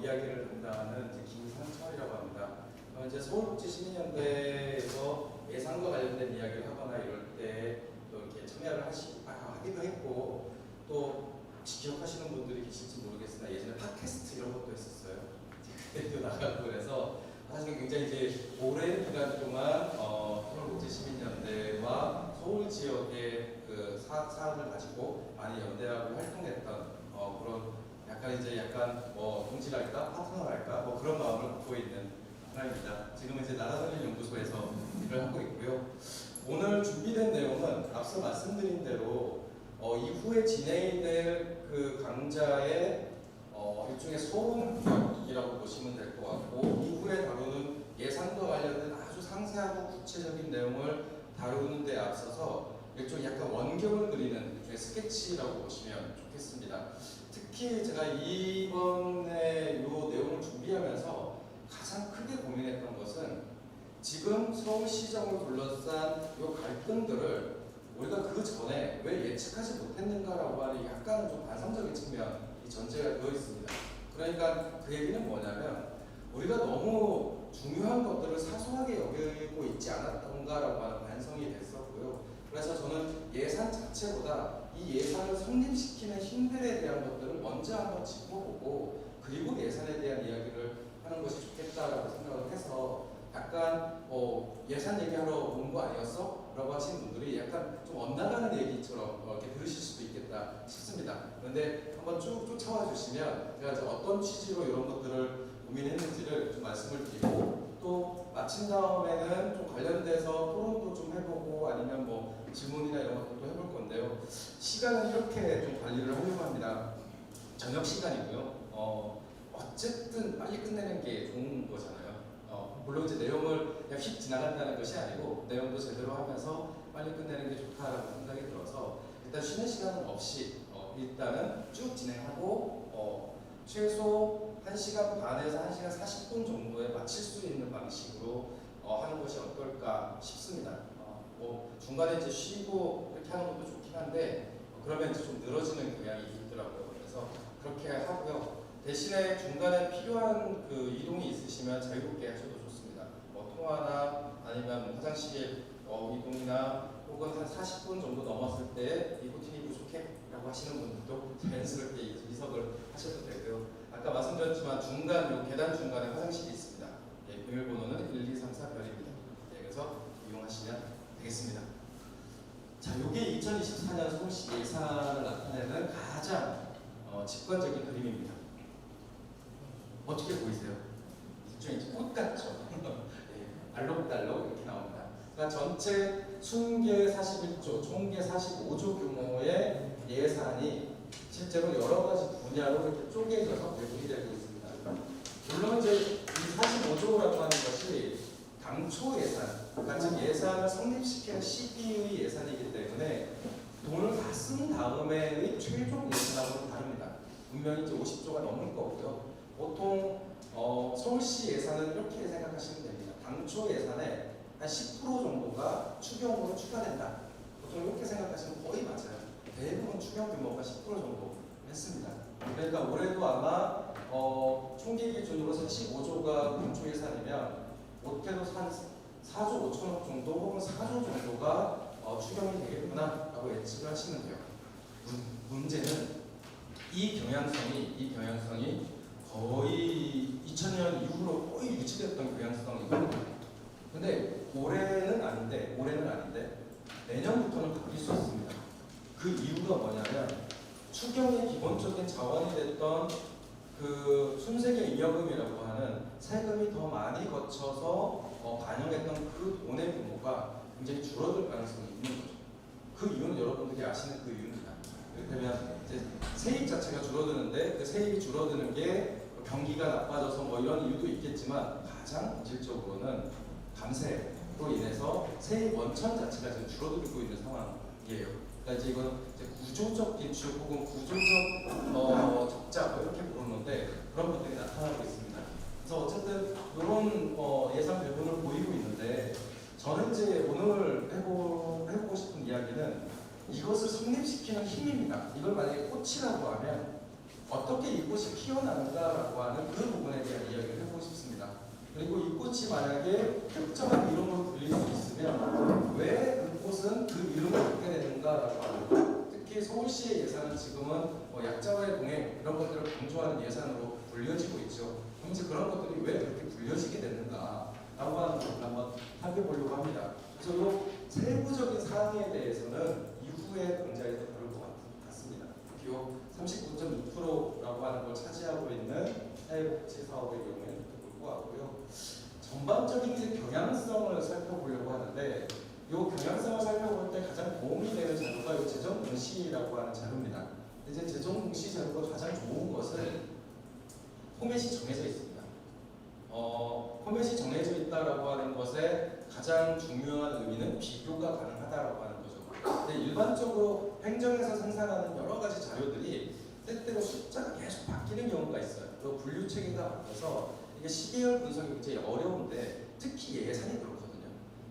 이야기를 담당하는 이제 김상철이라고 합니다. 이제 서울국제시민연대에서 예산과 관련된 이야기를 하거나 이럴 때 또 이렇게 참여를 하기도 했고, 또 혹시 기억하시는 분들이 계실지 모르겠으나 예전에 팟캐스트 이런 것도 했었어요. 그때도 나가고 그래서 사실 굉장히 이제 오랜 기간 동안 서울국제시민연대와 서울 지역의 그 사안을 가지고 많이 연대하고 활동했던 그런 약간 동지랄까 파트너랄까 그런 마음을 갖고 있는 하나입니다. 지금 이제 나라설립연구소에서 일을 하고 있고요. 오늘 준비된 내용은 앞서 말씀드린 대로 이후에 진행이 될 그 강좌의 일종의 소음이라고 보시면 될 것 같고, 이후에 다루는 예산과 관련된 아주 상세하고 구체적인 내용을 다루는 데 앞서서 일종의 약간 원경을 그리는 일종의 스케치라고 보시면 좋겠습니다. 특히 제가 이번에 이 내용을 준비하면서 가장 크게 고민했던 것은 지금 서울시정을 둘러싼 이 갈등들을 우리가 그 전에 왜 예측하지 못했는가라고 하는 약간은 좀 반성적인 측면이 전제가 되어 있습니다. 그러니까 그 얘기는 뭐냐면 우리가 너무 중요한 것들을 사소하게 여기고 있지 않았던가라고 하는 반성이 됐었고요. 그래서 저는 예산 자체보다 이 예산을 성립시키는 힘들에 대한 것들을 먼저 한번 짚어보고 그리고 예산에 대한 이야기를 하는 것이 좋겠다라고 생각을 해서 약간 예산 얘기하러 온 거 아니었어? 라고 하시는 분들이 약간 좀 엇나가는 얘기처럼 이렇게 들으실 수도 있겠다 싶습니다. 그런데 한번 쭉 쫓아와 주시면 제가 어떤 취지로 이런 것들을 고민했는지를 좀 말씀을 드리고, 또 마친 다음에는 좀 관련돼서 토론도 좀 해보고 아니면 질문이나 이런 것들도 해볼 건데요. 시간은 이렇게 좀 관리를 하려고 합니다. 저녁 시간이고요. 어쨌든 빨리 끝내는 게 좋은 거잖아요. 물론 이제 내용을 그냥 휙 지나간다는 것이 아니고 내용도 제대로 하면서 빨리 끝내는 게 좋다라고 생각이 들어서 일단 쉬는 시간은 없이 일단은 쭉 진행하고 최소 1시간 반에서 1시간 40분 정도에 마칠 수 있는 방식으로 하는 것이 어떨까 싶습니다. 중간에 이제 쉬고 이렇게 하는 것도 좋긴 한데 그러면 이제 좀 늘어지는 경향이 있더라고요. 그래서 그렇게 하고요. 대신에 중간에 필요한 그 이동이 있으시면 자유롭게 하셔도 좋습니다. 통화나 아니면 화장실 이동이나 혹은 한 40분 정도 넘었을 때 니코틴이 부족해? 라고 하시는 분들도 자연스럽게 이석을 하셔도 되고요. 아까 말씀드렸지만 요 계단 중간에 화장실이 있습니다. 비밀번호는 1, 2, 3, 4별입니다. 그래서 이용하시면 되겠습니다. 자, 이게 2024년 서울시 예산을 나타내는 가장 직관적인 그림입니다. 어떻게 보이세요? 일종의 꽃 같죠? 알록달록 이렇게 나옵니다. 그러니까 전체 순계 41조, 총계 45조 규모의 예산이 실제로 여러 가지 분야로 이렇게 쪼개져서 배분이 되고 있습니다. 물론 이제 이 45조라고 하는 것이 당초 예산, 그러니까 즉 예산을 성립시키는 시기의 예산이기 때문에 돈을 다 쓴 다음에의 최종 예산하고는 다릅니다. 분명히 이제 50조가 넘을 거고요. 보통 서울시 예산은 이렇게 생각하시면 됩니다. 당초 예산의 한 10% 정도가 추경으로 추가된다. 보통 이렇게 생각하시면 거의 맞아요. 대부분 추경 규모가 10% 정도 했습니다. 그러니까 올해도 아마 총기 기준으로 15조가 당초 예산이면 못해도 한 4조 5천억 정도 혹은 4조 정도가 추경이 되겠구나 라고 예측을 하시면 돼요. 문제는 이 경향성이 거의 2000년 이후로 거의 유지됐던 경향성이거든요. 근데 올해는 아닌데 내년부터는 바뀔 수 있습니다. 그 이유가 뭐냐면 추경의 기본적인 자원이 됐던 그 순세계 잉여금이라고 하는 세금이 더 많이 거쳐서 반영했던 그 돈의 규모가 굉장히 줄어들 가능성이 있는 거죠. 그 이유는 여러분들이 아시는 그 이유입니다. 이를테면 이제 세입 자체가 줄어드는데 그 세입이 줄어드는 게 경기가 나빠져서 이런 이유도 있겠지만 가장 본질적으로는 감세로 인해서 세입 원천 자체가 지금 줄어들고 있는 상황이에요. 그러니까 이제 이건 구조적 비축 혹은 구조적 적자 이렇게 부르는데 그런 것들이 나타나고 있습니다. 그래서 어쨌든 이런 예산 배분을 보이고 있는데 저는 이제 오늘 해보고 싶은 이야기는 이것을 성립시키는 힘입니다. 이걸 만약에 꽃이라고 하면 어떻게 이 꽃이 피어나는가라고 하는 그 있지만 지금은 약자와의 동행 이런 것들을 강조하는 예산으로 불려지고 있죠. 그럼 이제 그런 것들이 왜 그렇게 불려지게 됐는가 라고 하는 것을 한번 살펴보려고 합니다. 그래서 이 세부적인 사항에 대해서는 이후에 강좌에서 다룰 것 같습니다. 특히 39.2%라고 하는 걸 차지하고 있는 사회복지 사업의 경우에는 이렇게 볼 것 같고요. 전반적인 이제 경향성을 살펴보려고 하는데 이 경향성을 살펴볼 때 가장 도움이 되는 자료가 이 재정 공시라고 하는 자료입니다. 이제 재정 공시 자료가 가장 좋은 것은 포맷이 정해져 있습니다. 포맷이 정해져 있다라고 하는 것의 가장 중요한 의미는 비교가 가능하다라고 하는 거죠. 근데 일반적으로 행정에서 생산하는 여러 가지 자료들이 때때로 숫자가 계속 바뀌는 경우가 있어요. 그 분류 체계가 바뀌어서 이게 시계열 분석이 굉장히 어려운데 특히 예산이 그렇거든요.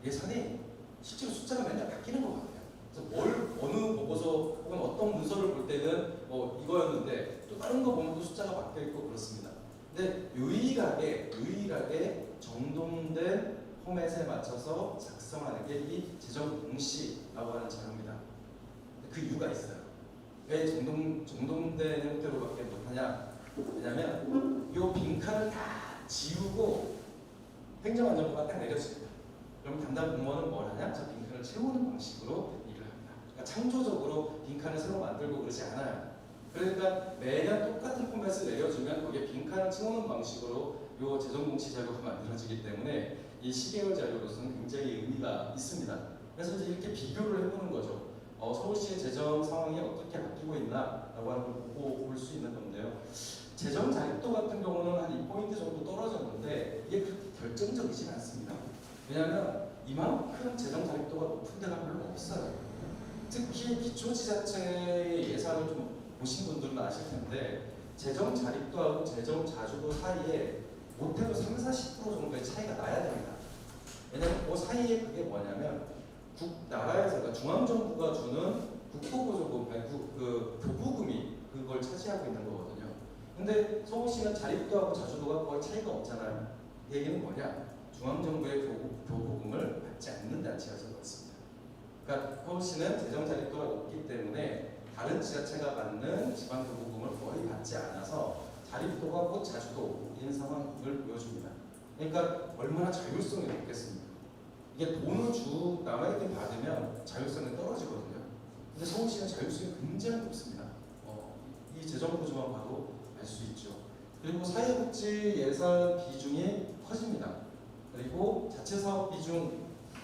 예산이 실제로 숫자가 맨날 바뀌는 것 같아요. 그래서 어느 보고서 혹은 어떤 문서를 볼 때는 이거였는데 또 다른 거 보면 또 숫자가 바뀌어 있고 그렇습니다. 근데 유일하게 정돈된 포맷에 맞춰서 작성하는 게 이 재정 공시라고 하는 자료입니다. 그 이유가 있어요. 왜 정돈된 형태로밖에 못하냐? 왜냐하면 이 빈칸을 다 지우고 행정안전부가 딱 내렸습니다. 그럼 담당 공무원은 뭘 하냐? 저 빈칸을 채우는 방식으로 일을 합니다. 그러니까 창조적으로 빈칸을 새로 만들고 그러지 않아요. 그러니까 매년 똑같은 포맷을 내려주면 거기에 빈칸을 채우는 방식으로 이 재정공시 자료가 만들어지기 때문에 이 시계열 자료로서는 굉장히 의미가 있습니다. 그래서 이제 이렇게 비교를 해보는 거죠. 서울시의 재정 상황이 어떻게 바뀌고 있나라고 하는 걸 보고 볼 수 있는 건데요. 재정 자립도 같은 경우는 한 2포인트 정도 떨어졌는데 이게 그렇게 결정적이진 않습니다. 왜냐하면 이만큼 재정 자립도가 높은 데가 별로 없어요. 특히 기초지자체의 예산을 좀 보신 분들은 아실 텐데 재정 자립도하고 재정 자주도 사이에 못해도 30-40% 정도의 차이가 나야 됩니다. 왜냐하면 그 사이에 그게 뭐냐면 나라에서 그러니까 중앙정부가 주는 국토보조금, 그 교부금이 그걸 차지하고 있는 거거든요. 근데 서울시는 자립도하고 자주도가 거의 차이가 없잖아요. 그 얘기는 뭐냐? 중앙정부의 교부금을 받지 않는 단체여서 그렇습니다. 그러니까 서울시는 재정 자립도가 높기 때문에 다른 지자체가 받는 지방 교부금을 거의 받지 않아서 자립도가 곧 자주도인 상황을 보여줍니다. 그러니까 얼마나 자율성이 높겠습니까? 이게 돈을 남에게 받으면 자율성이 떨어지거든요. 근데 서울시는 자율성이 굉장히 높습니다. 이 재정구조만 봐도 알 수 있죠. 그리고 사회복지 예산 비중이 커집니다. 그리고 자체사업 비중의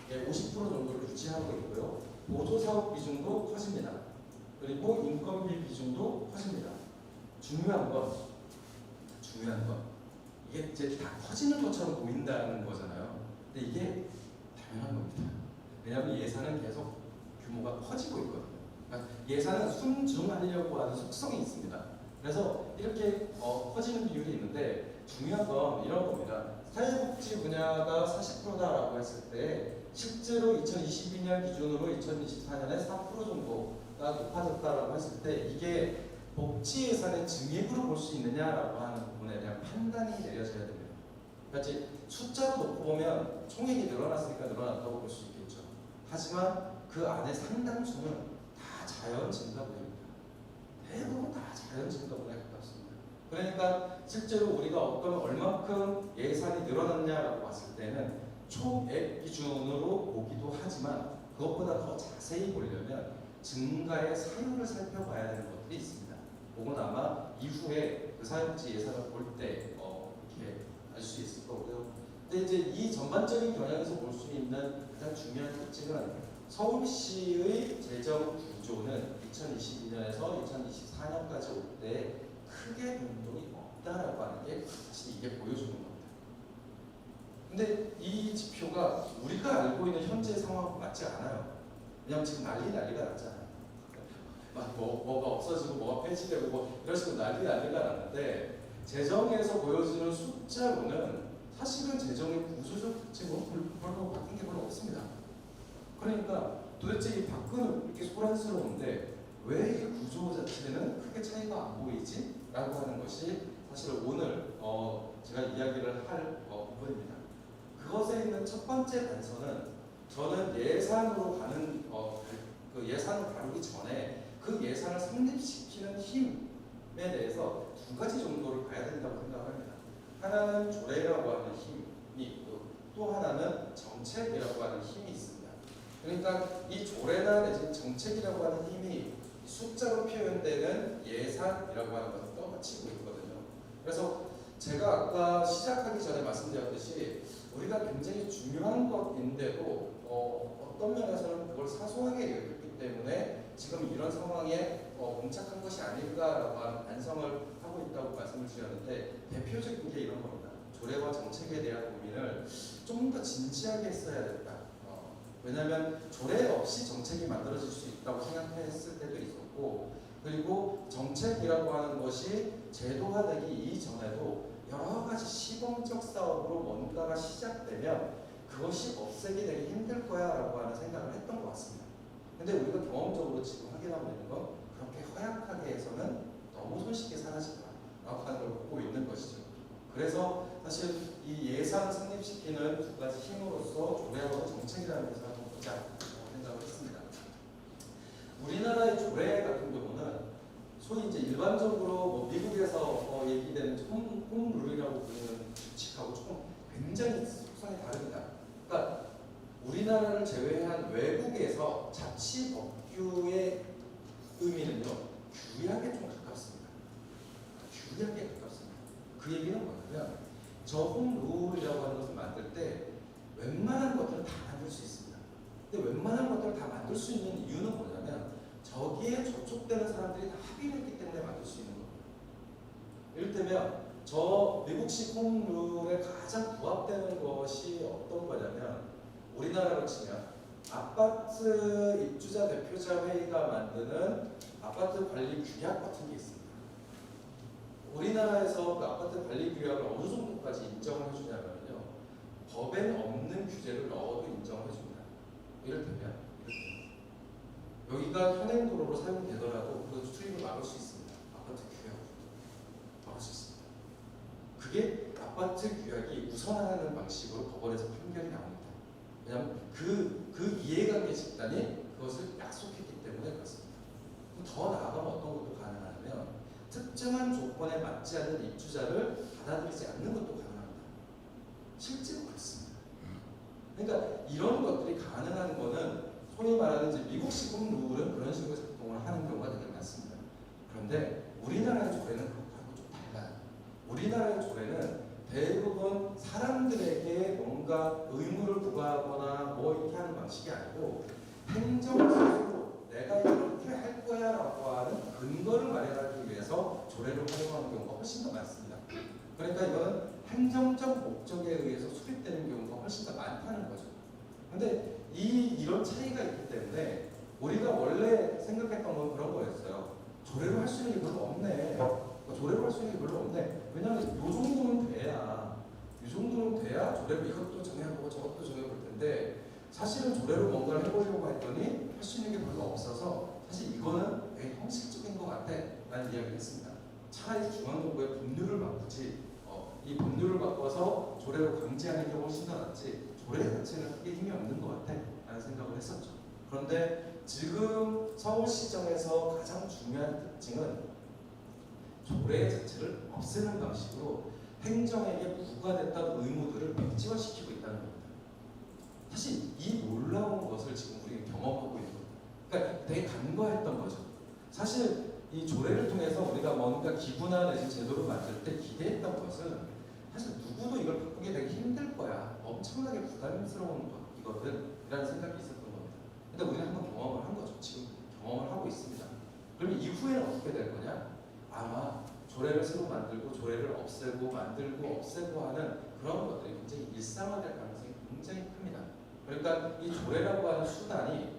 50% 정도를 유지하고 있고요. 보조사업 비중도 커집니다. 그리고 인건비 비중도 커집니다. 중요한 건 이게 이제 다 커지는 것처럼 보인다는 거잖아요. 근데 이게 당연한 겁니다. 왜냐하면 예산은 계속 규모가 커지고 있거든요. 그러니까 예산은 순증하려고 하는 속성이 있습니다. 그래서 이렇게 커지는 비율이 있는데 중요한 건 이런 겁니다. 사회복지 분야가 40%다라고 했을 때 실제로 2022년 기준으로 2024년에 4% 정도가 높아졌다라고 했을 때 이게 복지 예산의 증액으로 볼 수 있느냐라고 하는 부분에 대한 판단이 내려져야 됩니다. 그러니까 숫자로 놓고 보면 총액이 늘어났으니까 늘어났다고 볼 수 있겠죠. 하지만 그 안에 상당수는 다 자연 증가분입니다. 대부분 다 자연 증가분에 가깝습니다. 그러니까 실제로 우리가 얼만큼 예산이 늘어났냐라고 봤을 때는 총액 기준으로 보기도 하지만 그것보다 더 자세히 보려면 증가의 사유를 살펴봐야 되는 것들이 있습니다. 그건 아마 이후에 그 사회복지 예산을 볼 때 이렇게 알 수 있을 거고요. 근데 이제 이 전반적인 경향에서 볼 수 있는 가장 중요한 특징은 서울시의 재정 구조는 2022년에서 2024년까지 올 때 크게 변동이 없다라고 하는 게 사실 이게 보여주는 겁니다. 근데 이 지표가 우리가 알고 있는 현재 상황과 맞지 않아요. 왜냐하면 지금 난리가 났잖아요. 막 뭐가 없어지고 뭐가 폐지되고 뭐 이런 식으로 난리가 났는데 재정에서 보여주는 숫자로는 사실은 재정의 구조적 특징은 별로 바뀐 게 별로 없습니다. 그러니까 도대체 이 밖은 이렇게 소란스러운데 왜 이 구조 자체는 크게 차이가 안 보이지? 라고 하는 것이 사실 오늘 제가 이야기를 할 부분입니다. 그것에 있는 첫 번째 단서는 저는 예산으로 가는 그 예산을 다루기 전에 그 예산을 성립시키는 힘에 대해서 두 가지 정도를 봐야 된다고 생각합니다. 하나는 조례라고 하는 힘이 있고 또 하나는 정책이라고 하는 힘이 있습니다. 그러니까 이 조례나 내지 정책이라고 하는 힘이 숫자로 표현되는 예산이라고 하는 것을 떠받치고 있거든요. 그래서 제가 아까 시작하기 전에 말씀드렸듯이 우리가 굉장히 중요한 것인데도 어떤 면에서는 그걸 사소하게 여겼기 때문에 지금 이런 상황에 봉착한 것이 아닐까라고 하는 반성을 하고 있다고 말씀을 드렸는데 대표적인 게 이런 겁니다. 조례와 정책에 대한 고민을 좀 더 진지하게 했어야 됐다. 왜냐하면 조례 없이 정책이 만들어질 수 있다고 생각했을 때도 있었고 그리고 정책이라고 하는 것이 제도화되기 이전에도 여러 가지 시범적 사업으로 뭔가가 시작되면 그것이 없애기 되게 힘들 거야 라고 하는 생각을 했던 것 같습니다. 근데 우리가 경험적으로 지금 확인하고 있는 건 그렇게 허약하게 해서는 너무 손쉽게 사라진다 라고 하는 걸 보고 있는 것이죠. 그래서 사실 이 예산을 성립시키는 두 가지 힘으로서 조례하고 정책이라는 것을 한번 보자 생각을 했습니다. 우리나라의 조례 같은 경우는 소위 이제 일반적으로 미국에서 얘기되는 홈룰이라고 부르는 규칙하고 조금 굉장히 속성이 다릅니다. 그러니까 우리나라를 제외한 외국에서 자치법규의 의미는요 규약에 좀 가깝습니다. 규약에 가깝습니다. 그 얘기는 뭐냐면 저 홈룰이라고 하는 것을 만들 때 웬만한 것들은 다 만들 수 있습니다. 근데 웬만한 것들을 다 만들 수 있는 이유는 뭐냐면 저기에 접촉되는 사람들이 다 합의를 했기 때문에 만들 수 있는 겁니다. 이를테면 저 미국식 홈룰에 가장 부합되는 것이 어떤 거냐면 우리나라로 치면 아파트 입주자 대표자 회의가 만드는 아파트 관리 규약 같은 게 있습니다. 우리나라에서 그 아파트 관리 규약을 어느 정도까지 인정을 해주냐면요 법에는 없는 규제를 넣어도 인정을 해줍니다. 이를테면 여기가 현행도로로 사용되더라도 그 출입을 막을 수 있습니다. 아파트 규약으로 막을 수 있습니다. 그게 아파트 규약이 우선하는 방식으로 법원에서 판결이 나옵니다. 왜냐하면 그 이해관계 집단이 그것을 약속했기 때문에 그렇습니다. 더 나아가면 어떤 것도 가능하냐면 특정한 조건에 맞지 않는 입주자를 받아들이지 않는 것도 가능합니다. 실제로 그렇습니다. 그러니까 이런 것들이 가능한 거는 소위 말하는 이제 미국식 룰은 그런 식으로 작동을 하는 경우가 되게 많습니다. 그런데 우리나라의 조례는 그것하고 좀 달라요. 우리나라의 조례는 대부분 사람들에게 뭔가 의무를 부과하거나 뭐 이렇게 하는 방식이 아니고 행정 스스로 내가 이렇게 할 거야 라고 하는 근거를 마련하기 위해서 조례를 활용하는 경우가 훨씬 더 많습니다. 그러니까 이거는 행정적 목적에 의해서 수립되는 경우가 훨씬 더 많다는 거죠. 근데 이런 차이가 있기 때문에 우리가 원래 생각했던 건 그런 거였어요. 조례를 할 수 있는 게 별로 없네. 조례를 할 수 있는 게 별로 없네. 왜냐하면 이 정도는 돼야 조례로 이것도 정해보고 저것도 정해볼 텐데 사실은 조례로 뭔가를 해보려고 했더니 할 수 있는 게 별로 없어서 사실 이거는 되게 형식적인 것 같아 라는 이야기를 했습니다. 차라리 중앙정부의 법률을 바꾸지 이 법률을 바꿔서 조례로 강제하는 게 훨씬 더 낫지 조례 자체는 크게 힘이 없는 것 같아 라는 생각을 했었죠. 그런데 지금 서울시정에서 가장 중요한 특징은 조례 자체를 없애는 방식으로 행정에게 부과됐던 의무들을 백지화시키고 있다는 겁니다. 사실 이 놀라운 것을 지금 우리가 경험하고 있는 겁니다. 그러니까 되게 간과했던 거죠. 사실 이 조례를 통해서 우리가 뭔가 기구나 내지 제도를 만들 때 기대했던 것은 사실 누구도 이걸 바꾸기 되게 힘들 거야. 엄청나게 부담스러운 이거든 이라는 생각이 있었던 겁니다. 근데 우리는 한번 경험을 한 거죠. 지금 경험을 하고 있습니다. 그러면 이후에는 어떻게 될 거냐? 아마 조례를 새로 만들고 조례를 없애고 만들고 없애고 하는 그런 것들이 굉장히 일상화될 가능성이 굉장히 큽니다. 그러니까 이 조례라고 하는 수단이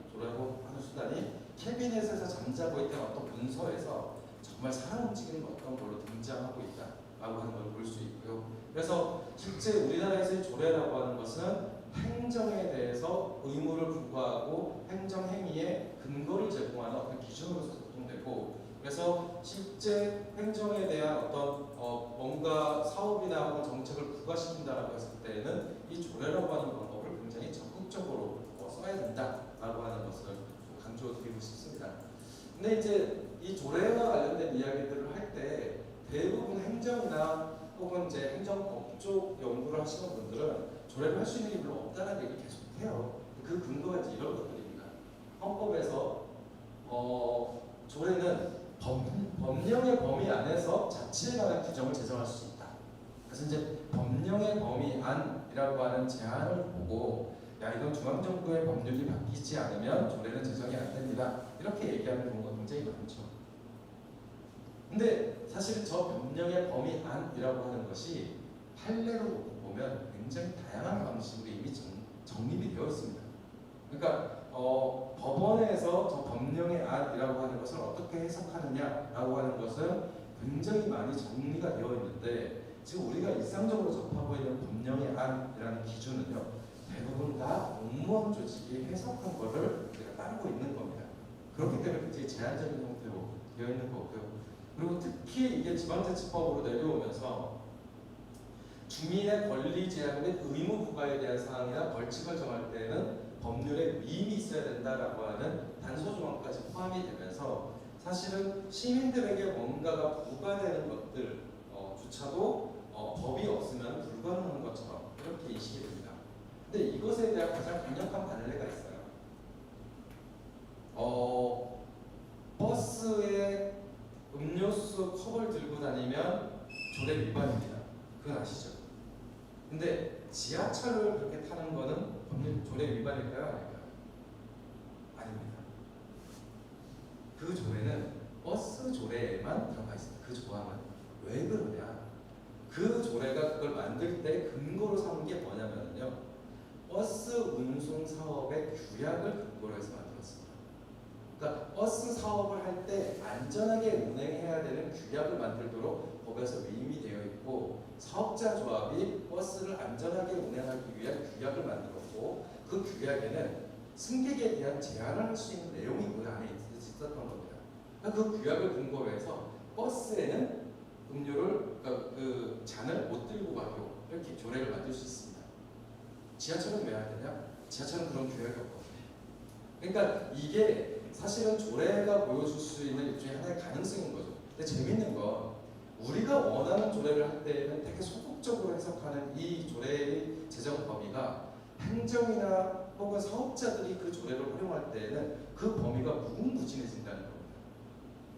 캐비넷에서 잠자고 있던 어떤 문서에서 정말 사람 움직이는 어떤 걸로 등장하고 있다라고 하는 걸 볼 수 있고요. 그래서 실제 우리나라에서의 조례라고 하는 것은 행정에 대해서 의무를 부과하고 행정행위에 근거를 제공하는 어떤 기준으로서 작동되고 그래서 실제 행정에 대한 어떤 뭔가 사업이나 혹은 정책을 부과시킨다라고 했을 때에는 이 조례라고 하는 방법을 굉장히 적극적으로 써야 된다라고 하는 것을 강조드리고 싶습니다. 근데 이제 이 조례와 관련된 이야기들을 할 때 대부분 행정이나 혹은 이제 행정법 쪽 연구를 하시는 분들은 조례를 할 수 있는 게 별로 없다는 얘기를 계속 해요. 그 근거가 이제 이런 것들입니다. 헌법에서 조례는 법령의 범위 안에서 자치에 관한 규정을 제정할 수 있다. 그래서 이제 법령의 범위 안이라고 하는 제한을 보고 야 이건 중앙정부의 법률이 바뀌지 않으면 조례는 제정이 안 됩니다. 이렇게 얘기하는 경우가 굉장히 많죠. 근데 사실 저 법령의 범위 안이라고 하는 것이 판례로 놓고 보면 굉장히 다양한 방식으로 이미 정립이 되어 있습니다. 그러니까 법원에서 저 법령의 안이라고 하는 것을 어떻게 해석하느냐라고 하는 것은 굉장히 많이 정리가 되어 있는데 지금 우리가 일상적으로 접하고 있는 법령의 안이라는 기준은요 대부분 다 공무원 조직이 해석한 것을 우리가 따르고 있는 겁니다. 그렇기 때문에 굉장히 제한적인 형태로 되어 있는 거고요. 그리고 특히 이게 지방자치법으로 내려오면서 주민의 권리 제한 및 의무 부과에 대한 사항이나 벌칙을 정할 때에는 법률에 위임이 있어야 된다라고 하는 단서 조항까지 포함이 되면서 사실은 시민들에게 뭔가가 부과되는 것들조차도 법이 없으면 불가능한 것처럼 이렇게 인식이 됩니다. 근데 이것에 대한 가장 강력한 판례가 있어요. 버스에 음료수 컵을 들고 다니면 조례 위반입니다. 그건 아시죠? 근데 지하철을 그렇게 타는 거는 법률 조례 위반일까요? 아닐까요? 아닙니다. 그 조례는 버스 조례에만 들어가 있습니다. 그 조항은. 왜 그러냐? 그 조례가 그걸 만들 때 근거로 삼은 게 뭐냐면요. 버스 운송 사업의 규약을 근거로 해서 만들었습니다. 그러니까 버스 사업을 할 때 안전하게 운행해야 되는 규약을 만들도록 법에서 위임이 되어 있고 사업자 조합이 버스를 안전하게 운행하기 위한 규약을 만들었고 그 규약에는 승객에 대한 제한을 할 수 있는 내용이 그 안에 있었던 겁니다. 그러니까 그 규약을 근거로 해서 버스에는 음료를 그 잔을 못 들고 가도록 이렇게 조례를 만들 수 있습니다. 지하철은 왜 안 되냐? 지하철은 그런 규약이 없거든요. 그러니까 이게 사실은 조례가 보여줄 수 있는 일종의 하나의 가능성인 거죠. 근데 재밌는 건 우리가 원하는 조례를 할 때에는 되게 소극적으로 해석하는 이 조례의 제정 범위가 행정이나 혹은 사업자들이 그 조례를 활용할 때에는 그 범위가 무궁무진해진다는 겁니다.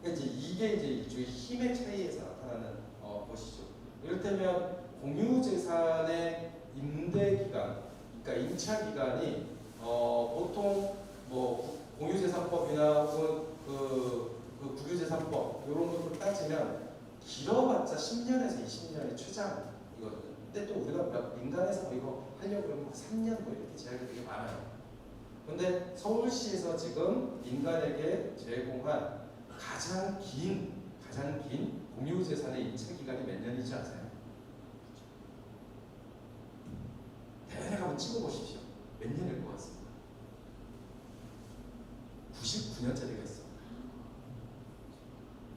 그러니까 이게 이제 일종의 힘의 차이에서 나타나는 것이죠. 이를테면 공유재산의 임대기간, 그러니까 임차기간이 보통 뭐 공유재산법이나 혹은 그 국유재산법 이런 것들을 따지면 길어봤자 10년에서 20년이 최장이거든요. 근데 또 우리가 민간에서 이거 하려고 그러면 3년 뭐 이렇게 제약이 되게 많아요. 근데 서울시에서 지금 민간에게 제공한 가장 긴 공유재산의 임차기간이 몇 년인지 아세요? 대략 한번 찍어보십시오. 몇 년일 것 같습니다. 99년짜리가 있습니다.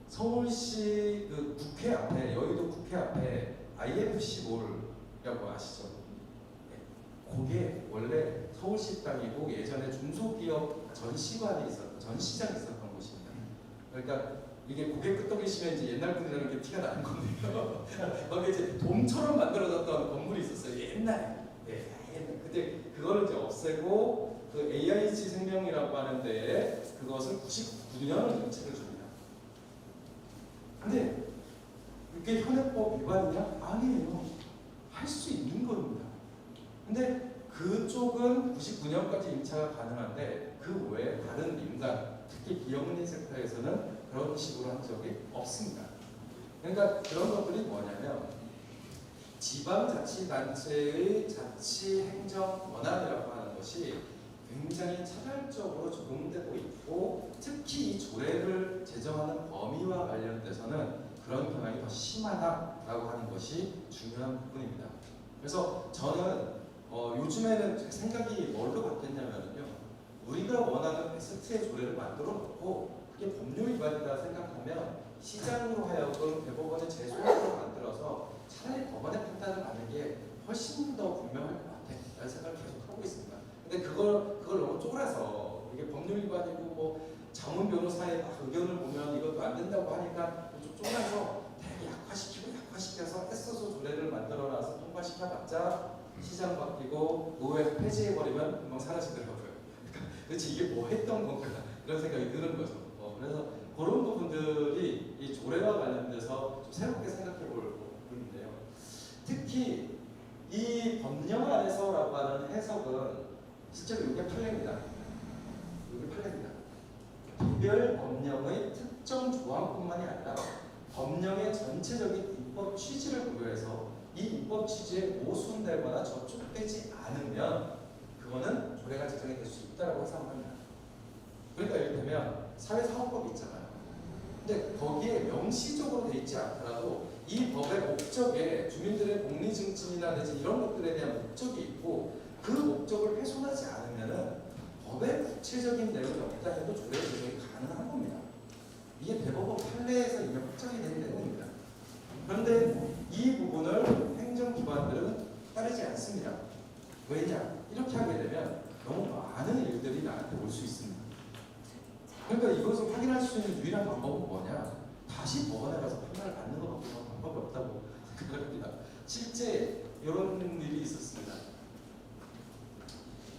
서울시 그 국회 앞에, 여의도 국회 앞에 IFC 몰이라고 아시죠? 네. 그게 원래 서울시 땅이고 예전에 중소기업 전시관이 전시장이 있었던 곳입니다. 그러니까 이게 고개 끄덕이시면 이제 옛날 분이라는 게 티가 나는 건데요. 거기 이제 돔처럼 만들어졌던 건물이 있었어요. 옛날에. 네, 옛날. 근데 그거를 이제 없애고 그 AIG 생명이라고 하는 데에 그것을 99년 정책을 줍니다. 근데 이게 현행법 위반이냐? 아니에요. 할 수 있는 겁니다. 근데 그쪽은 99년까지 임차가 가능한데 그 외에 다른 민간, 특히 비영리 섹터에서는 그런 식으로 한 적이 없습니다. 그러니까 그런 것들이 뭐냐면 지방자치단체의 자치행정 권한이라고 하는 것이 굉장히 차별적으로 적용되고 있고 특히 이 조례를 제정하는 범위와 관련돼서는 그런 경향이 더 심하다라고 하는 것이 중요한 부분입니다. 그래서 저는 요즘에는 제 생각이 뭘로 바뀌었냐면요. 우리가 원하는 베스트의 조례를 만들어 놓고 그게 법률 위반이다 생각하면 시장으로 하여금 대법원의 제소를 만들어서 차라리 법원의 판단을 받는 게 훨씬 더 분명할 것 같아라는 생각을 계속 하고 있습니다. 근데 그걸 너무 쪼그라서 이게 법률 위반이고 뭐 자문 변호사의 의견을 보면 이것도 안 된다고 하니까 좀 쫄아서 되게 약화시켜서 애써서 조례를 만들어놔서 통과시켜봤자 시장 바뀌고 의회 폐지해버리면 금방 사라지더라고요. 그러니까 도대체 이게 뭐 했던 건가 이런 생각이 드는 거죠. 그래서 그런 부분들이 이 조례와 관련돼서 좀 새롭게 생각해 볼 부분인데요. 특히 이 법령 안에서라고 하는 해석은 실제로 이게 판례입니다. 이게 판례입니다. 개별 법령의 특정 조항뿐만이 아니라 법령의 전체적인 입법 취지를 고려해서 이 입법 취지에 모순되거나 저촉되지 않으면 그거는 조례가 제정이 될 수 있다고 해석합니다. 그러니까 이를테면 사회사업법이 있잖아요. 근데 거기에 명시적으로 돼 있지 않더라도 이 법의 목적에 주민들의 복리증진이나 내지 이런 것들에 대한 목적이 있고 그 목적을 훼손하지 않으면은 법의 구체적인 내용이 없다 해도 조례 제정이 가능한 겁니다. 이게 대법원 판례에서 이미 확정이 된 내용입니다. 그런데 이 부분을 행정기관들은 따르지 않습니다. 왜냐? 이렇게 하게 되면 너무 많은 일들이 나한테 올 수 있습니다. 그러니까 이것을 확인할 수 있는 유일한 방법은 뭐냐? 다시 법원에 가서 판단을 받는 것밖에 방법이 없다고 생각합니다. 실제 이런 일이 있었습니다.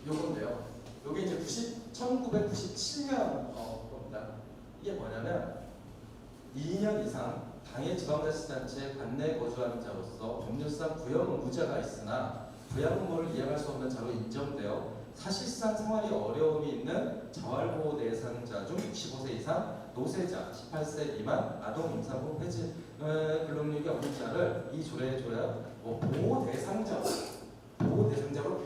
요건데요. 여기 이제 1997년 겁니다. 이게 뭐냐면 2년 이상 당해 지방자치단체에 관내 거주하는 자로서 법률상 부양 의무자가 있으나 부양 의무를 이행할 수 없는 자로 인정되어 사실상 생활이 어려움이 있는 자활보호 대상자 중 65세 이상 노세자 18세 미만 아동 임산부 폐지 근로능력이 없는 자를 이 조례에 줘야 보호 대상자로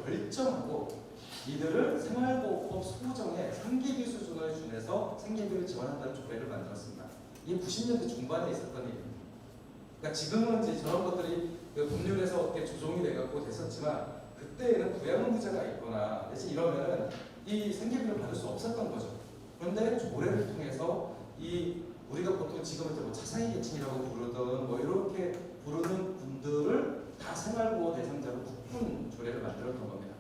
결정하고 이들을 생활보호법 소정의 생계비 수준을 준해서 생계비를 지원한다는 조례를 만들었습니다. 이게 90년대 중반에 있었던 일입니다. 그러니까 지금은 이제 저런 것들이 법률에서 어떻게 조정이 돼갖고 됐었지만 그때는 부양의무자가 있거나 내지 이러면은 이 생계비를 받을 수 없었던 거죠. 그런데 조례를 통해서 이 우리가 보통 지금은 뭐 차상위 계층이라고 부르던 뭐 이렇게 부르는 분들을 다 생활보호 대상자로 묶은 조례를 만들었던 겁니다.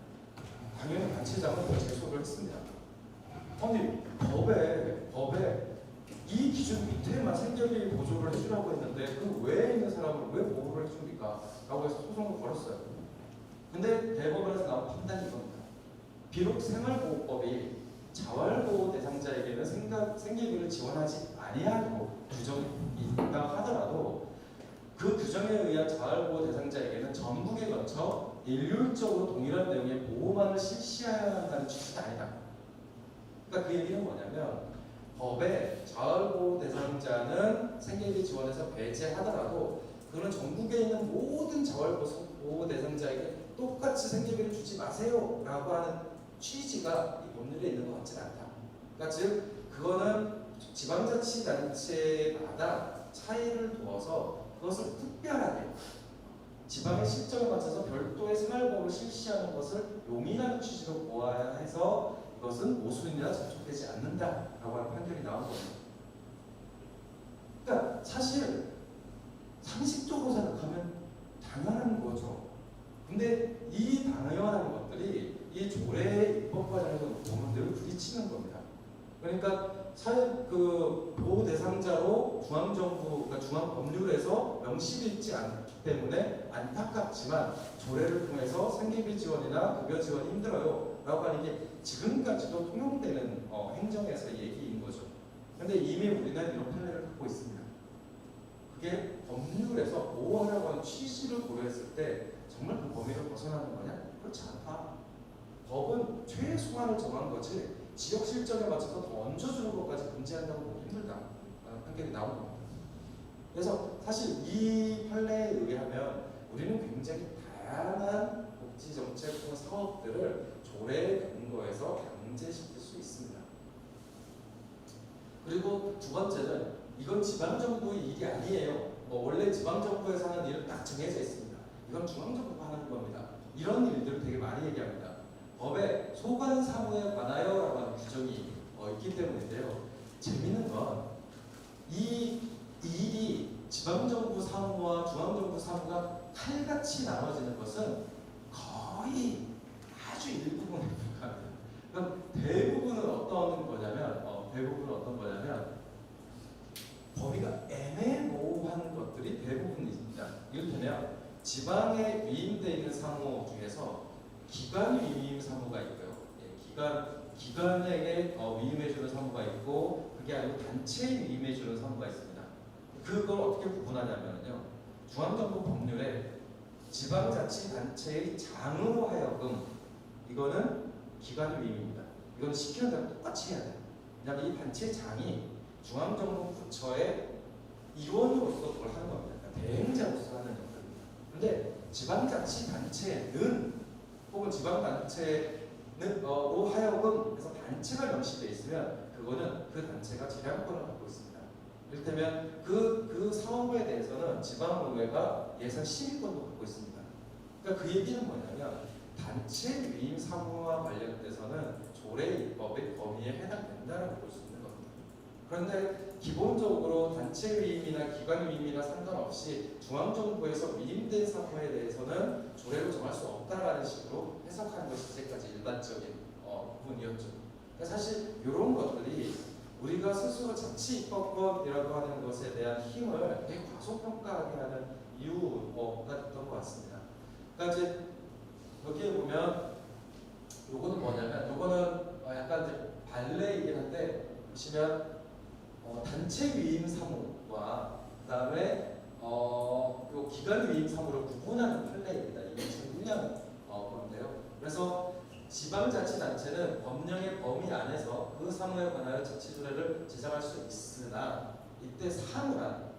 당연히 단체장은 제소를 했습니다. 아니 법에 이 기준 밑에만 생계비 보조를 해주라고 했는데 그 외에 있는 사람을 왜 보호를 해줍니까? 라고 해서 소송을 걸었어요. 근데 대법원에서 나온 판단이 이겁니다. 비록 생활보호법이 자활보호 대상자에게는 생계비를 지원하지 아니하고 규정이 있다 하더라도 그 규정에 의한 자활보호 대상자에게는 전국에 걸쳐 일률적으로 동일한 내용의 보호만을 실시해야 한다는 취지가 아니다. 그러니까 그 얘기는 뭐냐면 법에 자활보호 대상자는 생계비 지원에서 배제하더라도 그는 전국에 있는 모든 자활보호 대상자에게 똑같이 생계비를 주지 마세요 라고 하는 취지가 이 법률에 있는 것 같지는 않다. 그러니까 즉 그거는 지방자치단체마다 차이를 두어서 그것을 특별하게 지방의 실정에 맞춰서 별도의 생활보험을 실시하는 것을 용인하는 취지로 보아야 해서 이것은 모순이나 접촉되지 않는다라고 하는 판결이 나온 겁니다. 그러니까 사실 상식적으로 생각하면 당연한 거죠. 근데 이 당연한 것들이 이 조례 입법 과정에서 보면 늘 부딪히는 겁니다. 그러니까 보호 대상자로 중앙정부, 그러니까 중앙법률에서 명시되어 있지 않기 때문에 안타깝지만 조례를 통해서 생계비 지원이나 급여 지원이 힘들어요 라고 하는 게 지금까지도 통용되는 행정에서의 얘기인 거죠. 그런데 이미 우리는 이런 판례를 갖고 있습니다. 그게 법률에서 보호하려고 하는 취지를 고려했을 때 정말 그 범위를 벗어나는 거냐? 그렇지 않다. 법은 최소한을 정한 거지 지역 실정에 맞춰서 더 얹어주는 것까지 금지한다고 보기 힘들다라는 판결이 나온 겁니다. 그래서 사실 이 판례에 의하면 우리는 굉장히 다양한 복지정책 혹은 사업들을 조례 근거에서 강제시킬 수 있습니다. 그리고 두 번째는 이건 지방정부의 일이 아니에요. 원래 지방정부에서 하는 일은 딱 정해져 있습니다. 이건 중앙정부가 하는 겁니다. 이런 일들을 되게 많이 얘기합니다. 법에 소관 사무에 관하여라고 하는 규정이 있기 때문인데요. 재미있는 건 이 일이 지방정부 사무와 중앙정부 사무가 칼같이 나눠지는 것은 거의 아주 일부분에 불과합니다. 그럼 대부분은 어떤 거냐면 대부분 어떤 거냐면 범위가 애매모호한 것들이 대부분 있습니다. 이를테면 지방에 위임되어 있는 사무 중에서 기관 위임 사무가 있고요. 기관에게 위임해주는 사무가 있고 그게 아니고 단체에 위임해주는 사무가 있습니다. 그걸 어떻게 구분하냐면요. 중앙정부 법률에 지방자치단체의 장으로 하여금 이거는 기관 위임입니다. 이건 시키는 대로 똑같이 해야 돼요. 왜냐하면 이 단체 장이 중앙정부 부처의 일원으로서 그걸 하는 겁니다. 그러니까 대행자로서 하는 역할입니다. 그런데 지방자치단체는 혹은 지방단체로 하여금 해서 단체가 명시되어 있으면 그거는 그 단체가 재량권을 갖고 있습니다. 이를테면 그 사업에 대해서는 지방의회가 예산 심의권도 갖고 있습니다. 그러니까 그 얘기는 뭐냐면 단체 위임 사무와 관련돼서는 조례 입법의 범위에 해당된다라고 볼 수 있는 겁니다. 그런데 기본적으로 단체 위임이나 기관 위임이나 상관없이 중앙정부에서 위임된 사무에 대해서는 조례로 정할 수 없다라는 식으로 해석하는 것이 이제까지 일반적인 부분이었죠. 그러니까 사실 이런 것들이 우리가 스스로 자치입법권이라고 하는 것에 대한 힘을 되게 과소평가하게 하는 이유가 됐던 것 같습니다. 그러니까 이제 여기에 보면 요거는 뭐냐면 요거는 약간 이제 발레이긴 한데 보시면 단체 위임 사무와 그다음에 요 기관 위임 사무를 구분하는 판례입니다. 이게 2001년 건데요. 그래서 지방자치단체는 법령의 범위 안에서 그 사무에 관하여 자치조례를 제정할 수 있으나 이때 사무란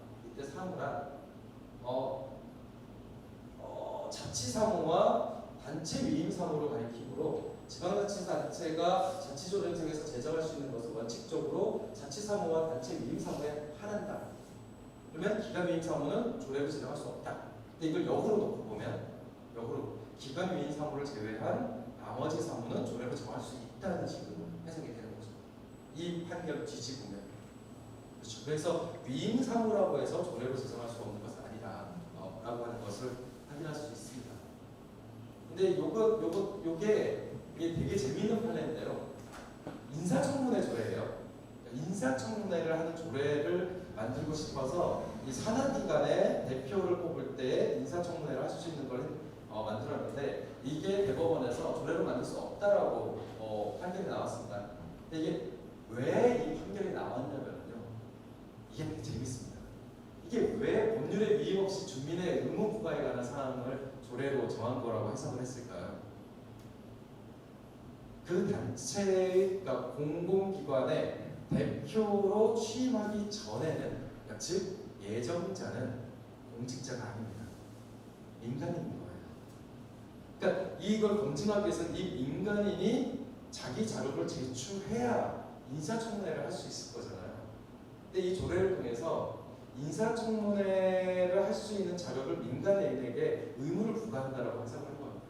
자치사무와 단체 위임사무로 가리키므로 지방자치단체가 자치조례를 통해서 제정할 수 있는 것은 원칙적으로 자치사무와 단체 위임사무에 한한다. 그러면 기관 위임사무는 조례로 제정할 수 없다. 근데 이걸 역으로 놓고 보면 기관 위임사무를 제외한 나머지 사무는 조례로 정할 수 있다는 식으로 해석이 되는 거죠. 이 판결 뒤집으면 그렇죠. 그래서 위임사무라고 해서 조례로 제정할 수 없는 것은 아니다 라고 하는 것을 확인할 수 있습니다. 근데 요게 되게 재미있는 판례인데요. 인사청문회 조례예요. 인사청문회를 하는 조례를 만들고 싶어서 이 산하기관의 대표를 뽑을 때 인사청문회를 하실 수 있는 걸 만들었는데 이게 대법원에서 조례로 만들 수 없다라고 판결이 나왔습니다. 근데 이게 왜 이 판결이 나왔냐면요. 이게 되게 재밌습니다. 이게 왜 법률에 위임 없이 주민의 의무 부과에 관한 사항을 조례로 정한 거라고 해석을 했을까요? 그 단체의 그러니까 공공기관의 대표로 취임하기 전에는 즉 예정자는 공직자가 아닙니다. 민간인인 거예요. 그러니까 이걸 검증하기 위해서는 이 민간인이 자기 자료를 제출해야 인사청문회를 할 수 있을 거잖아요. 근데 이 조례를 통해서 인사청문회를 할 수 있는 자료를 민간인에게 의무를 부과한다라고 해석을 한 겁니다.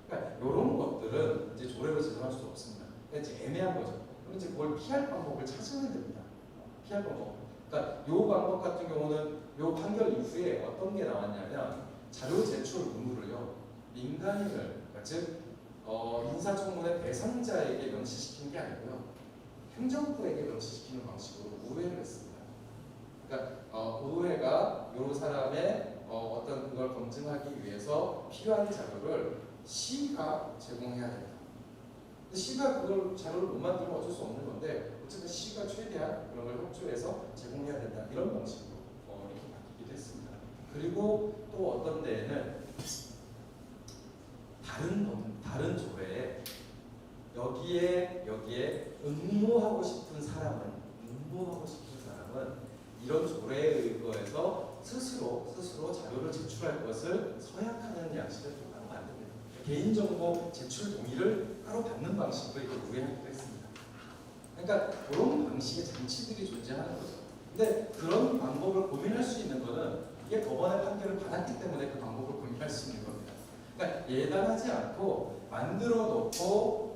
그러니까 이런 것들은 이제 조례로 제정할 수 없습니다. 그러니까 이제 애매한 거죠. 그럼 이제 그걸 피할 방법을 찾으면 됩니다. 피할 방법. 그러니까 이 방법 같은 경우는 이 판결 이후에 어떤 게 나왔냐면 자료 제출 의무를요 민간인을 그러니까 즉 인사청문회 대상자에게 명시시킨 게 아니고요 행정부에게 명시시키는 방식으로 우회를 했습니다. 그러니까 의회가 이 사람의 어떤 그걸 검증하기 위해서 필요한 자료를 시가 제공해야 된다. 근데 시가 그걸 자료를 못 만들면 어쩔 수 없는 건데 어쨌든 시가 최대한 그런 걸 협조해서 제공해야 된다. 이런 방식으로 이렇게 바뀌기도 했습니다. 그리고 또 어떤 데에는 다른 조례에 여기에 응모하고 싶은 사람은 이런 조례에 의거해서 스스로 자료를 제출할 것을 서약하는 양식을 또 따로 만듭니다. 개인정보 제출 동의를 따로 받는 방식으로 이걸 우회하기도 했습니다. 그러니까 그런 방식의 장치들이 존재하는 거죠. 근데 그런 방법을 고민할 수 있는 것은 이게 법원의 판결을 받았기 때문에 그 방법을 고민할 수 있는 겁니다. 그러니까 예단하지 않고 만들어 놓고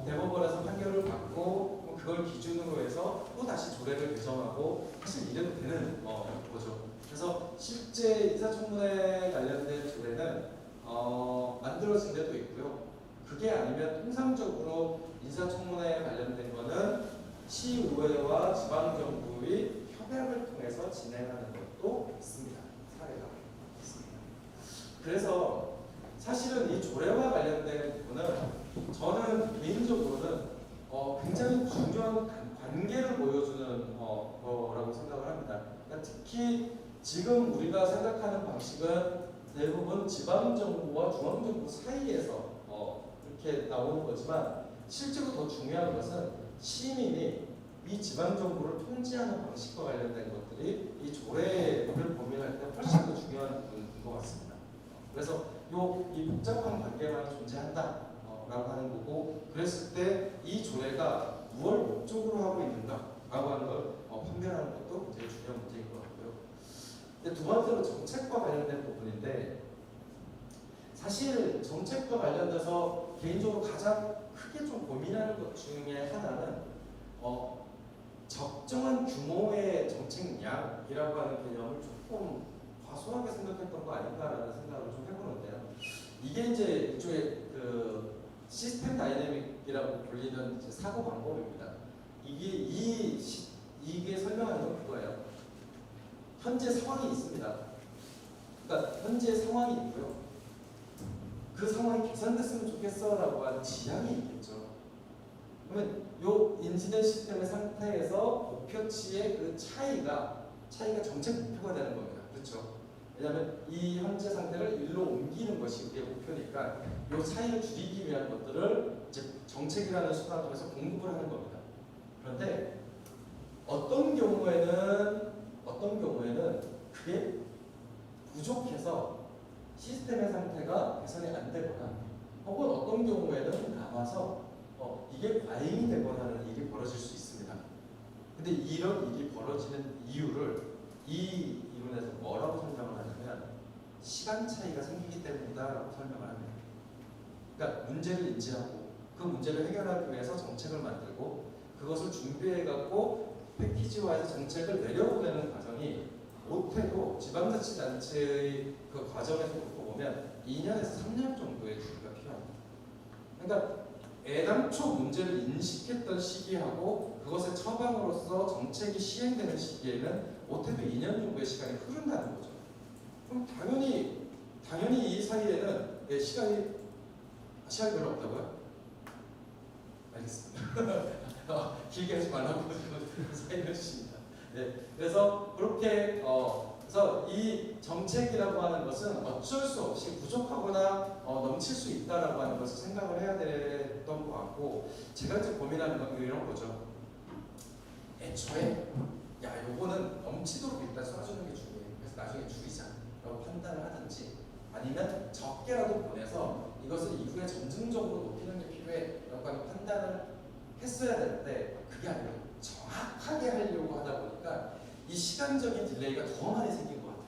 대법원에서 판결을 받고 그걸 기준으로 해서 또 다시 조례를 개정하고 사실 이래도 되는 거죠. 그래서 실제 인사청문회 관련된 조례는 만들어진 데도 있고요. 그게 아니면 통상적으로 인사청문회에 관련된 거는 시의회와 지방정부의 협약을 통해서 진행하는 것도 있습니다. 사례가 있습니다. 그래서 사실은 이 조례와 관련된 부분은 저는 개인적으로는 굉장히 중요한 관계를 보여주는 거라고 생각을 합니다. 그러니까 특히 지금 우리가 생각하는 방식은 대부분 지방정부와 중앙정부 사이에서 이렇게 나오는 거지만 실제로 더 중요한 것은 시민이 이 지방정부를 통제하는 방식과 관련된 것들이 이 조례를 고민할 때 훨씬 더 중요한 부분인 것 같습니다. 그래서 이 복잡한 관계만 존재한다라고 하는 거고, 그랬을 때 이 조례가 무엇을 목적으로 하고 있는가라고 하는 걸 판별하는 것도 되게 중요한 문제인 것 같고요. 두 번째로 정책과 관련된 부분인데, 사실 정책과 관련돼서 개인적으로 가장 크게 좀 고민하는 것 중에 하나는 적정한 규모의 정책량이라고 하는 개념을 조금 과소하게 생각했던 거 아닌가라는 생각을 좀 해보는데요. 이게 이제 일종의 그 시스템 다이내믹이라고 불리는 이제 사고 방법입니다. 이게 설명하는 건 그거예요. 현재 상황이 있습니다. 그러니까 현재 상황이 있고요. 그 상황이 개선됐으면 좋겠어라고 하는 지향이 있겠죠. 그러면 요 인지된 시스템의 상태에서 목표치의 그 차이가 정책 목표가 되는 겁니다. 그렇죠? 왜냐하면 이 현재 상태를 일로 옮기는 것이 우리의 목표니까 이 차이를 줄이기 위한 것들을 이제 정책이라는 수단을 통해서 공급을 하는 겁니다. 그런데 어떤 경우에는 그게 부족해서 시스템의 상태가 개선이 안 되거나, 혹은 어떤 경우에는 남아서 이게 과잉이 되거나 하는 일이 벌어질 수 있습니다. 근데 이런 일이 벌어지는 이유를 이 이론에서 뭐라고 설명을 하냐면 시간 차이가 생기기 때문이다라고 설명을 합니다. 그러니까 문제를 인지하고 그 문제를 해결하기 위해서 정책을 만들고 그것을 준비해갖고 패키지화해서 정책을 내려보내는 과정이 못해도 지방자치단체의 그 과정에서 놓고 보면 2년에서 3년 정도의 주기가 필요합니다. 그러니까 애당초 문제를 인식했던 시기하고 그것의 처방으로서 정책이 시행되는 시기에는 못해도 2년 정도의 시간이 흐른다는 거죠. 그럼 당연히 이 사이에는 시간이 별로 없다고요? 알겠습니다. 길게 하지 말라고 사인해 주십니다. 네, 그래서 그렇게 그래서 이 정책이라고 하는 것은 어쩔 수 없이 부족하거나 넘칠 수 있다라고 하는 것을 생각을 해야 됐던 것 같고, 제가 이제 고민하는 건 이런 거죠. 애초에 요거는 넘치도록 일단 쏴주는 게 중요해. 그래서 나중에 줄이자라고 판단을 하든지, 아니면 적게라도 보내서 이것을 이후에 점증적으로 높이는 게 필요해라고 하는 판단을 했어야 되는데, 그게 아니라 정확하게 하려고 하다 보니까 이 시간적인 딜레이가 더 많이 생긴 것 같아요.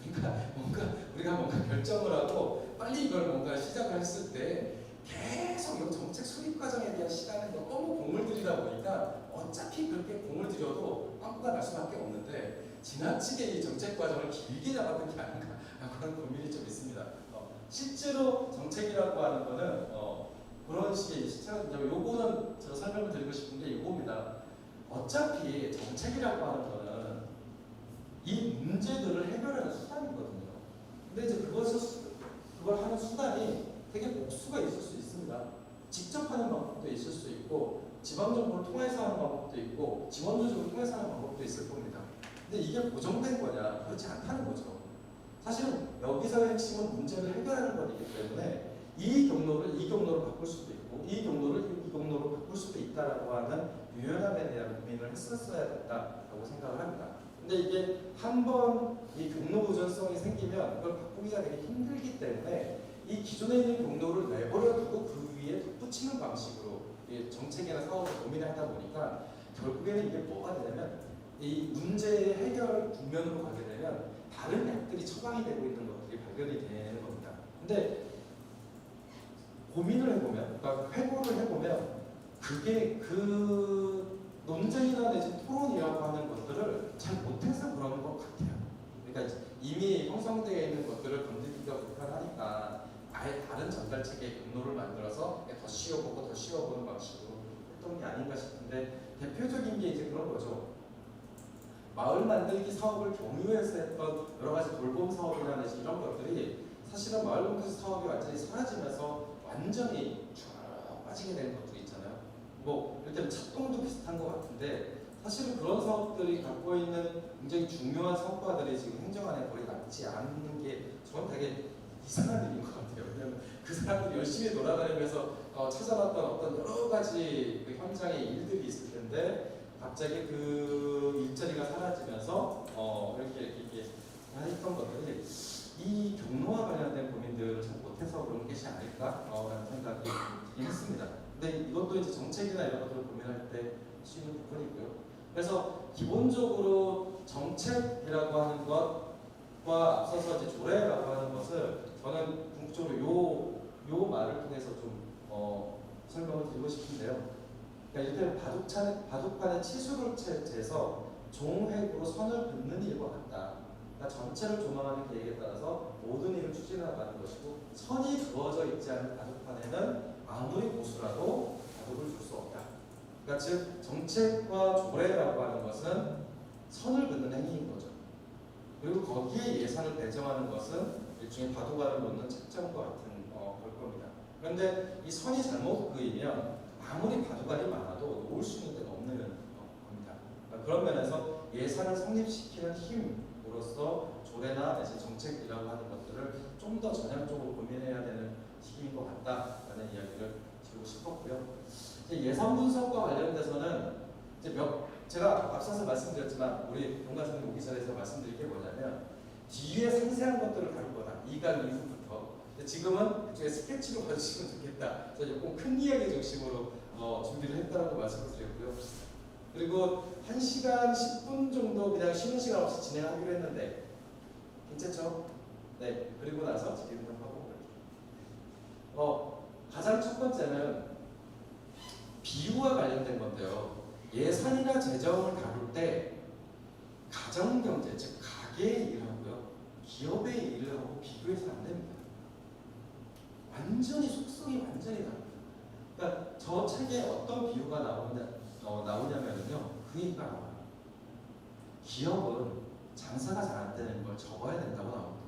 그러니까 우리가 뭔가 결정을 하고 빨리 이걸 뭔가 시작을 했을 때 계속 이 정책 수립 과정에 대한 시간에 너무 공을 들이다 보니까 어차피 그렇게 공을 들여도 빵꾸가 날 수밖에 없는데, 지나치게 이 정책 과정을 길게 잡았던 게 아닌가 그런 고민이 좀 있습니다. 실제로 정책이라고 하는 거는 그런 식의 시차거든요. 요거는 제가 설명을 드리고 싶은 게 이겁니다. 어차피 정책이라고 하는 거는 이 문제들을 해결하는 수단이거든요. 근데 이제 그걸 하는 수단이 되게 복수가 있을 수 있습니다. 직접 하는 방법도 있을 수 있고, 지방정부를 통해서 하는 방법도 있고, 지원조직을 통해서 하는 방법도 있을 겁니다. 근데 이게 보정된 거냐? 그렇지 않다는 거죠. 사실은 여기서의 핵심은 문제를 해결하는 것이기 때문에 이 경로를 바꿀 수도 있고, 이 경로로 바꿀 수도 있다라고 하는 유연함에 대한 고민을 했었어야 됐다라고 생각을 합니다. 근데 이게 한번 이 경로 보전성이 생기면 그걸 바꾸기가 되게 힘들기 때문에 이 기존에 있는 경로를 내버려 두고 그 위에 덧붙이는 방식으로 정책이나 사업을 고민을 하다 보니까 결국에는 이게 뭐가 되냐면, 이 문제의 해결 국면으로 가게 되면 다른 약들이 처방이 되고 있는 것들이 발견이 되는 겁니다. 근데 고민을 해보면, 그러니까 회고를 해보면 그게 그 논쟁이나 내지 토론이라고 하는 것들을 잘 못해서 그런 것 같아요. 그러니까 이미 형성되어 있는 것들을 건드리기가 불편하니까 아예 다른 전달 체계의 경로를 만들어서 더 씌워보고 더 씌워보는 방식으로 했던 활동이 아닌가 싶은데 대표적인 게 이제 그런 거죠. 마을 만들기 사업을 경유해서 했던 여러 가지 돌봄 사업이라든지 이런 것들이 사실은 마을 공동체 사업이 완전히 사라지면서 완전히 쫙 빠지게 되는 것들이 있잖아요. 뭐 이를테면 착동도 비슷한 것 같은데 사실은 그런 사업들이 갖고 있는 굉장히 중요한 성과들이 지금 행정안에 거의 남지 않는 게 저는 되게 이상한 일인 것 같아요. 왜냐하면 그 사람들이 열심히 돌아다니면서 찾아봤던 어떤 여러 가지 그 현장의 일들이 있을 텐데 갑자기 그 일자리가 사라지면서 이렇게 했던 것들이 이 경로와 관련된 고민들을 잘 못해서 그런 것이 아닐까라는 생각이 들긴 했습니다. 근데 이것도 이제 정책이나 이런 것들을 고민할 때 수 있는 부분이고요. 그래서 기본적으로 정책이라고 하는 것과 앞서서 이제 조례라고 하는 것을 저는 궁극적으로 요 말을 통해서 좀 설명을 드리고 싶은데요. 그러니까 이를테면 바둑판에 치수를 재서 종획으로 선을 긋는 일과 같다. 그러니까 전체를 조망하는 계획에 따라서 모든 일을 추진해나가는 것이고 선이 그어져 있지 않은 바둑판에는 아무리 고수라도 바둑을 줄 수 없다. 그러니까 즉 정책과 조례라고 하는 것은 선을 긋는 행위인 거죠. 그리고 거기에 예산을 배정하는 것은 일종의 바둑알을 놓는 책정과 같은 걸 겁니다. 그런데 이 선이 잘못 그이면 아무리 바둑알이 많아도 놓을 수 있는 데가 없는 겁니다. 그러니까 그런 면에서 예산을 성립시키는 힘으로서 조례나 내지 정책이라고 하는 것들을 좀 더 전향적으로 고민해야 되는 시기인 것 같다라는 이야기를 드리고 싶었고요. 예산 분석과 관련돼서는 이제 제가 앞서서 말씀드렸지만 우리 동가선생님 오기 전에 말씀드릴 게 뭐냐면 뒤에 상세한 것들을 다룰 거다. 2강 이후부터. 지금은 이쪽에 스케치로 봐주시면 좋겠다. 그래서 조금 큰 이야기 중심으로 준비를 했다라고 말씀을 드렸고요. 그리고 1시간 10분 정도 그냥 쉬는 시간 없이 진행하기로 했는데 괜찮죠? 네. 그리고 나서 질문을 하고 가장 첫 번째는 비유와 관련된 건데요. 예산이나 재정을 다룰 때 가정경제, 즉 가계의 일하고요, 기업의 일을 하고 비교해서 안 됩니다. 완전히 속성이 완전히 다릅니다. 그러니까 저 책에 어떤 비유가 나오냐면요, 그 얘기가 나와요. 기업은 장사가 잘 안 되는 걸 접어야 된다고 나옵니다.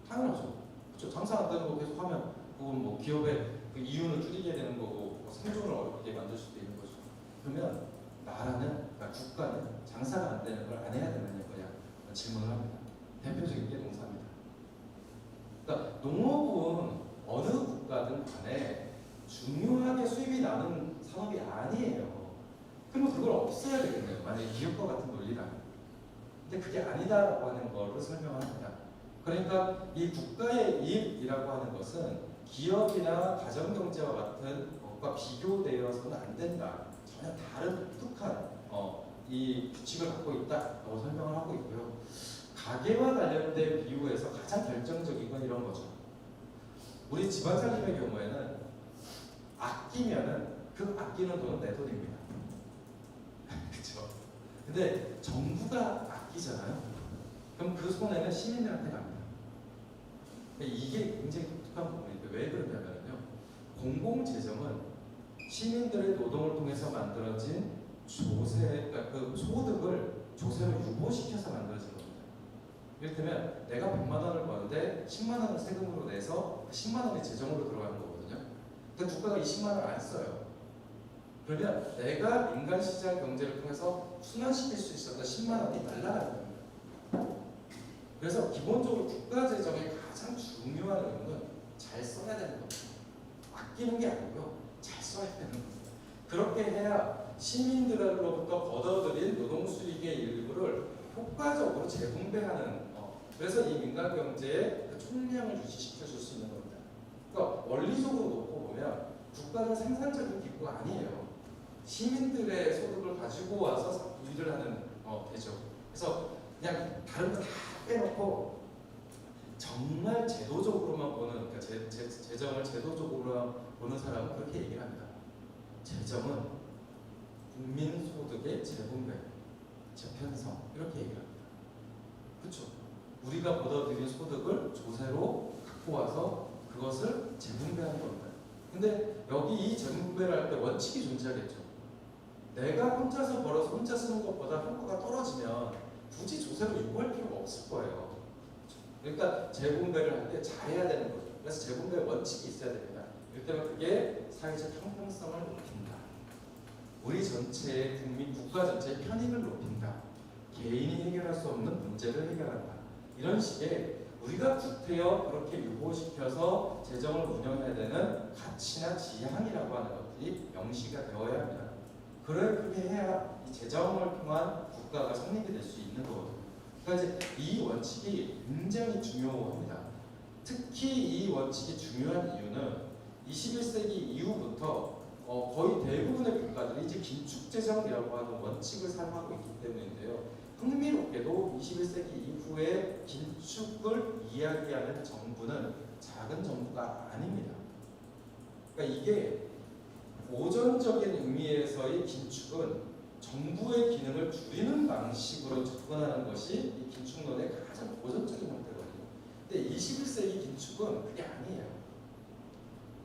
당연하죠. 그렇죠. 장사 안 되는 거 계속 하면 그건 뭐 기업의 그 이윤을 줄이게 되는 거고 생존을 어렵게 만들 수도 있는 거죠. 그러면 나라는, 그러니까 국가는 장사가 안 되는 걸 안 해야 되느냐 질문을 합니다. 대표적인 게 농사입니다. 그러니까 농업은 어느 국가든 간에 중요하게 수입이 나는 산업이 아니에요. 그러면 그걸 없애야 되겠네요. 만약에 기업과 같은 논리라면. 근데 그게 아니다라고 하는 거를 설명합니다. 그러니까 이 국가의 이익이라고 하는 것은 기업이나 가정경제와 같은 것과 비교되어서는 안 된다. 전혀 다른 독특한 이 규칙을 갖고 있다라고 설명을 하고 있고요. 가계와 관련된 비유에서 가장 결정적인 건 이런 거죠. 우리 집안살림의 경우에는 아끼면은 그 아끼는 돈은 내 돈입니다. 그렇죠? 근데 정부가 아끼잖아요. 그럼 그 손해는 시민들한테 갑니다. 이게 굉장히 독특한 부분인데 왜 그러냐면요. 공공재정은 시민들의 노동을 통해서 만들어진 그러니까 그 소득을 조세로 유보시켜서 만들어진 겁니다. 이를테면 내가 100만 원을 버는데 10만 원을 세금으로 내서 10만 원이 재정으로 들어가는 거거든요. 근데 국가가 이 10만 원을 안 써요. 그러면 내가 민간시장 경제를 통해서 순환시킬 수 있었던 10만 원이 날아가는 겁니다. 그래서 기본적으로 국가재정의 가장 중요한 의무는 잘 써야 되는 겁니다. 아끼는 게 아니고요. 잘 써야 되는 겁니다. 그렇게 해야 시민들로부터 걷어들인 노동수익의 일부를 효과적으로 재분배하는 그래서 이 민간경제의 총량을 유지시켜줄 수 있는 겁니다. 그러니까 원리적으로 놓고 보면 국가는 생산적인 기구가 아니에요. 시민들의 소득을 가지고 와서 일을 하는 대죠. 그래서 그냥 다른 거 다 빼놓고 정말 제도적으로만 보는, 그러니까 재정을 제도적으로만 보는 사람은 그렇게 얘기를 합니다. 재정은 국민소득의 재분배, 재편성 이렇게 얘기를 합니다. 그렇죠? 우리가 걷어들인 소득을 조세로 갖고 와서 그것을 재분배하는 겁니다. 근데 여기 이 재분배를 할 때 원칙이 존재하겠죠. 내가 혼자서 벌어서 혼자 쓰는 것보다 효과가 떨어지면 굳이 조세로 요구할 필요가 없을 거예요. 그러니까 재분배를 할 때 잘해야 되는 거죠. 그래서 재분배 원칙이 있어야 됩니다. 이럴 때면 그게 사회적 형평성을 높인다. 우리 전체의 국민, 국가 전체의 편익을 높인다. 개인이 해결할 수 없는 문제를 해결한다. 이런 식의 우리가 구태여 그렇게 유보시켜서 재정을 운영해야 되는 가치나 지향이라고 하는 것들이 명시가 되어야 합니다. 그렇게 해야 이 재정을 통한 국가가 성립이 될 수 있는 거거든요. 그러니까 이제 이 원칙이 굉장히 중요합니다. 특히 이 원칙이 중요한 이유는 21세기 이후부터 거의 대부분의 국가들이 이제 긴축재정이라고 하는 원칙을 사용하고 있기 때문인데요. 흥미롭게도 21세기 이후에 긴축을 이야기하는 정부는 작은 정부가 아닙니다. 그러니까 이게 고전적인 의미에서의 긴축은 정부의 기능을 줄이는 방식으로 접근하는 것이 이 긴축론의 가장 고전적인 형태거든요. 근데 21세기 긴축은 그게 아니에요.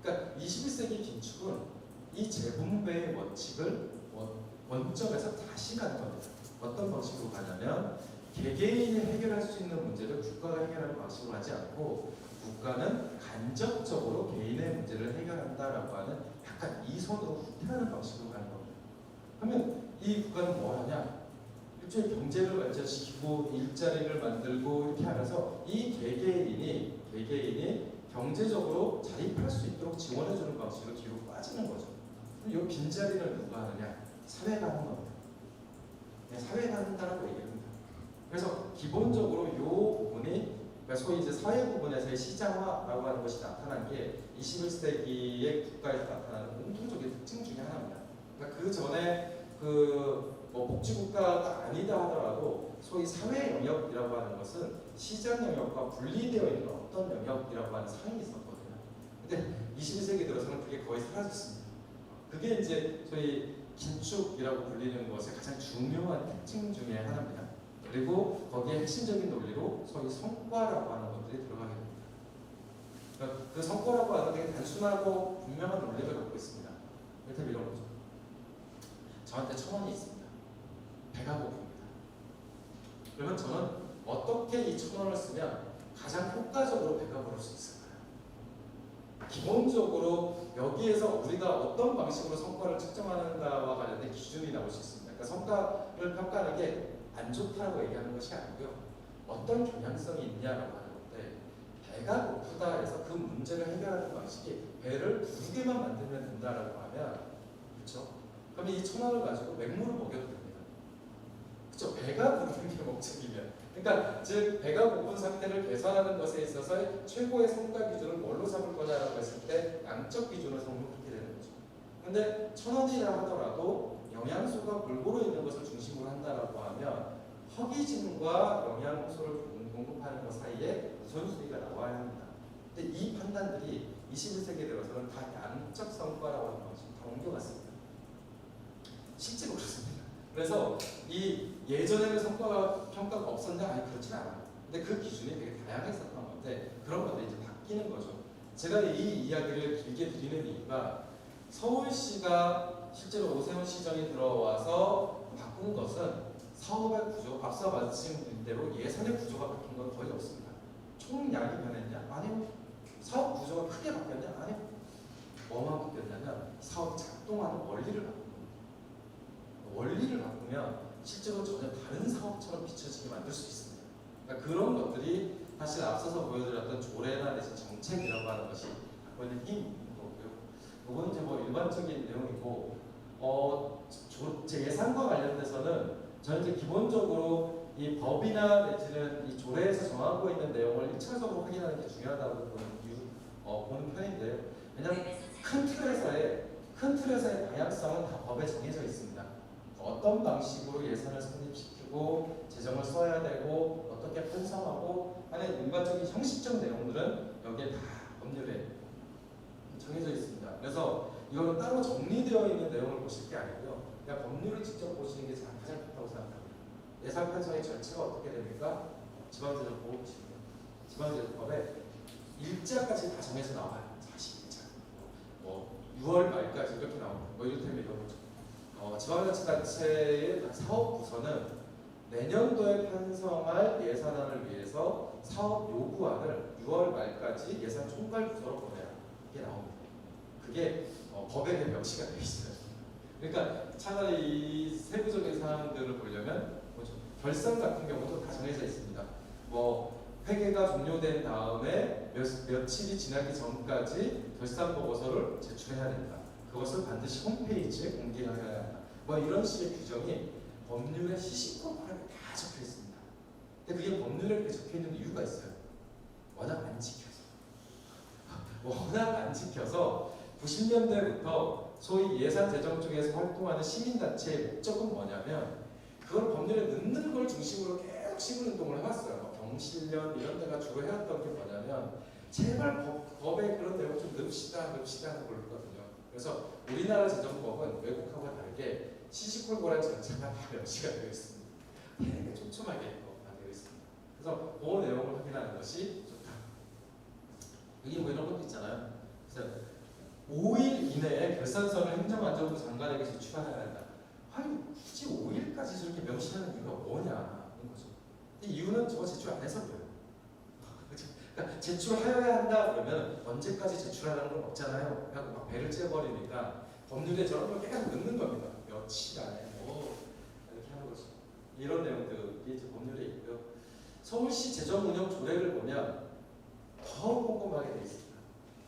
그러니까 21세기 긴축은 이 재분배의 원칙을 원점에서 다시 가는 겁니다. 어떤 방식으로 가냐면 개개인이 해결할 수 있는 문제를 국가가 해결하는 방식으로 하지 않고 국가는 간접적으로 개인의 문제를 해결한다라고 하는 약간 이선으로 후퇴하는 방식으로 가는 겁니다. 그러면 이 국가는 뭐 하냐? 일종의 경제를 발전시키고 일자리를 만들고 이렇게 하면서 이 개개인이 경제적으로 자립할 수 있도록 지원해주는 방식으로 뒤로 빠지는 거죠. 그럼 이 빈자리를 누가 하느냐? 사회가 하는 겁니다. 사회가 한다라고 얘기합니다. 그래서 기본적으로 이 부분이 소위 이제 사회 부분에서의 시장화라고 하는 것이 나타난 게 21세기의 국가에서 나타나는 공통적인 특징 중에 하나입니다. 그러니까 그 전에 뭐 복지국가가 아니다 하더라도 소위 사회 영역이라고 하는 것은 시장 영역과 분리되어 있는 어떤 영역이라고 하는 상이 있었거든요. 근데 21세기 들어서는 그게 거의 사라졌습니다. 그게 이제 소위 긴축이라고 불리는 것의 가장 중요한 특징 중에 하나입니다. 그리고 거기에 핵심적인 논리로 소위 성과라고 하는 것들이 들어가게 됩니다. 그러니까 그 성과라고 하는 게 단순하고 분명한 논리를 갖고 있습니다. 이를테면 이런 거죠. 저한테 1,000원이 있습니다. 배가 고픕니다. 그러면 저는 어떻게 이 1,000원을 쓰면 가장 효과적으로 배가 부를 수 있을까요? 기본적으로 여기에서 우리가 어떤 방식으로 성과를 측정하는가와 관련된 기준이 나올 수 있습니다. 그러니까 성과를 평가하는 게 안 좋다고 얘기하는 것이 아니고요. 어떤 경향성이 있냐라고 하는 건데 배가 고프다 해서 그 문제를 해결하는 방식이 배를 부르게만 만들면 된다라고 하면 그렇죠? 그러면 이 1,000원을 가지고 맹물을 먹여도 됩니다. 그렇죠? 배가 부르는 게 목적이면 그러니까 즉 배가 고픈 상태를 개선하는 것에 있어서 최고의 성과 기준을 뭘로 삼을 거냐라고 했을 때 양적 기준을 삼으면 그렇게 되는 거죠. 근데 1,000원이라 하더라도 영양소가 골고루 있는 것을 중심으로 한다라고 하면 허기짐과 영양소를 공급하는 것 사이에 우선순위가 나와야 합니다. 근데 이 판단들이 21세기 들어서는 다 양적 성과라고 하는 것을 다 옮겨갔습니다. 실제로 그렇습니다. 그래서 이 예전에는 성과 평가가 없었냐? 아니 그렇진 않아요. 근데 그 기준이 되게 다양했었던 건데 그런 것들이 이제 바뀌는 거죠. 제가 이 이야기를 길게 드리는 이유가 서울시가 실제로 오세훈 시정이 들어와서 바꾼 것은 사업의 구조, 앞서 말씀드린 대로 예산의 구조가 바뀐 건 거의 없습니다. 총량이 변했냐? 아니요. 사업 구조가 크게 바뀌었냐? 아니요. 뭐만 바뀌었냐면 사업이 작동하는 원리를 바꾼 겁니다. 원리를 바꾸면 실제로 전혀 다른 사업처럼 비춰지게 만들 수 있습니다. 그러니까 그런 것들이 사실 앞서서 보여드렸던 조례나 내지 정책이라고 하는 것이 갖고 있는 힘인 거고요. 이건 이제 뭐 일반적인 내용이고, 제 예산과 관련돼서는 저는 이제 기본적으로 이 법이나 내지는 이 조례에서 정하고 있는 내용을 1차적으로 확인하는 게 중요하다고 보는 편인데요. 왜냐하면 큰 틀에서의 방향성은 다 법에 정해져 있습니다. 어떤 방식으로 예산을 성립시키고 재정을 써야 되고 어떻게 편성하고 하는 일반적인 형식적 내용들은 여기에 다 법률에 정해져 있습니다. 그래서 이거는 따로 정리되어 있는 내용을 보실 게 아니고요. 그냥 법률을 직접 보시는 게 가장 좋다고 생각합니다. 예산 편성의 절차가 어떻게 됩니까? 지방재정법 보시면 지방재정법에 일자까지 다 정해서 나와요. 40일자. 뭐 6월 말까지 이렇게 나옵니다. 뭐 이를테면 이런 거죠. 지방자치단체의 각 사업부서는 내년도에 편성할 예산안을 위해서 사업 요구안을 6월 말까지 예산 총괄부서로 보내라. 이게 나옵니다. 그게 법에 명시가 되어 있어요. 그러니까 차라리 이 세부적인 사항들을 보려면 뭐죠? 결산 같은 경우도 다 정해져 있습니다. 뭐 회계가 종료된 다음에 며칠이 지나기 전까지 결산 보고서를 제출해야 된다. 그것을 반드시 홈페이지에 공개해야 한다. 뭐 이런 식의 규정이 법률에 시시콜콜하게 다 적혀 있습니다. 근데 그게 법률에 이렇게 적혀 있는 이유가 있어요. 워낙 안 지켜서. 워낙 안 지켜서 90년대부터 소위 예산 재정 쪽에서 활동하는 시민단체의 목적은 뭐냐면 그걸 법률에 넣는 걸 중심으로 계속 시민운동을 해왔어요. 경실련 이런 데가 주로 해왔던 게 뭐냐면 제발 법에 그런 내용 좀 넣읍시다 하고 그러거든요. 그래서 우리나라 재정법은 외국하고 다르게 시시콜콜한 절차가 다 명시가 되어 있습니다. 되게 촘촘하게 되어 있습니다. 그래서 그 내용을 확인하는 것이 좋다. 여기 뭐 이런 것도 있잖아요. 그래서 5일 이내에 결산서를 행정안전부 장관에게 제출해야 한다. 아니 굳이 5일까지 저렇게 명시하는 이유가 뭐냐 이런 거죠. 이유는 저거 제출 안 해서 그래요. 그러니까 제출하여야 한다 그러면 언제까지 제출하라는 건 없잖아요. 그래서 막 배를 째버리니까 법률에 저런 걸 계속 넣는 겁니다. 며칠 안에 뭐 이렇게 하는 거죠. 이런 내용들이 이제 법률에 있고요. 서울시 재정운영 조례를 보면 더 꼼꼼하게 되어 있습니다.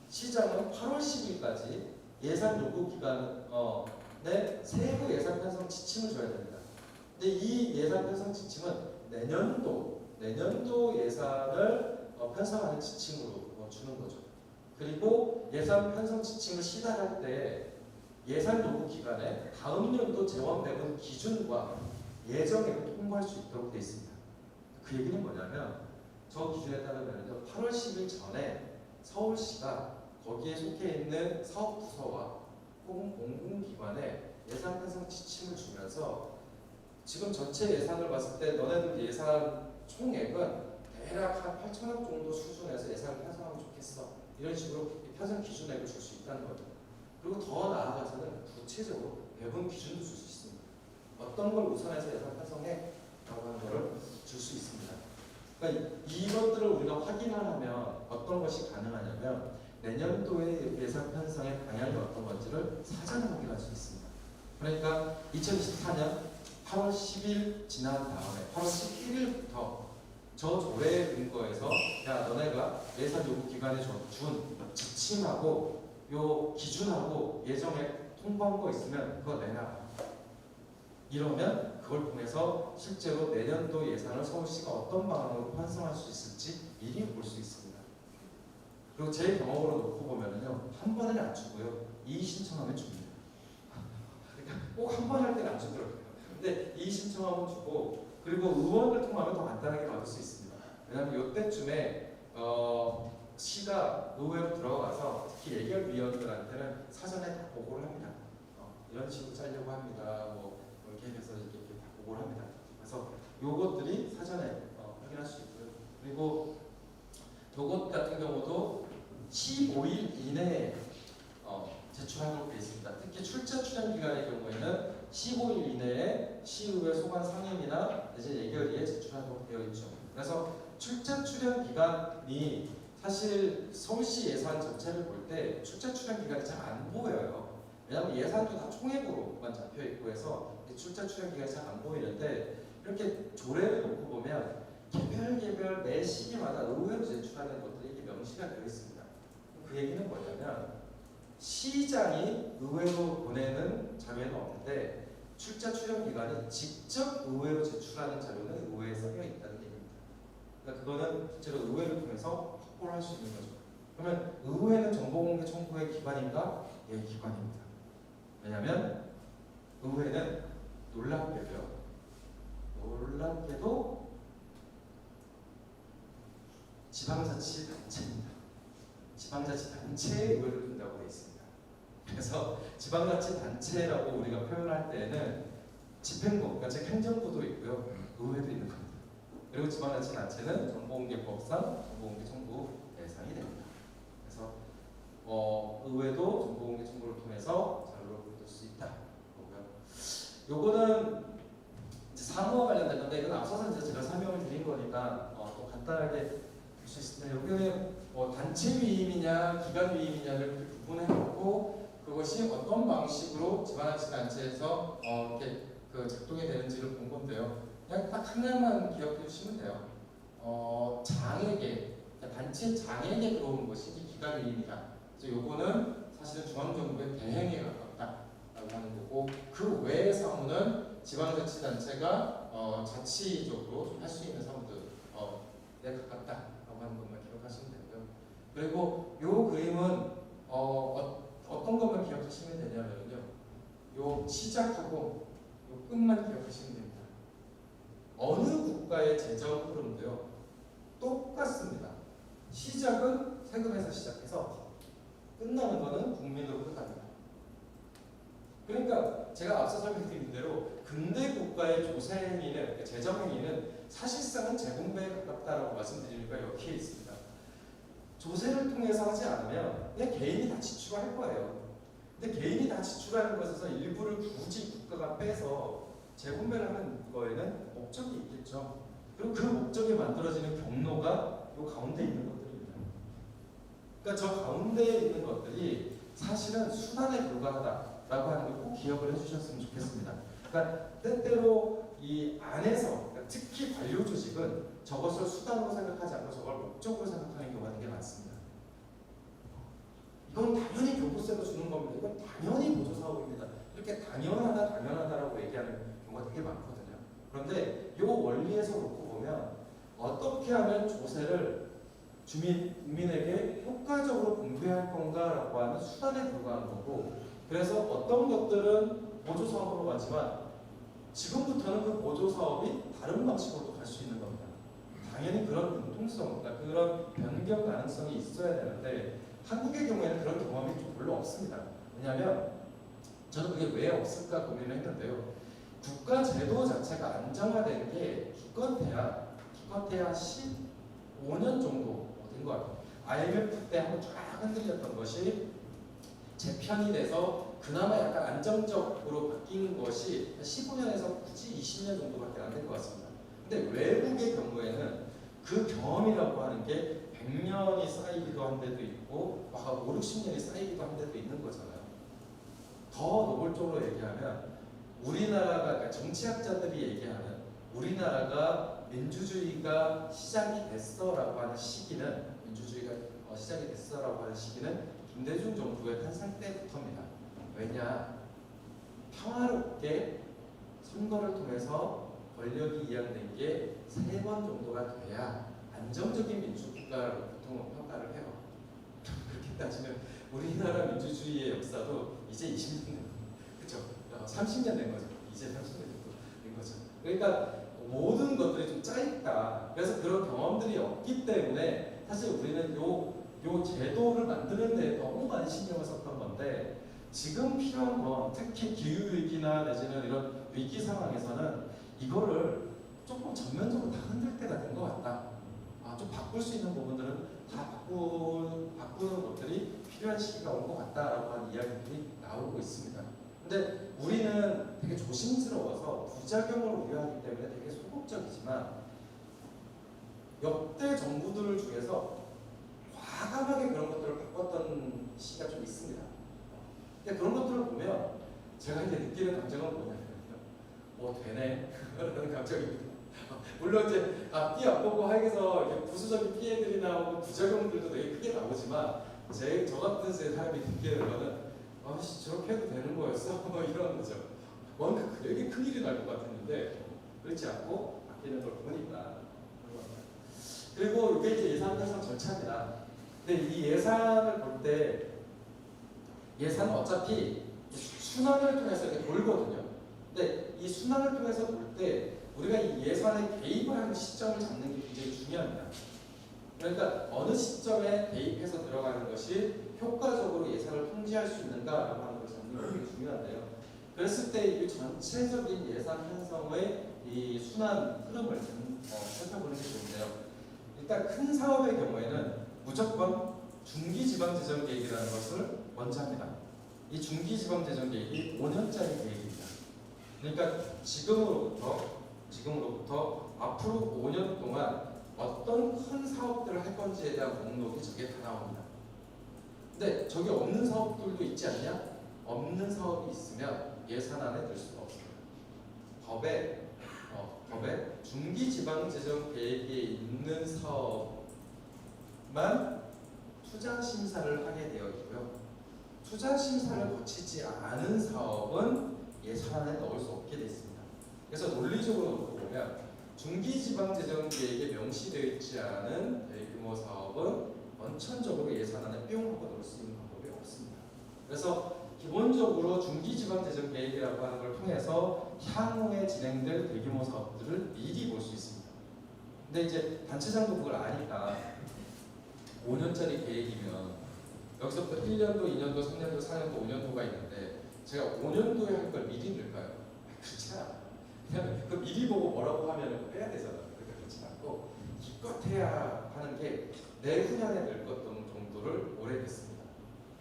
시장은 8월 10일까지 예산 요구 기간에 세부 예산 편성 지침을 줘야 됩니다. 근데 이 예산 편성 지침은 내년도 예산을 편성하는 지침으로 주는 거죠. 그리고 예산 편성 지침을 시달할 때 예산 요구 기간에 다음 연도 재원 배분 기준과 예정액을 통보할 수 있도록 되어 있습니다. 그 얘기는 뭐냐면 저 기준에 따르면 8월 10일 전에 서울시가 거기에 속해 있는 사업부서와 혹은 공공기관에 예산 편성 지침을 주면서 지금 전체 예산을 봤을 때 너네들 예산 총액은 대략 한 8천억 정도 수준에서 예산을 편성하면 좋겠어. 이런 식으로 편성 기준액을 줄 수 있다는 거죠. 그리고 더 나아가서는 구체적으로 배분 기준도 줄 수 있습니다. 어떤 걸 우선해서 예산 편성해? 라고 하는 거를 줄 수 있습니다. 그러니까 이것들을 우리가 확인을 하면 어떤 것이 가능하냐면 내년도의 예산 편성의 방향이 어떤 건지를 사전에 확인할 수 있습니다. 그러니까 2024년 8월 10일 지난 다음에 8월 11일부터 저 조례에 근거해서 야 너네가 예산 요구 기간에 준 지침하고 요 기준하고 예정액 통보한 거 있으면 그거 내놔. 이러면 그걸 통해서 실제로 내년도 예산을 서울시가 어떤 방향으로 편성할 수 있을지 미리 볼 수 있습니다. 그리고 제 경험으로 놓고 보면은요 한 번에 안 주고요 이의 신청하면 줍니다. 그러니까 꼭 한 번 할 때는 안 주더라고요. 근데 이의 신청하면 주고 그리고 의원을 통하면 더 간단하게 받을 수 있습니다. 왜냐하면 이때쯤에 시가 의회로 들어가서 특히 예결위원들한테는 사전에 다 보고를 합니다. 이런 식으로 짜려고 합니다. 뭐 이렇게 해서 이렇게 다 보고를 합니다. 그래서 요것들이 사전에 확인할 수 있고요. 그리고 요것 같은 경우도 15일 이내에 제출하도록 되어 있습니다. 특히 출자 출연 기간의 경우에는 15일 이내에 시의회 소관 상임이나 이제 예결위에 제출하도록 되어 있죠. 그래서 출자 출연 기간이 사실 서울시 예산 전체를 볼 때 출자 출연 기간이 잘 안 보여요. 왜냐하면 예산도 다 총액으로만 잡혀 있고 해서 출자 출연 기간이 잘 안 보이는데 이렇게 조례를 놓고 보면 개별 매 시기마다 의회로 제출하는 것들이 이게 명시가 되어 있습니다. 그 얘기는 뭐냐면 시장이 의회로 보내는 자료에는 없는데 출자 출연 기관이 직접 의회로 제출하는 자료는 의회에 쌓여 있다는 얘기입니다. 그러니까 그거는 실제로 의회를 통해서 확보를 할 수 있는 거죠. 그러면 의회는 정보공개 청구의 기관인가? 예, 기관입니다. 왜냐하면 의회는 놀랍게도 지방자치단체입니다. 지방자치단체에 의회를 둔다고 되어 있습니다. 그래서 지방자치단체라고 우리가 표현할 때에는 집행부, 그러니까 즉 행정부도 있고요, 의회도 있는 겁니다. 그리고 지방자치단체는 정보공개법상 정보공개 청구 대상이 됩니다. 그래서 의회도 정보공개 청구를 통해서 자료를 받을 수 있다. 그거고요. 요거는 이제 사무와 관련된 건데 이건 앞서서 이제 제가 설명을 드린 거니까 또 간단하게 볼 수 있습니다. 여기는 단체 위임이냐 기관 위임이냐를 구분해놓고 그것이 어떤 방식으로 지방자치단체에서 이렇게 그 작동이 되는지를 본 건데요. 그냥 딱 하나만 기억해 주시면 돼요. 장에게 단체 장에게 들어오는 것이 기관 위임이다. 그래서 요거는 사실은 중앙정부의 대행에 가깝다라고 하는 거고 그 외의 사무는 지방자치단체가 자치적으로 좀 할 수 있는 사무들에 가깝다라고 하는 것만 기억하시면 되고요. 그리고 요 그림은 어떤 것만 기억하시면 되냐면요. 요 시작하고 요 끝만 기억하시면 됩니다. 어느 국가의 재정 흐름도요 똑같습니다. 시작은 세금에서 시작해서 끝나는 거는 국민으로 끝납니다. 그러니까 제가 앞서 설명드린 대로 근대 국가의 조세행위는 그러니까 재정행위는 사실상은 재분배에 가깝다라고 말씀드린 이유가 여기에 있습니다. 조세를 통해서 하지 않으면 그냥 개인이 다 지출할 거예요. 근데 개인이 다 지출하는 것에서 일부를 굳이 국가가 빼서 재분배를 하는 거에는 목적이 있겠죠. 그리고 그 목적이 만들어지는 경로가 요 가운데 있는 것들입니다. 그러니까 저 가운데에 있는 것들이 사실은 수단에 불과하다라고 하는 걸 꼭 기억을 해주셨으면 좋겠습니다. 그러니까 때때로 이 안에서 그러니까 특히 관료 조직은 저것을 수단으로 생각하지 않고 저걸 목적으로 생각하는 경우가 되게 많습니다. 이건 당연히 교부세로 주는 겁니다. 이건 당연히 보조사업입니다. 이렇게 당연하다라고 얘기하는 경우가 되게 많거든요. 그런데 이 원리에서 놓고 보면 어떻게 하면 조세를 국민에게 효과적으로 분배할 건가라고 하는 수단에 불과한 거고 그래서 어떤 것들은 보조사업으로 가지만 지금부터는 그 보조사업이 다른 방식으로 갈 수 있는 겁니다. 당연히 그런 융통성, 그러니까 그런 변경 가능성이 있어야 되는데 한국의 경우에는 그런 경험이 좀 별로 없습니다. 왜냐하면 저는 그게 왜 없을까 고민을 했는데요. 국가 제도 자체가 안정화된 게 기껏해야 15년 정도 된 것 같아요. IMF 때 한번 쫙 흔들렸던 것이 재편이 돼서 그나마 약간 안정적으로 바뀐 것이 15년에서 굳이 20년 정도밖에 안 된 것 같습니다. 근데 외국의 경우에는 그 경험이라고 하는 게 100년이 쌓이기도 한 데도 있고 5, 60년이 쌓이기도 한 데도 있는 거잖아요. 더 노골적으로 얘기하면 우리나라가 그러니까 정치학자들이 얘기하는 우리나라가 민주주의가 시작이 됐어라고 하는 시기는 민주주의가 시작이 됐어라고 하는 시기는 김대중 정부의 탄생 때부터입니다. 왜냐? 평화롭게 선거를 통해서 권력이 이양된 게 3번 정도가 돼야 안정적인 민주국가라고 보통 평가를 해요. 그렇게 따지면 우리나라 민주주의의 역사도 이제 20년 된 거죠. 그렇죠? 30년 된 거죠. 이제 30년 된 거죠. 그러니까 모든 것들이 좀 짧다. 그래서 그런 경험들이 없기 때문에 사실 우리는 요 제도를 만드는 데 너무 많이 신경을 썼던 건데 지금 필요한 건 특히 기후위기나 내지는 이런 위기 상황에서는 이거를 조금 전면적으로 다 흔들 때가 된 것 같다. 좀 바꿀 수 있는 부분들은 다 바꾸는 것들이 필요한 시기가 온 것 같다라고 하는 이야기들이 나오고 있습니다. 근데 우리는 되게 조심스러워서 부작용을 우려하기 때문에 되게 소극적이지만 역대 정부들 중에서 과감하게 그런 것들을 바꿨던 시기가 좀 있습니다. 근데 그런 것들을 보면 제가 이제 느끼는 감정은 뭐냐면요. 되네 라는 감정입니다. 물론 이제 앞뒤 앞보고 하에서 이렇게 부수적인 피해들이나 혹은 부작용들도 되게 크게 나오지만 저 같은 사람이 느끼는 거는 저렇게 해도 되는 거였어? 이런 거죠. 뭔가 되게 큰일이 날 것 같았는데 그렇지 않고 바뀌는 걸 보니까 그리고 이게 이제 예산 편성 절차입니다. 근데 이 예산을 볼 때 예산은 어차피 순환을 통해서 이렇게 돌거든요. 근데 이 순환을 통해서 돌 때 우리가 이 예산에 개입을 하는 시점을 잡는 게 굉장히 중요합니다. 그러니까 어느 시점에 대입해서 들어가는 것이 효과적으로 예산을 통제할 수 있는가라고 하는 걸 잡는 게 굉장히 중요한데요. 그랬을 때 이 전체적인 예산 편성의 이 순환 흐름을 살펴보는 게 좋은데요. 일단 큰 사업의 경우에는 무조건 중기지방재정계획이라는 것을 먼저 합니다. 이 중기지방재정계획이 5년짜리 계획입니다. 그러니까 지금으로부터 앞으로 5년 동안 어떤 큰 사업들을 할 건지에 대한 목록이 저게 다 나옵니다. 근데 저기 없는 사업들도 있지 않냐? 없는 사업이 있으면 예산안에 넣을 수가 없어요. 법에 중기지방재정 계획에 있는 사업만 투자 심사를 하게 되어 있고요. 투자 심사를 거치지 않은 사업은 예산안에 넣을 수 없게 되어 있습니다. 그래서 논리적으로 놓고 보면 중기지방재정 계획에 명시되어 있지 않은 대규모 사업은 원천적으로 예산안에 뿅 하고 넣을 수 있는 방법이 없습니다. 그래서 기본적으로 중기지방재정 계획이라고 하는 걸 통해서 향후에 진행될 대규모 사업들을 미리 볼 수 있습니다. 근데 이제 단체장도 그걸 아니까 5년짜리 계획이면 여기서부터 1년도, 2년도, 3년도, 4년도, 5년도가 있는데 제가 5년도에 할 걸 미리 넣을까요? 그렇지 않아요. 그냥 그 미리 보고 뭐라고 하면 빼야 되잖아요. 그러니까 그렇지 않고 기껏 해야 하는 게 내후년에 넣을 것 정도를 올해 넣습니다.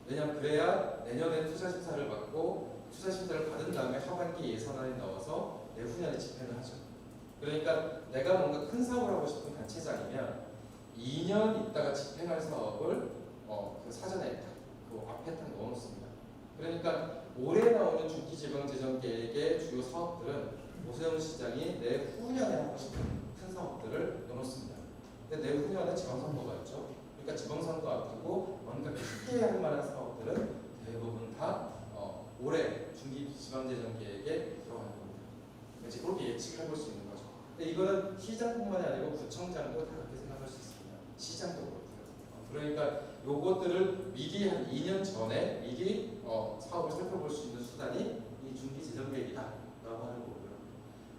왜냐하면 그래야 내년에 투자 심사를 받고 투자 심사를 받은 다음에 하반기 예산안에 넣어서 내후년에 집행을 하죠. 그러니까 내가 뭔가 큰 사업을 하고 싶은 단체장이면 2년 있다가 집행할 사업을 그 사전에 그 앞에 딱 넣어놓습니다. 그러니까 올해 나오는 중기지방재정 계획의 주요 사업들은 오세훈 시장이 내후년에 하고 싶은 큰 사업들을 넣어놓습니다. 근데 내후년에 지방선거가 있죠. 그러니까 지방선거 앞두고 뭔가 크게 할 만한 사업들은 대부분 다 올해 중기지방재정 계획에 들어가는 겁니다. 이제 그렇게 예측을 해볼 수 있는 거죠. 근데 이거는 시장뿐만이 아니고 구청장도 다 그렇게 생각할 수 있습니다. 시장도 그렇고요. 그러니까 요것들을 미리 한 2년 전에 미리 사업을 살펴볼 수 있는 수단이 이 중기재정계획이다라고 하는 거고요.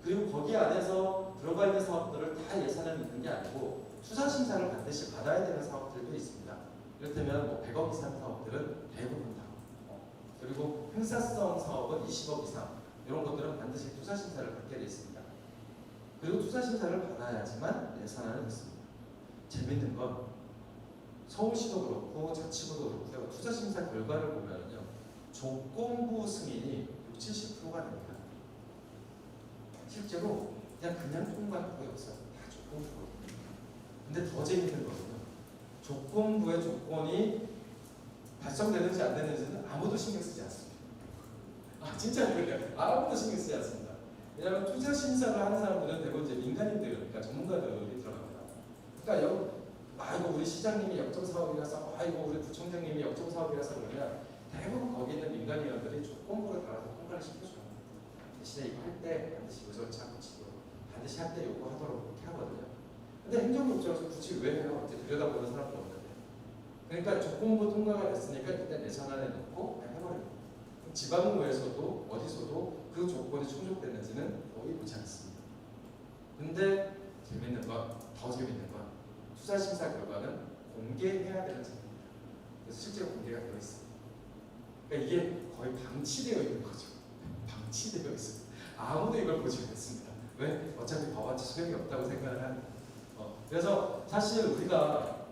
그리고 거기 안에서 들어가 있는 사업들을 다 예산을 넣는 게 아니고 투자 심사를 반드시 받아야 되는 사업들도 있습니다. 이를테면 뭐 100억 이상 사업들은 대부분 다 그리고 행사성 사업은 20억 이상 이런 것들은 반드시 투자 심사를 받게 돼 있습니다. 그리고 투자 심사를 받아야지만 예산안을 넣습니다. 재밌는 건 서울시도 그렇고 자치구도 그렇고요. 투자 심사 결과를 보면요. 조건부 승인이 60, 70%가 됩니다. 실제로 그냥 통과는 거의 없어요. 다 조건부거든요. 근데 더 재밌는 거는요. 조건부의 조건이 달성되는지 안 되는지는 아무도 신경 쓰지 않습니다. 진짜 그래요. 아무도 신경 쓰지 않습니다. 왜냐하면 투자 심사를 하는 사람들은 대부분 이제 민간인들이니까 전문가들이 들어갑니다. 그러니까 이거 우리 시장님이 역점 사업이라서, 이거 우리 부총장님이 역점 사업이라서 그러면 대부분 거기 있는 민간인들이 조건부를 달아서 통과를 시켜줘요. 대신에 이거 할 때 반드시 요소를 찾고 치고 반드시 할 때 요거 하도록 그렇게 하거든요. 근데 행정부 입장에서 굳이 왜 해요? 이제 들여다보는 사람도 없는데. 그러니까 조건부 통과가 됐으니까 일단 예산안에 넣고 그냥 해버립니다. 지방부에서도 어디서도 그 조건이 충족됐는지는 거의 보지 않습니다. 근데 더 재밌는 건 투자 심사 결과는 공개해야 되는 점입니다. 그래서 실제로 공개가 되어 있습니다. 그러니까 이게 거의 방치되어 있는 거죠. 방치되어 있습니다. 아무도 이걸 보지 않습니다. 왜? 어차피 법안치 소용이 없다고 생각을 합니다. 그래서 사실 우리가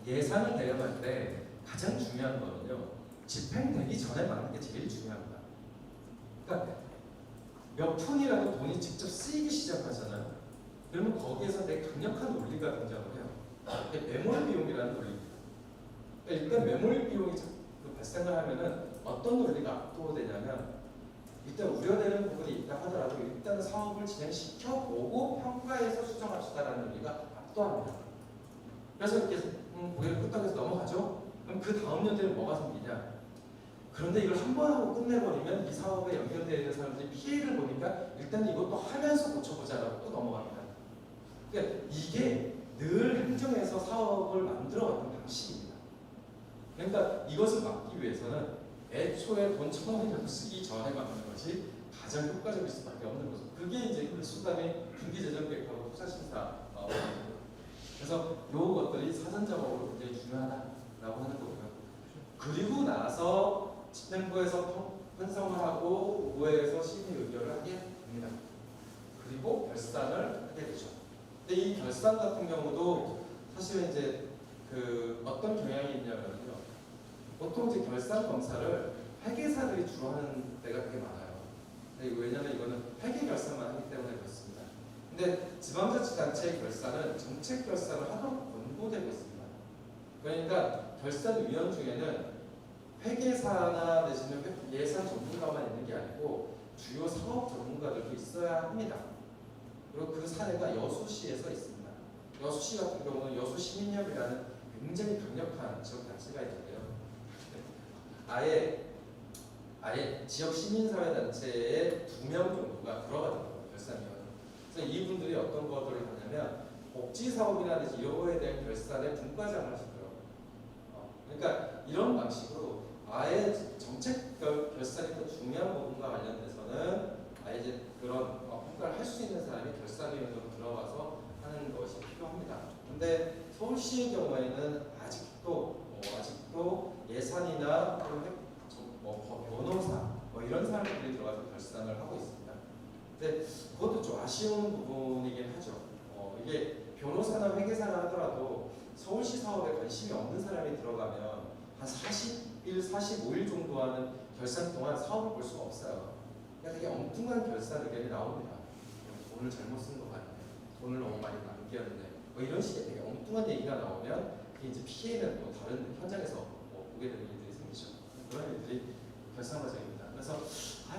예산을 내려갈 때 가장 중요한 거는요. 집행되기 전에 막는 게 제일 중요합니다. 그러니까 몇 푼이라도 돈이 직접 쓰이기 시작하잖아요. 그러면 거기에서 되게 강력한 논리가 등장을 해요. 매몰 비용이라는 논리입니다. 그러니까 일단 매몰 비용이 발생을 하면은 어떤 논리가 압도되냐면 일단 우려되는 부분이 있다 하더라도 일단 사업을 진행시켜보고 평가해서 수정합시다라는 논리가 압도합니다. 그래서 이렇게 고개를 끄덕여서 넘어가죠. 그럼 그 다음 연도에는 뭐가 생기냐? 그런데 이걸 한 번 하고 끝내버리면 이 사업에 연결되어 있는 사람들이 피해를 보니까 일단 이것도 하면서 고쳐보자라고 또 넘어갑니다. 그러니까 이게 늘 행정에서 사업을 만들어왔던 방식입니다. 그러니까 이것을 막기 위해서는 애초에 돈 1,000원이라도 쓰기 전에 막는 것이 가장 효과적일 수밖에 없는 거죠. 그게 이제 그 수단의 중기재정계획하고 투자심사. 그래서 이것들이 사전 작업으로 굉장히 중요하다라고 하는 거고요. 그리고 나서 집행부에서 편성을 하고 의회에서 심의 의결을 하게 됩니다. 그리고 결산을 하게 되죠. 근데 이 결산 같은 경우도 사실은 이제 어떤 경향이 있냐면요. 보통 이제 결산 검사를 회계사들이 주로 하는 데가 되게 많아요. 왜냐하면 이거는 회계 결산만 하기 때문에 그렇습니다. 근데 지방자치단체의 결산은 정책 결산을 하도록 권고되고 있습니다. 그러니까 결산위원 중에는 회계사나 내지는 예산 전문가만 있는 게 아니고 주요 사업 전문가들도 있어야 합니다. 그리고 그 사례가 여수시에서 있습니다. 여수시 같은 경우는 여수시민협이라는 굉장히 강력한 지역단체가 있는데요. 아예 지역 시민사회단체에 2명 정도가 들어가더라고요. 결산위원. 그래서 이분들이 어떤 것들을 하냐면 복지사업이나 이런 거에 대한 결산에 분과장을 하시더라고요. 그러니까 이런 방식으로 아예 정책 결산이 더 중요한 부분과 관련돼서는 아예 이제 그런 평가를 할 수 있는 사람이 결산위원으로 들어가서 하는 것이 필요합니다. 근데 서울시의 경우에는 아직도 예산이나 변호사 이런 사람들이 들어가서 결산을 하고 있습니다. 근데 그것도 좀 아쉬운 부분이긴 하죠. 이게 변호사나 회계사나 하더라도 서울시 사업에 관심이 없는 사람이 들어가면 한 40일, 45일 정도 하는 결산 동안 사업을 볼 수가 없어요. 그러니까 되게 엉뚱한 결산 의견이 나옵니다. 돈을 잘못 쓴 것 같네. 돈을 너무 많이 남겼네. 이런 식의 되게 엉뚱한 얘기가 나오면 그게 이제 피해는 다른 현장에서 보게 되는 일들이 생기죠. 그런 일들이 결산 과정입니다. 그래서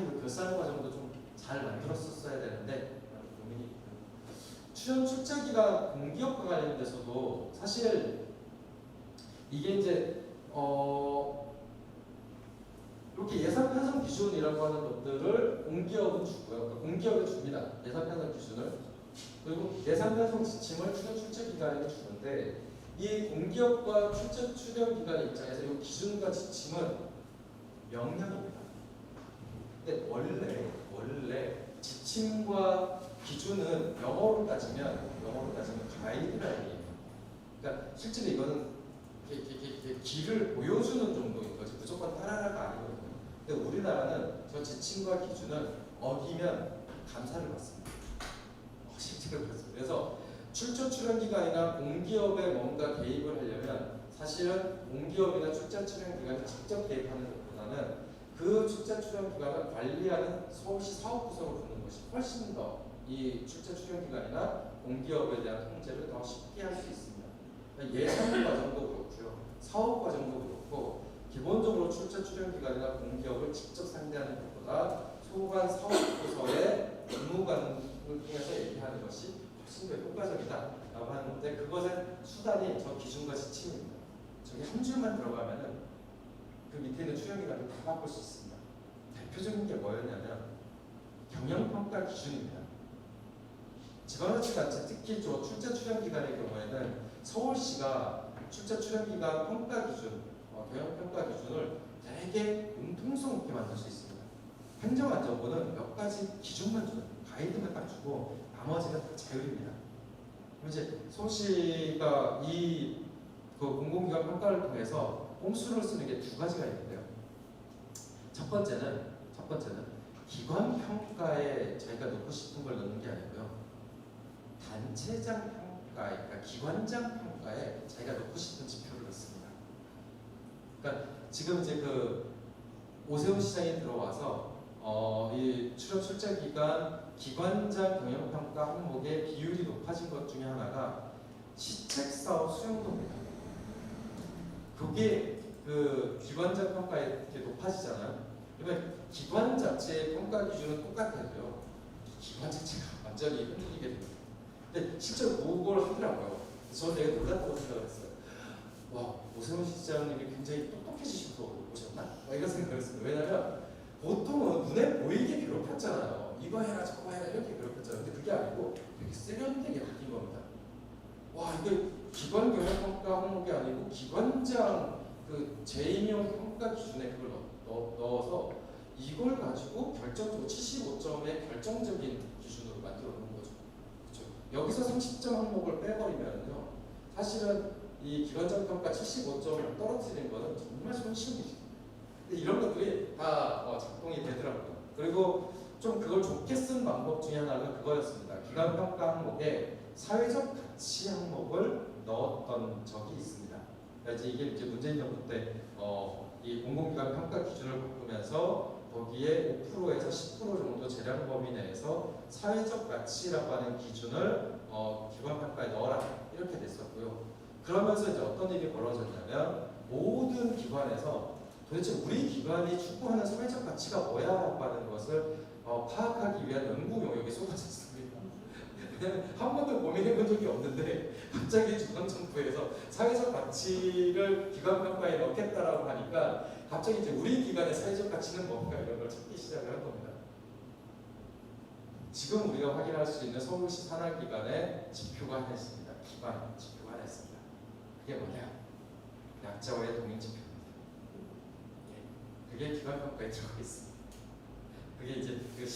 이거 결산 과정도 좀 잘 만들었었어야 되는데 고민이 있고. 출연 출자 기간 공기업과 관련돼서도 사실 이게 이제 이렇게 예산 편성 기준이라고 하는 것들을 공기업은 주고요. 그러니까 공기업이 줍니다. 예산 편성 기준을. 그리고 예산 편성 지침을 출연 출자 기간에 주는데 이 공기업과 출연 기관 입장에서 이 기준과 지침은 명령입니다. 근데 원래 지침과 기준은 영어로 따지면 가이드라인이에요. 그러니까 실제로 이거는 길을 보여주는 정도인 거지 무조건 따라라가 아니거든요. 근데 우리나라는 저 지침과 기준을 어기면 감사를 받습니다. 실제로 그렇습니다. 그래서 출전 기간이나 공기업에 뭔가 개입을 하려면 사실은 공기업이나 출자 출연 기관이 직접 개입하는 것보다는 그 출자 출연 기관을 관리하는 서울시 사업부서로 두는 것이 훨씬 더 이 출자 출연 기관이나 공기업에 대한 통제를 더 쉽게 할 수 있습니다. 예산 과정도 그렇고요, 사업 과정도 그렇고 기본적으로 출자 출연 기관이나 공기업을 직접 상대하는 것보다 소관 사업부서의 업무관을 통해서 얘기하는 것이 훨씬 더 효과적이다라고 하는데 그것의 수단이 저 기준과 지침입니다. 저기 한 줄만 들어가면은 그 밑에 있는 출연 기관을 다 바꿀 수 있습니다. 대표적인 게 뭐였냐면 경영평가 기준입니다. 지방자치단체 특히 저 출자 출연 기관의 경우에는 서울시가 출자 출연 기관 평가 기준, 경영평가 기준을 되게 융통성 있게 만들 수 있습니다. 행정안전부는 몇 가지 기준만 주는 가이드만 딱 주고 나머지는 다 자율입니다. 이제 서울시가 이 공공기관 평가를 통해서 꼼수를 쓰는 게 2가지가 있는데요. 첫 번째는 기관 평가에 저희가 넣고 싶은 걸 넣는 게 아니고요. 단체장 평가에, 그러니까 기관장 평가에 자기가 넣고 싶은 지표를 넣습니다. 그러니까 지금 이제 오세훈 시장이 들어와서 이 출연 출자 기간 기관장 경영 평가 항목의 비율이 높아진 것 중에 하나가 시책 사업 수용도입니다. 그게 기관장 평가에 이렇게 높아지잖아요. 그러면 기관 자체의 평가 기준은 똑같아도요. 기관 자체가 완전히 흔들리게 됩니다. 근데 실제로 그걸 하더라고요. 저는 되게 놀랐다고 생각을 했어요. 와, 오세훈 시장님이 굉장히 똑똑해지셔서 오셨나? 이런 생각을 했습니다. 왜냐면 보통은 눈에 보이게 괴롭혔잖아요. 이거 해라 저거 해라 이렇게 괴롭혔잖아요. 근데 그게 아니고 되게 세련되게 바뀐 겁니다. 와, 이게 기관 경영평가 항목이 아니고 기관장 재임용 평가 기준에 그걸 넣어서 이걸 가지고 결정적으로 75점의 결정적인 기준으로 만들어 놓은 거죠. 그렇죠? 여기서 30점 항목을 빼버리면요, 사실은 이 기관장 평가 75점을 떨어뜨리는 거는 정말 손쉬운이죠. 근데 이런 것들이 다 작동이 되더라고요. 그리고 좀 그걸 좋게 쓴 방법 중에 하나가 그거였습니다. 기관 평가 항목에 사회적 가치 항목을 넣었던 적이 있습니다. 그러니까 이게 이제 문재인 정부 때 이 공공기관 평가 기준을 바꾸면서 거기에 5%에서 10% 정도 재량 범위 내에서 사회적 가치라고 하는 기준을 기관 평가에 넣어라 이렇게 됐었고요. 그러면서 이제 어떤 일이 벌어졌냐면 모든 기관에서 도대체 우리 기관이 추구하는 사회적 가치가 뭐야라고 하는 것을 파악하기 위한 연구 용역이 쏟아졌습니다. 왜냐면 한 번도 고민해 본 적이 없는데 갑자기 중앙정부에서 사회적 가치를 기관 평가에 넣겠다라고 하니까 갑자기 이제 우리 기관의 사회적 가치는 뭔가 이런 걸 찾기 시작을 한 겁니다. 지금 우리가 확인할 수 있는 서울시 산하기관의 지표가 하나 있습니다. 기관 지표가 하나 있습니다. 그게 뭐냐? 약자와의 동행지표입니다. 그게 기관 평가에 들어가 있습니다. 그게 이제 그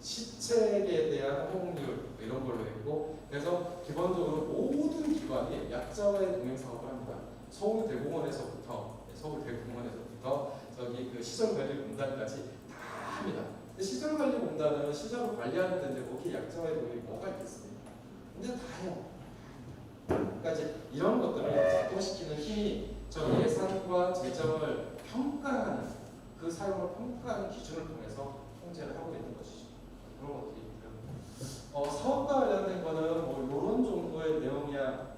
시책에 대한 허용률 이런 걸로 했고, 그래서 기본적으로 모든 기관이 약자와의 동행 사업을 합니다. 서울대공원에서부터 저기 그 시설관리공단까지 다 합니다. 근데 시설관리공단은 시설을 관리하는 데인데 거기에 약자와의 동행이 뭐가 있겠습니까? 근데 다 해요. 그러니까 이제 이런 것들을 작동시키는 힘이 저 예산과 재정을 평가하는 그 사용을 평가하는 기준을 통해서 통제를 하고 있는 것이죠. 그런 것들이 있고요. 사업과 관련된 거는 뭐 이런 정도의 내용이야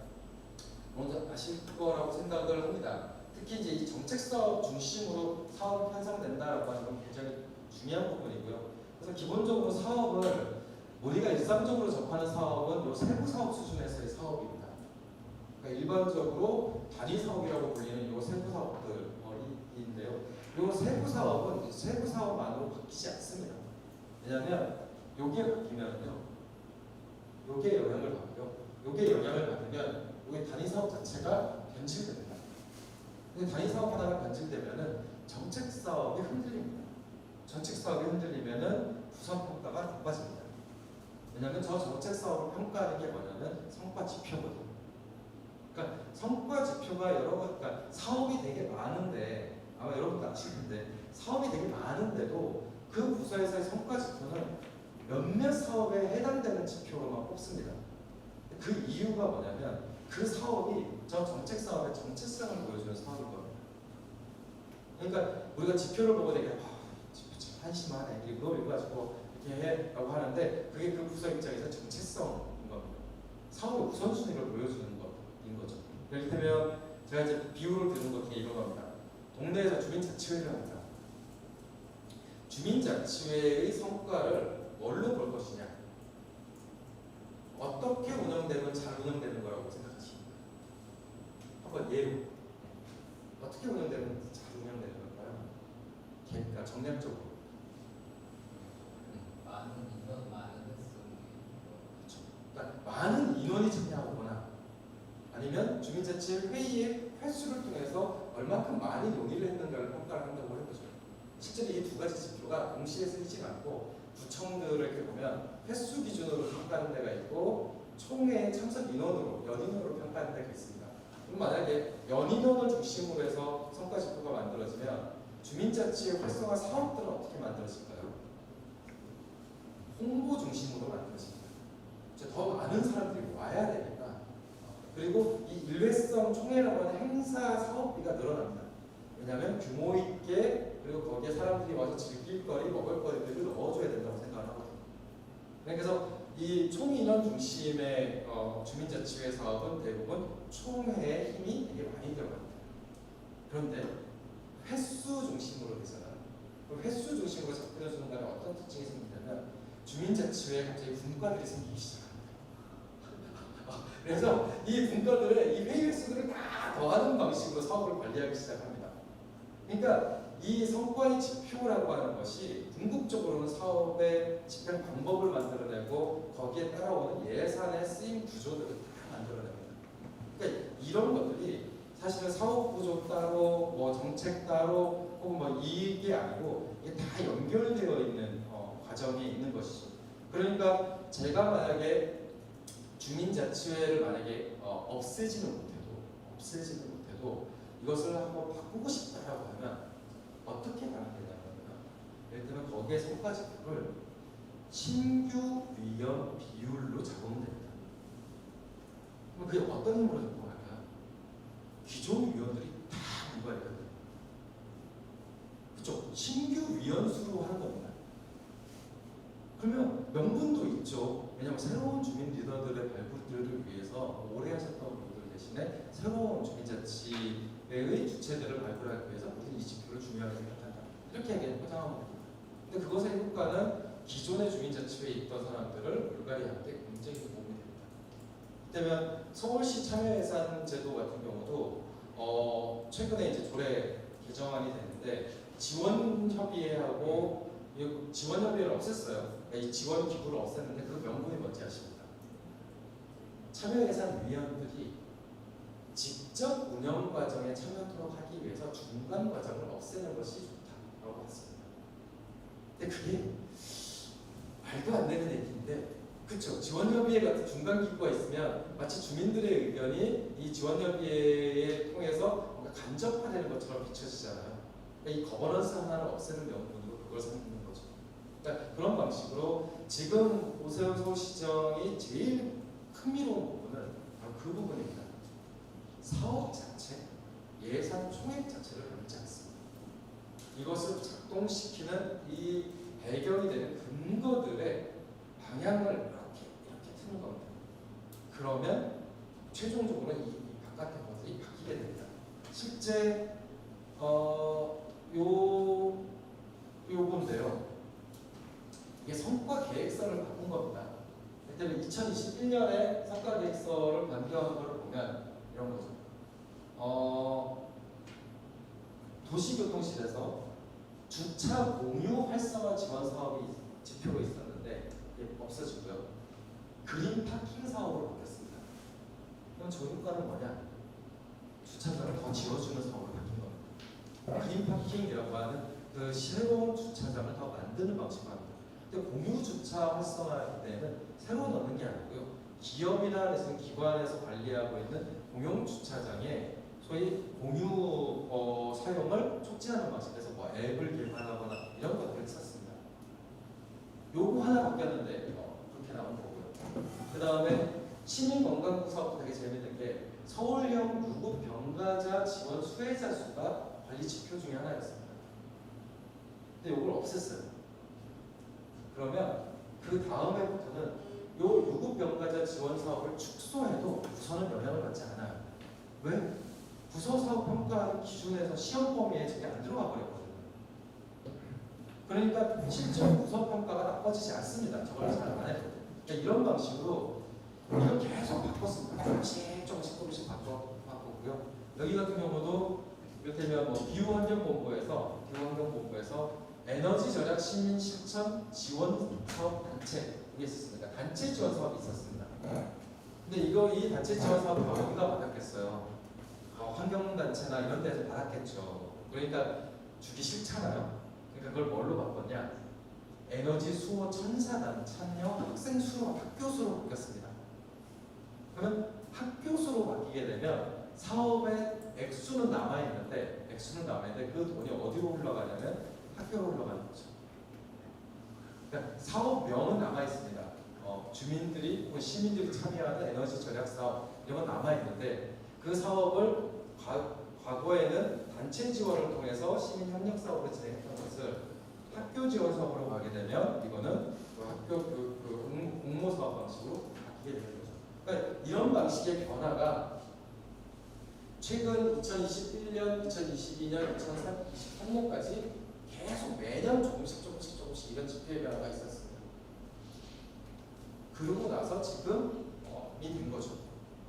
먼저 아실 거라고 생각을 합니다. 특히 이제 이 정책 사업 중심으로 사업이 편성된다라고 하는 건 굉장히 중요한 부분이고요. 그래서 기본적으로 사업을 우리가 일상적으로 접하는 사업은 이 세부 사업 수준에서의 사업입니다. 그러니까 일반적으로 단위 사업이라고 불리는 이 세부 사업들인데요. 이 세부 사업은 세부 사업만으로 바뀌지 않습니다. 왜냐하면 요게 바뀌면요, 요게 영향을 받고요. 요게 영향을 받으면 요게 단위 사업 자체가 변질됩니다. 근데 단위 사업 하나가 변질되면은 정책 사업이 흔들립니다. 정책 사업이 흔들리면은 부선 평가가 나빠집니다. 왜냐하면 저 정책 사업을 평가하는 게 뭐냐면 성과 지표거든요. 그러니까 성과 지표가 그러니까 사업이 되게 많은데 아마 여러분도 아실 텐데 사업이 되게 많은데도 그 부서에서의 성과 지표는 몇몇 사업에 해당되는 지표로만 뽑습니다. 그 이유가 뭐냐면 그 사업이 저 정책 사업의 정체성을 보여주는 사업인 겁니다. 그러니까 우리가 지표를 보고 되게 지표 참 한심하네 이거 가지고 이렇게 해라고 하는데 그게 그 부서 입장에서 정체성인 겁니다. 사업의 우선순위를 보여주는 것인 거죠. 예를 들면 제가 이제 비유를 드는 것 중에 이런 겁니다. 동네에서 주민자치회를 합니다. 주민자치회의 성과를 뭘로 볼 것이냐? 어떻게 운영되면 잘 운영되는 거라고 생각하십니까? 한번 예로 어떻게 운영되면 잘 운영되는 걸까요? 그러니까 정략적으로 많은 인원, 많은 횟수. 그렇죠. 그러니까 많은 인원이 참여하거나 아니면 주민자치 회의의 횟수를 통해서 얼마큼 많이 논의를 했는가를 평가를 한다고 해보죠. 실제로 이 두 가지 지표가 동시에 쓰이지 않고 구청들을 이렇게 보면 횟수 기준으로 평가하는 데가 있고 총회 참석 인원으로 연인원으로 평가하는 데가 있습니다. 그럼 만약에 연인원을 중심으로 해서 성과 지표가 만들어지면 주민자치의 활성화 사업들은 어떻게 만들어질까요? 홍보 중심으로 만들어집니다. 더 많은 사람들이 와야 되니까. 그리고 이 일회성 총회라고 하는 행사 사업비가 늘어납니다. 왜냐하면 규모 있게 그리고 거기에 사람들이 와서 즐길 거리, 먹을 거리들을 넣어줘야 된다고 생각을 하거든요. 그래서 이 총인원 중심의 주민자치회 사업은 대부분 총회의 힘이 되게 많이 들어갑니다. 그런데 횟수 중심으로 되잖아요. 그럼 횟수 중심으로 접근해 주는 거는 어떤 특징이 생기냐면 주민자치회에 갑자기 분과들이 생기기 시작합니다. 그래서 이 분과들의 이 회의 횟수들을 다 더하는 방식으로 사업을 관리하기 시작합니다. 그러니까 이 성과의 지표라고 하는 것이 궁극적으로는 사업의 집행 방법을 만들어내고 거기에 따라오는 예산의 쓰임 구조들을 다 만들어냅니다. 그러니까 이런 것들이 사실은 사업 구조 따로, 뭐 정책 따로, 혹은 뭐 이익이 아니고 이게 다 연결되어 있는 과정이 있는 것이죠. 그러니까 제가 만약에 주민자치회를 만약에 없애지는 못해도 이것을 한번 바꾸고 싶다라고 하면 어떻게 가면 되냐면 예를 들면 거기에 성과 지표를 신규 위원 비율로 잡으면 됩니다. 그럼 그게 어떤 힘으로 작동할까요? 기존 위원들이 다 누가 있거든요. 그렇죠? 신규 위원수로 하는 겁니다. 그러면 명분도 있죠. 왜냐하면 새로운 주민 리더들의 발굴들을 위해서 오래 하셨던 분들 대신에 새로운 주민자치회의 주체들을 발굴하기 위해서 우리는 이 지표를 중요하게 생각한다. 이렇게 포장하면 됩니다. 근데 그것의 효과는 기존의 주민자치회에 있던 사람들을 불가리하는 데 굉장히 도움이 됩니다. 그러면 서울시 참여예산 제도 같은 경우도 최근에 이제 조례 개정안이 됐는데 지원협의회하고 지원협의회를 없앴어요. 이 지원 기구를 없앴는데 그 명분이 뭔지 아십니까? 참여예산위원들이 직접 운영 과정에 참여하도록 하기 위해서 중간 과정을 없애는 것이 좋다라고 했습니다. 근데 그게 말도 안 되는 얘기인데, 그렇죠? 지원협의회 같은 중간 기구가 있으면 마치 주민들의 의견이 이 지원협의회에 통해서 뭔가 간접화되는 것처럼 비춰지잖아요. 그러니까 이 거버넌스 하나를 없애는 명분으로 그걸 삼는 거죠. 그러니까 그런 방식으로 지금 오세훈 서울시정이 제일 흥미로운 부분은 바로 그 부분입니다. 사업 자체, 예산 총액 자체를 변하지 않습니다. 이것을 작동시키는 이 배경이 되는 근거들의 방향을 이렇게 트는 겁니다. 그러면 최종적으로 이 바깥의 것들이 바뀌게 됩니다. 실제 요건데요. 이게 성과 계획서를 바꾼 겁니다. 그때는 2021년에 성과 계획서를 변경한 걸 보면 이런 거죠. 도시교통실에서 주차 공유 활성화 지원 사업이 지표로 있었는데 이게 없어지고요. 그린 파킹 사업으로 바뀌었습니다. 그럼 저 효과는 뭐냐? 주차장을 더 지어주는 사업으로 바뀐 겁니다. 그린 파킹이라고 하는 그 새로운 주차장을 더 만드는 방식으로 합니다. 근데 공유 주차 활성화 때는 새로 넣는 게 아니고요. 기업이나 기관에서 관리하고 있는 공용 주차장에 소위 공유 사용을 촉진하는 방식에서 뭐 앱을 개발하거나 이런 것들을 썼습니다. 요거 하나 바뀌었는데 그렇게 나온 거고요. 그 다음에 시민 건강구 사업도 되게 재밌는 게 서울형 유급 병가자 지원 수혜자 수가 관리 지표 중에 하나였습니다. 근데 요걸 없앴어요. 그러면 그 다음에부터는 요 유급 병가자 지원 사업을 축소해도 부서는 영향을 받지 않아요. 왜? 부서 사업 평가 기준에서 시험 범위에 저게 안 들어가 버렸거든요. 그러니까 실제 부서 평가가 나빠지지 않습니다. 저걸 잘 안 해도. 그러니까 이런 방식으로 이걸 계속 바꿨습니다. 조금씩 바꿨고요. 여기 같은 경우도 이를테면 뭐 기후환경본부에서 에너지 절약 시민 실천 지원 사업 단체 이게 있었습니다. 단체 지원 사업이 있었습니다. 근데 이 단체 지원 사업을 어디가 받았겠어요? 환경단체나 이런 데서 받았겠죠. 그러니까 주기 싫잖아요. 그러니까 그걸 뭘로 바꿨냐? 에너지 수호 천사단 참여 학생 수로 학교 수로 바뀌었습니다. 그러면 학교 수로 바뀌게 되면 사업의 액수는 남아 있는데 그 돈이 어디로 흘러가냐면 학교로 흘러가는 거죠. 그러니까 사업명은 남아 있습니다. 주민들이 혹은 시민들이 참여하는 에너지 절약 사업 이건 남아 있는데 그 사업을 과거에는 단체 지원을 통해서 시민 협력 사업을 진행했던 것을 학교 지원 사업으로 가게 되면 이거는 학교 공모 사업 방식으로 바뀌게 되는 거죠. 그러니까 이런 방식의 변화가 최근 2021년, 2022년, 2023년까지 계속 매년 조금씩 이런 지표의 변화가 있었습니다. 그러고 나서 지금이 된 거죠.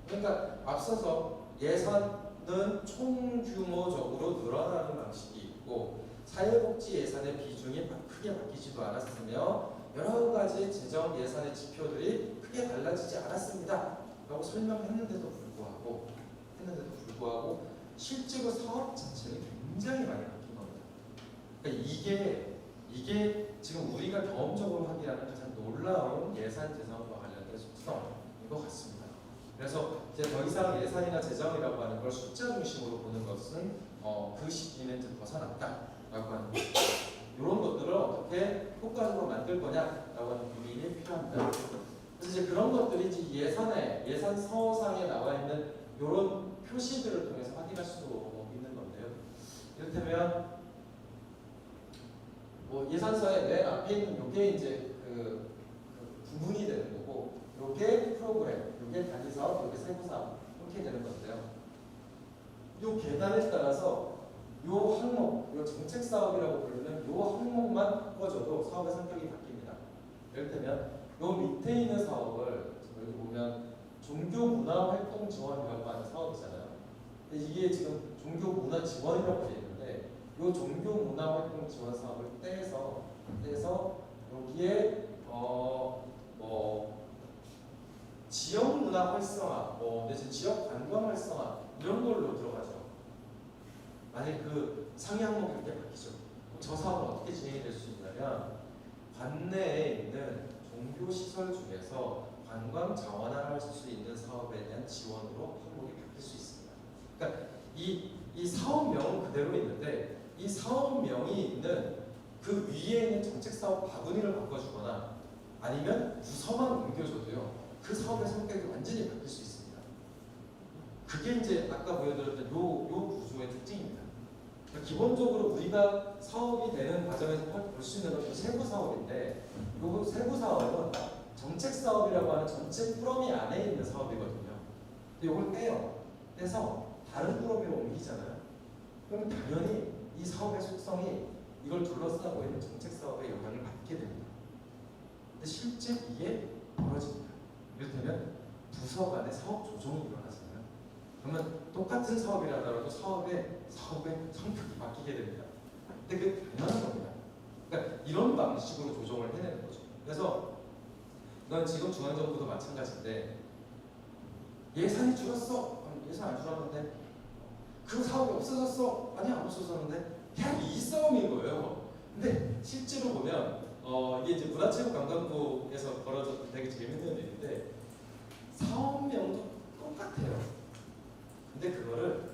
그러니까 앞서서 예산은 총규모적으로 늘어나는 방식이 있고 사회복지 예산의 비중이 크게 바뀌지도 않았으며 여러 가지 재정 예산의 지표들이 크게 달라지지 않았습니다. 라고 설명했는데도 불구하고 실제로 사업 자체는 굉장히 많이 바뀐 겁니다. 그러니까 이게 지금 우리가 경험적으로 확인하는 가장 놀라운 예산 재정과 관련된 속성인 것 같습니다. 그래서 이제 더 이상 예산이나 재정이라고 하는 걸 숫자 중심으로 보는 것은 그 시기는 좀 벗어났다라고 하는 거죠. 이런 것들을 어떻게 효과적으로 만들 거냐라고 하는 고민이 필요합니다. 그래서 이제 그런 것들이 이제 예산 서상에 나와 있는 이런 표시들을 통해서 확인할 수 있는 건데요. 이를테면 예산서의 맨 앞에 있는 이게 이제 그 부분이 되는 거고, 이게 프로그램, 이게 단위 사업, 이게 세부 사업 이렇게 되는 건데요. 이 계단에 따라서 이 항목, 이 정책 사업이라고 부르는 이 항목만 바꿔줘도 사업의 성격이 바뀝니다. 예를 들면 이 밑에 있는 사업을 여기 보면 종교 문화 활동 지원이라고 하는 사업이잖아요. 근데 이게 지금 종교 문화 지원이라고 되어 있는데 이 종교 문화 활동 지원 사업을 떼서 여기에 지역 문화 활성화, 내지 지역 관광 활성화 이런 걸로 들어가죠. 만약 그 상위 항목이 이렇게 바뀌죠. 저 사업은 어떻게 진행이 될 수 있냐면 관내에 있는 종교 시설 중에서 관광 자원화할 수 있는 사업에 대한 지원으로 항목이 바뀔 수 있습니다. 그러니까 이 사업명은 그대로 있는데 이 사업명이 있는 그 위에 있는 정책 사업 바구니를 바꿔주거나 아니면 부서만 옮겨줘도요. 그 사업의 성격이 완전히 바뀔 수 있습니다. 그게 이제 아까 보여드렸던 요 구조의 특징입니다. 그러니까 기본적으로 우리가 사업이 되는 과정에서 볼 수 있는 것도 세부 사업인데 요 세부 사업은 정책 사업이라고 하는 전체 프로미 안에 있는 사업이거든요. 근데 이걸 떼서 다른 프로미로 옮기잖아요. 그럼 당연히 이 사업의 속성이 이걸 둘러싸고 있는 정책 사업에 영향을 받게 됩니다. 근데 실제 이게 벌어집니다. 이를테면 부서 간의 사업 조정이 일어나잖아요. 그러면 똑같은 사업이라 하더라도 사업의 성격이 바뀌게 됩니다. 근데 그게 당연한 겁니다. 그러니까 이런 방식으로 조정을 해내는 거죠. 그래서 넌 지금 중앙정부도 마찬가지인데 예산이 줄었어. 아니, 예산 안 줄었는데 그 사업이 없어졌어. 아니 안 없어졌는데 그냥 이 싸움인 거예요. 근데 실제로 보면 이게 이제 문화체육관광부에서 벌어졌던 되게 재밌는 일인데 사업명도 똑같아요. 근데 그거를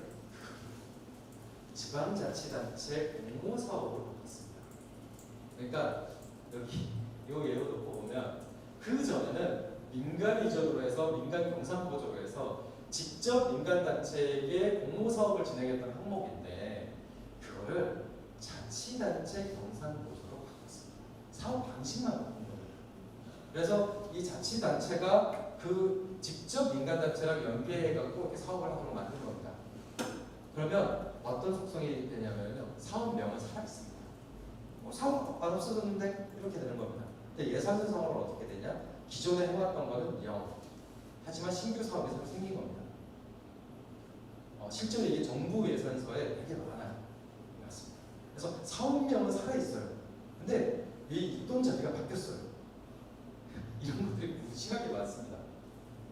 지방자치단체 공모사업으로 바꿨습니다. 그러니까 여기 이 예로 놓고 보면 그 전에는 민간 위주로 해서 민간 경상보조로 해서 직접 민간단체에게 공모사업을 진행했던 항목인데 그거를 자치단체 경상보조로 바꿨습니다. 사업 방식만 바꾼 거예요. 그래서 이 자치단체가 그 직접 민간단체랑 연계해갖고 이렇게 사업을 하도록 만든 겁니다. 그러면 어떤 속성이 되냐면요. 사업명은 살아있습니다. 사업 안 없어졌는데 이렇게 되는 겁니다. 근데 예산 편성으로 어떻게 되냐? 기존에 해왔던 거는 0. 하지만 신규 사업이 새로 생긴 겁니다. 실제로 이게 정부 예산서에 되게 많아요. 맞습니다. 그래서 사업명은 살아있어요. 근데 이 유동자비가 바뀌었어요. 이런 것들이 무지하게 많습니다.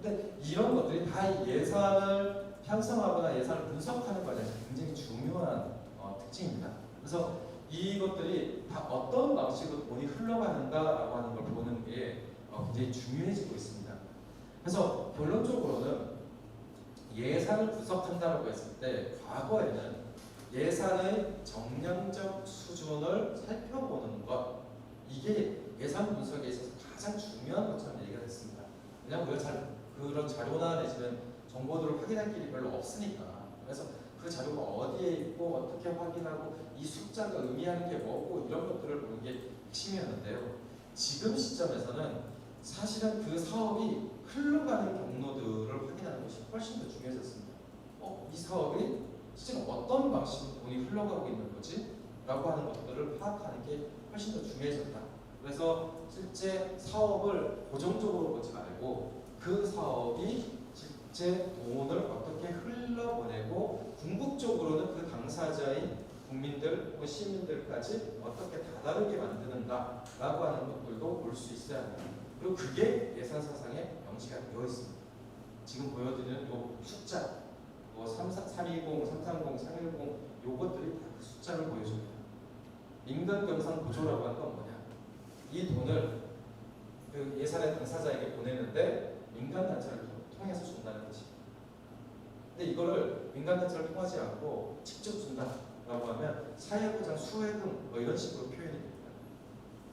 근데 이런 것들이 다 예산을 편성하거나 예산을 분석하는 과정에서 굉장히 중요한 특징입니다. 그래서 이것들이 다 어떤 방식으로 돈이 흘러가는가라고 하는 걸 보는 게 굉장히 중요해지고 있습니다. 그래서 결론적으로는 예산을 분석한다고 했을 때 과거에는 예산의 정량적 수준을 살펴보는 것 이게 예산 분석에 있어서 가장 중요한 것처럼 얘기가 됐습니다. 왜냐하면 우리가 그런 자료나 내지는 정보들을 확인할 길이 별로 없으니까. 그래서 그 자료가 어디에 있고 어떻게 확인하고 이 숫자가 의미하는 게 뭐고 이런 것들을 보는 게 핵심이었는데요. 지금 시점에서는 사실은 그 사업이 흘러가는 경로들을 확인하는 것이 훨씬 더 중요해졌습니다. 이 사업이 실제로 어떤 방식으로 돈이 흘러가고 있는 거지? 라고 하는 것들을 파악하는 게 훨씬 더 중요해졌다. 그래서 실제 사업을 고정적으로 보지 말고 그 사업이 실제 돈을 어떻게 흘러보내고 궁극적으로는 그 당사자인 국민들 혹은 시민들까지 어떻게 다다르게 만드는가라고 하는 것들도 볼 수 있어야 합니다. 그리고 그게 예산 사상의 명시가 되어 있습니다. 지금 보여드리는 이 숫자, 320, 330, 310, 요것들이 다 그 숫자를 보여줍니다. 민간 경상 보조라고 하는 건 뭐냐? 이 돈을 그 예산의 당사자에게 보내는데 민간 단체를 통해서 준다는 것이. 근데 이거를 민간 단체를 통하지 않고 직접 준다라고 하면 사회보장 수혜금 이런 식으로 표현이 됩니다.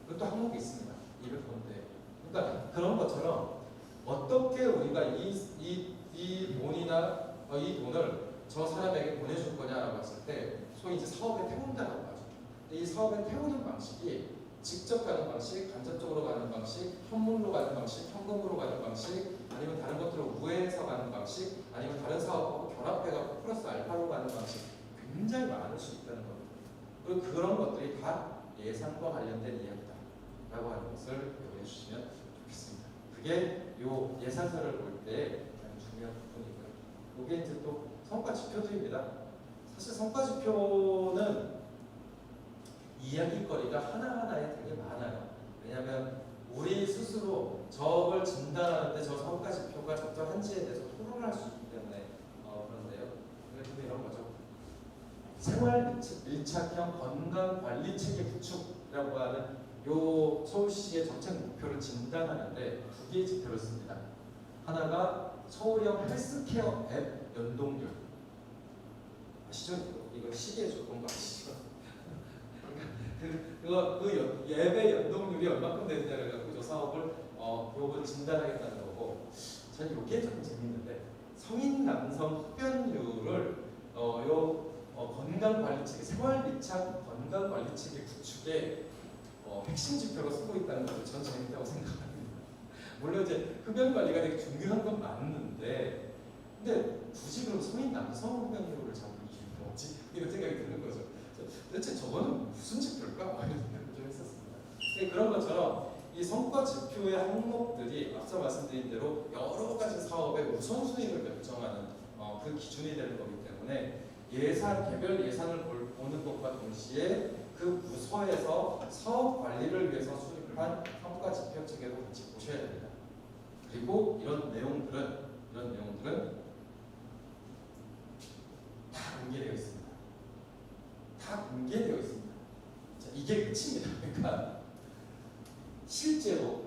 그것도 항목이 있습니다. 200번대. 그러니까 그런 것처럼 어떻게 우리가 이 돈이나 이 돈을 저 사람에게 보내줄 거냐라고 했을 때 소위 이제 사업에 태운다라고 하죠. 근데 이 사업에 태우는 방식이 직접 가는 방식, 간접적으로 가는 방식, 현물로 가는 방식, 현금으로 가는 방식, 아니면 다른 것들을 우회해서 가는 방식, 아니면 다른 사업하고 결합해갖고 플러스 알파로 가는 방식 굉장히 많을 수 있다는 겁니다. 그리고 그런 것들이 다 예산과 관련된 이야기다라고 하는 것을 기억해 주시면 좋겠습니다. 그게 요 예산서를 볼 때 가장 중요한 부분이고요. 이게 이제 또 성과 지표들입니다. 사실 성과 지표는 이야기거리가 하나하나에 되게 많아요. 왜냐하면 우리 스스로 저걸 진단하는데 저 성과 지표가 적절한지에 대해서 토론할 수 있기 때문에 그런데요. 그래서 이런 거죠. 생활 밀착형 건강 관리 체계 구축이라고 하는 요 서울시의 정책 목표를 진단하는데 두 개의 지표를 씁니다. 하나가 서울형 헬스케어 앱 연동률. 아시죠? 이거 시계에 좋은 거 아시죠? 그 앱의 연동률이 얼마큼 되느냐를 갖고 저 사업을 요걸 진단하겠다는 거고, 저는 이게 좀 재밌는데 성인 남성 흡연율을 건강관리체계 생활밀착 건강관리체계 구축의 핵심 지표로 쓰고 있다는 것도 전 재밌다고 생각합니다. 물론 이제 흡연 관리가 되게 중요한 건 맞는데, 근데 굳이 그럼 성인 남성 흡연율을 잡는 이유가 뭐지? 이런 생각이 드는 거죠. 도대체 저거는 무슨 지표일까? 이런 생각을 좀 했었습니다. 근데 그런 것처럼 이 성과 지표의 항목들이 앞서 말씀드린 대로 여러 가지 사업의 우선순위를 결정하는 그 기준이 되는 거기 때문에 개별 예산을 보는 것과 동시에 그 부서에서 사업 관리를 위해서 수립한 성과 지표 체계도 같이 보셔야 됩니다. 그리고 이런 내용들은 다 공개되어 있습니다. 다 공개되어 있습니다. 자, 이게 끝입니다. 그러니까 실제로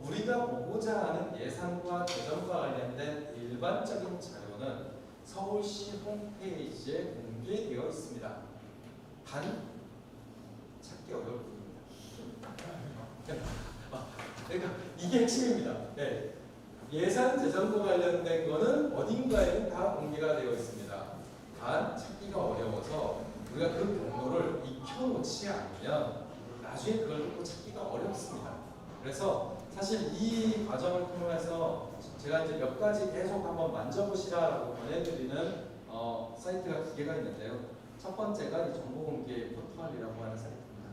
우리가 보고자 하는 예산과 재정과 관련된 일반적인 자료는 서울시 홈페이지에 공개되어 있습니다. 단 찾기 어려울 뿐입니다. 그러니까 이게 핵심입니다. 네. 예산 재정과 관련된 거는 어딘가에는 다 공개가 되어 있습니다. 단 찾기가 어려워서 우리가 그 경로를 익혀놓지 않으면 나중에 그걸 또 찾기가 어렵습니다. 그래서 사실 이 과정을 통해서 제가 이제 몇 가지 계속 한번 만져보시라라고 권해드리는 사이트가 두 개가 있는데요. 첫 번째가 이 정보공개 포털이라고 하는 사이트입니다.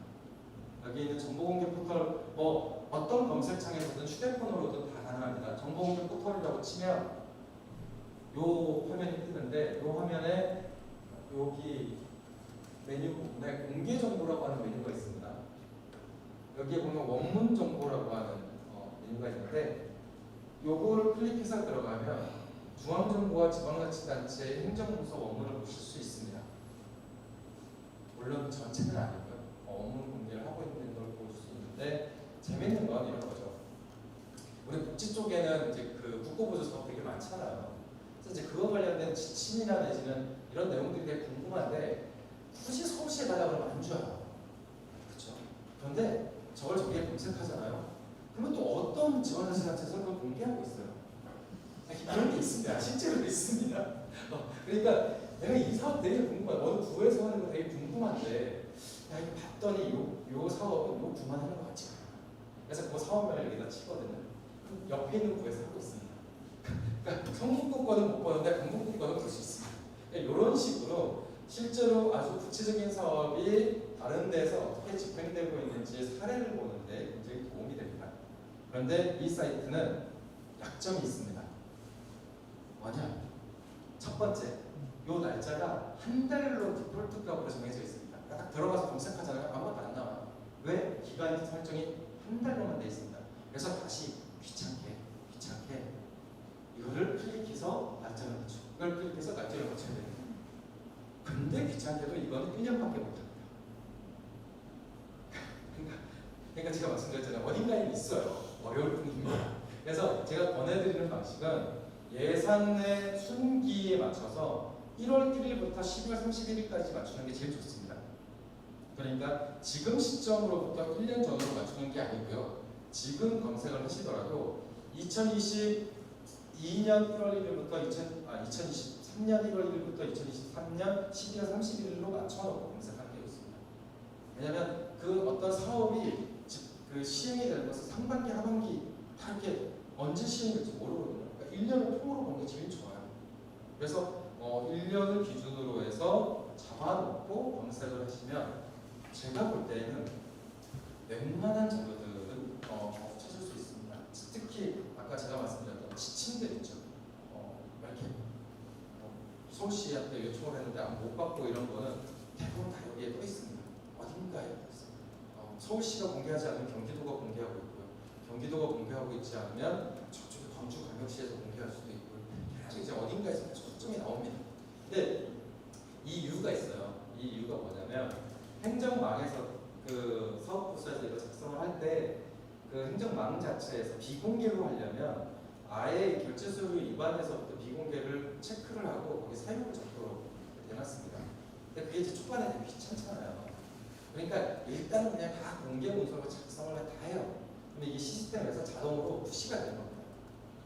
여기 있는 정보공개 포털, 어떤 검색창에서든 휴대폰으로도 다 가능합니다. 정보공개 포털이라고 치면 요 화면이 뜨는데, 요 화면에 여기 메뉴 부분에 공개 정보라고 하는 메뉴가 있습니다. 여기에 보면 원문 정보라고 하는 메뉴가 있는데, 요거를 클릭해서 들어가면 중앙정부와 지방자치단체의 행정부서 원문을 보실 수 있습니다. 물론 전체는 아니고요. 원문 공개를 하고 있는 걸 볼 수 있는데, 재밌는 건 이런 거죠. 우리 복지 쪽에는 이제 그 국고보조 사업 되게 많잖아요. 그래서 이제 그거 관련된 지침이나 내지는 이런 내용들이 되게 궁금한데 굳이 서울시에 달라고 그러면 안 줘요. 그렇죠? 그런데 저걸 저기에 검색하잖아요. 그러면 또 어떤 지원자치단체에서 그걸 공개하고 있어요. 그런 게 있습니다. 실제로 있습니다. 그러니까 내가 이 사업 되게 궁금해. 어느 구에서 하는 거 되게 궁금한데, 야, 이거 봤더니 요 사업은 요 구만 하는 것 같지 않아. 그래서 그 사업명을 여기다 치거든요. 그럼 옆에 있는 구에서 하고 있습니다. 그러니까 성북구 거는 못 보는데 강북구 거는 볼 수 있습니다. 그러니까 이런 식으로 실제로 아주 구체적인 사업이 다른 데서 어떻게 집행되고 있는지 사례를 보는데 굉장히 도움이 됩니다. 그런데 이 사이트는 약점이 있습니다. 뭐냐? 첫 번째, 요 날짜가 한 달로 디폴트 값으로 정해져 있습니다. 그러니까 딱 들어가서 검색하잖아요. 아무것도 안 나와요. 왜? 기간 설정이 한 달로만 돼 있습니다. 그래서 다시 귀찮게 이거를 클릭해서 날짜를 맞추고, 이걸 클릭해서 날짜를 맞춰야 됩니다. 근데 귀찮게도 이거는 1년밖에 못합니다. 그러니까 제가 말씀드렸잖아요. 어딘가에 있어요. 어려울 뿐입니다. 그래서 제가 권해드리는 방식은 예산의 순기에 맞춰서 1월 1일부터 12월 31일까지 맞추는 게 제일 좋습니다. 그러니까 지금 시점으로부터 1년 전으로 맞추는 게 아니고요. 지금 검색을 하시더라도 2022년 1월 1일부터 2023년 1월 1일부터 2023년 12월 31일로 맞춰놓고 검색하는 게 좋습니다. 왜냐하면 그 어떤 사업이 그 시행이 되는 것은 상반기, 하반기 다 이렇게 언제 시행이 될지 모르거든요. 그러니까 1년을 통으로 보는 게 제일 좋아요. 그래서 1년을 기준으로 해서 잡아놓고 검색을 하시면 제가 볼 때는 웬만한 자료들은 찾을 수 있습니다. 특히 아까 제가 말씀드렸던 지침들 있죠. 이렇게 서울시한테 요청을 했는데 못 받고 이런 거는 대부분 다 여기에 떠 있습니다. 어딘가에 떠 있습니다. 서울시가 공개하지 않으면 경기도가 공개하고 있고요. 경기도가 공개하고 있지 않으면 저쪽에 광주광역시에서 공개할 수도 있고요. 계속 이제 어딘가에서 초점이 나옵니다. 근데 이 이유가 있어요. 이 이유가 뭐냐면 행정망에서 그 사업부서에서 이거 작성을 할 때 그 행정망 자체에서 비공개로 하려면 아예 결제서류 입안에서부터 비공개를 체크를 하고 거기 사용을 적도록 해놨습니다. 근데 그게 이제 초반에 되게 귀찮잖아요. 그러니까 일단은 그냥 다 공개 문서로 작성을 다 해요. 근데 이게 시스템에서 자동으로 푸시가 되는 겁니다.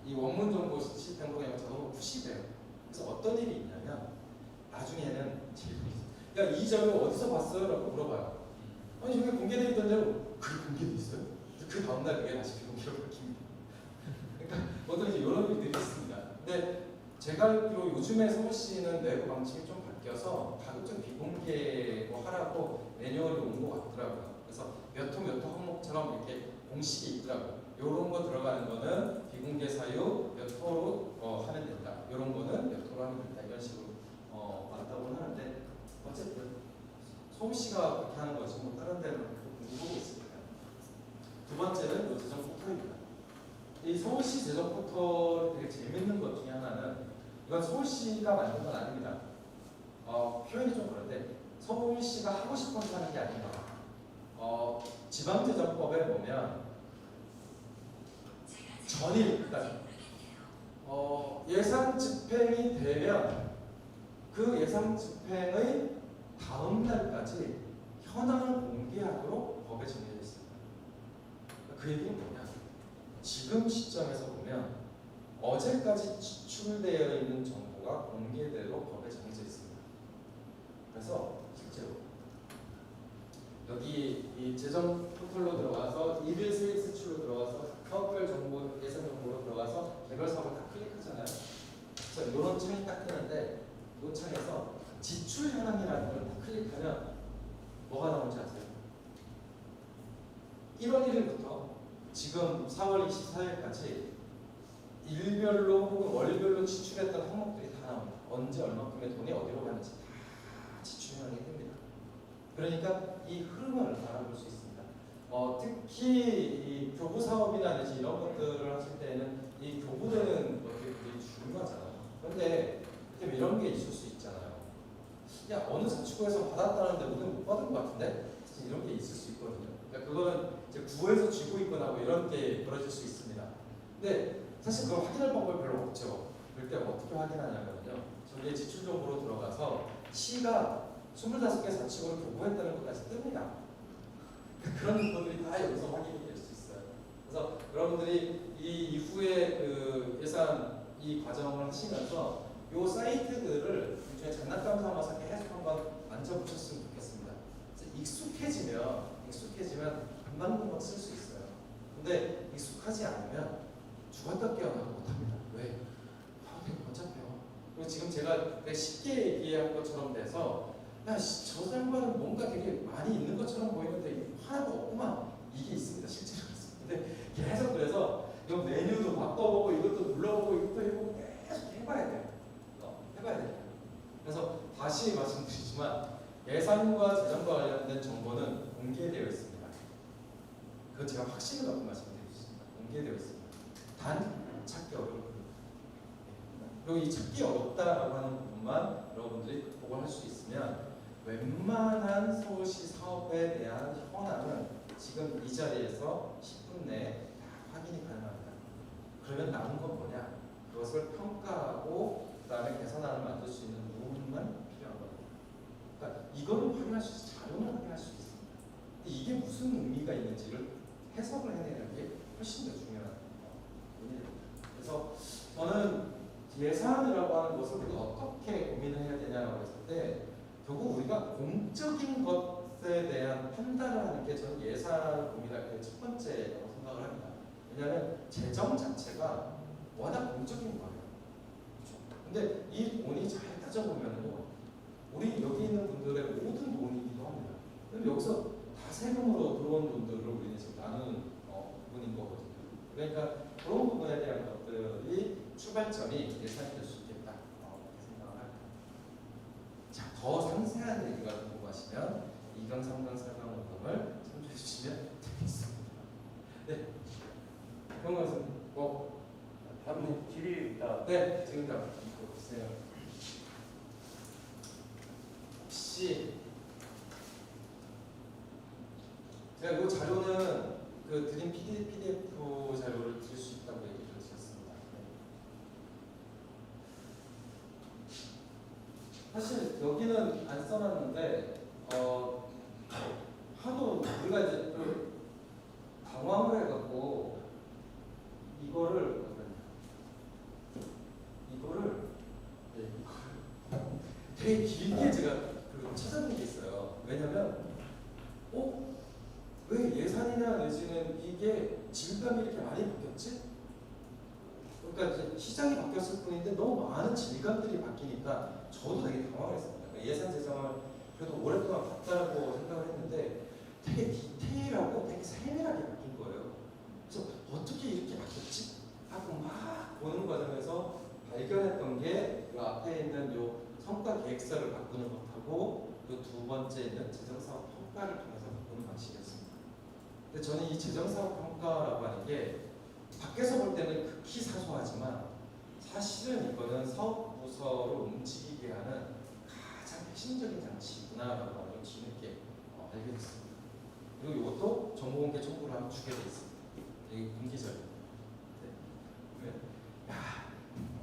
이 원문 정보 시스템으로 그냥 자동으로 푸시돼요. 그래서 어떤 일이 있냐면 나중에는 그러니까 이 자료 어디서 봤어요? 라고 물어봐요. 아니 저게 공개되어 있던 자료 그게 공개돼 있어요? 그 다음날 그게 다시 비공개로 바뀝니다. 그러니까 어떤 이제 이런 일들이 있습니다. 근데 제가 알기로 요즘에 서울시는 내부 방침이 좀 바뀌어서 가급적 비공개로 하라고 매뉴얼이 온 것 같더라고요. 그래서 몇 호 몇 호 항목처럼 이렇게 공식이 있더라고요. 이런 거 들어가는 거는 비공개 사유 몇 호로 하면 된다. 이런 거는 몇 호로 하면 된다. 이런 식으로 맞다고는 하는데 어쨌든 서울시가 그렇게 하는 거지 뭐 다른 데는 공부하고 있습니다. 두 번째는 이 재정 포털입니다. 이 서울시 재정 포털 되게 재밌는 것 중에 하나는 이건 서울시가 만든 건 아닙니다. 표현이 좀 그런데 서울시가 하고 싶어서 하는 게 아닙니다. 지방재정법에 보면 전일, 그러니까 예산 집행이 되면 그 예산 집행의 다음 날까지 현황을 공개하도록 법에 정해져 있습니다. 그 얘기는 뭐냐? 지금 시점에서 보면 어제까지 지출되어 있는 정보가 공개되도록 법에 정해져 있습니다. 그래서 실제로 여기 이 재정 포털로 들어가서 일일 수익 수출로 들어가서 사업별 정보, 예산 정보로 들어가서 개별 사업을 다 클릭하잖아요. 그래서 이런 창이 딱 뜨는데 이 창에서 지출 현황이라는 걸 딱 클릭하면 뭐가 나오는지 아세요? 1월 1일부터 지금 4월 24일까지 일별로 혹은 월별로 지출했던 항목들이 다 나옵니다. 언제 얼마큼의 돈이 어디로 가는지 다 지출 현황이 뜹니다. 그러니까 이 흐름을 알아볼 수 있습니다. 특히 이 교부 사업이나 내지 이런 것들을 하실 때는 이 교부되는 것들이 되게 중요하잖아요. 그런데 이런 게 있을 수 있잖아요. 야 어느 자치구에서 받았다는데 우리는 못 받은 것 같은데? 이런 게 있을 수 있거든요. 그러니까 그거는 이제 구에서 쥐고 있거나 뭐 이런 게 벌어질 수 있습니다. 근데 사실 그걸 확인할 방법이 별로 없죠. 그럴 때 어떻게 확인하냐면요. 저기에 지출 정보로 들어가서 시가 25개 자치구를 교부했다는 것까지 뜹니다. 그런 것들이 다 여기서 확인이 될 수 있어요. 그래서 여러분들이 이 이후에 그 예산 이 과정을 하시면서 이 사이트들을 일종의 장난감 삼아서 계속 한번 만져보셨으면 좋겠습니다. 익숙해지면 금방 쓸 수 있어요. 근데 익숙하지 않으면 죽었다 깨어나고 못합니다. 왜? 되게 번잡해요. 그리고 지금 제가 되게 쉽게 얘기한 것처럼 돼서 야, 저 양반은 뭔가 되게 많이 있는 것처럼 보이는데 하나도 없구만. 이게 있습니다. 실제로 있습니다. 근데 계속 그래서 이거 메뉴도 바꿔보고 이것도 눌러보고 이것도 해보고 계속 해봐야 돼요. 해봐야 돼요. 그래서 다시 말씀드리지만 예산과 재정과 관련된 정보는 공개되어 있습니다. 그건 제가 확신을 갖고 말씀드리겠습니다. 공개되어 있습니다. 단 찾기 어렵습니다. 그리고 이 찾기 어렵다라고 하는 부분만 여러분들이 보고할 수 있으면 웬만한 서울시 사업에 대한 현황은 지금 이 자리에서 10분 내에 다 확인이 가능합니다. 그러면 남은 건 뭐냐? 그것을 평가하고 그 다음에 개선안을 만들 수 있는 부분만 필요한 겁니다. 그러니까 이거는 확인할 수 있어요. 자료는 확인할 수 있습니다. 근데 이게 무슨 의미가 있는지를 해석을 해내는 게 훨씬 더 중요한 부분입니다. 그래서 저는 예산이라고 하는 것을 우리가 어떻게 고민을 해야 되냐고 했을 때 결국 우리가 공적인 것에 대한 판단을 하는 게 저는 예산 고민할 때 첫 번째라고 생각을 합니다. 왜냐하면 재정 자체가 워낙 공적인 거예요. 그렇죠? 근데 이 돈이 잘 따져보면요, 우리 여기 있는 분들의 모든 돈이기도 합니다. 그럼 여기서 다 세금으로 들어온 돈들을 우리는 지금 나누는 부분인 거거든요. 그러니까 그런 부분에 대한 것들이 출발점이 예산이 될 수 있겠다 이렇게 생각을 합니다. 자, 더 상세한 얘기가 궁금하시면 2강, 3강 설명 녹음을 참조해 주시면 되겠습니다. 네, 그런 것은 다음 질의입니다. 네, 지금다 이거 보세요. 혹시 제가 이 자료는 그 드린 PDF 자료를 드릴 수 있다고 얘기를 드렸습니다. 사실 여기는 안 써놨는데 하도 우리가 이제 좀 당황을 해갖고 이거를 되게 길게 제가 찾아본 게 있어요. 왜냐면 왜 예산이나 내지는 이게 질감이 이렇게 많이 바뀌었지? 그러니까 이제 시장이 바뀌었을 뿐인데 너무 많은 질감들이 바뀌니까 저도 되게 당황했습니다. 그러니까 예산 재정을 그래도 오랫동안 봤다고 생각을 했는데 되게 디테일하고 되게 세밀하게 바뀐 거예요. 그래서 어떻게 이렇게 바뀌었지? 하고 막 보는 과정에서 발견했던 게 이 앞에 있는 요 성과 계획서를 바꾸는 것하고 요 두 번째 있는 재정사업 평가를 통해서 바꾸는 방식이었습니다. 근데 저는 이 재정사업 평가라고 하는 게 밖에서 볼 때는 극히 사소하지만 사실은 이거는 사업 부서로 움직이게 하는 가장 핵심적인 장치구나라고 하는 걸 뒤늦게 알게 됐습니다. 그리고 이것도 정보공개 청구를 하면 주게 돼 있습니다. 이게 분기절입니다. 네. 야,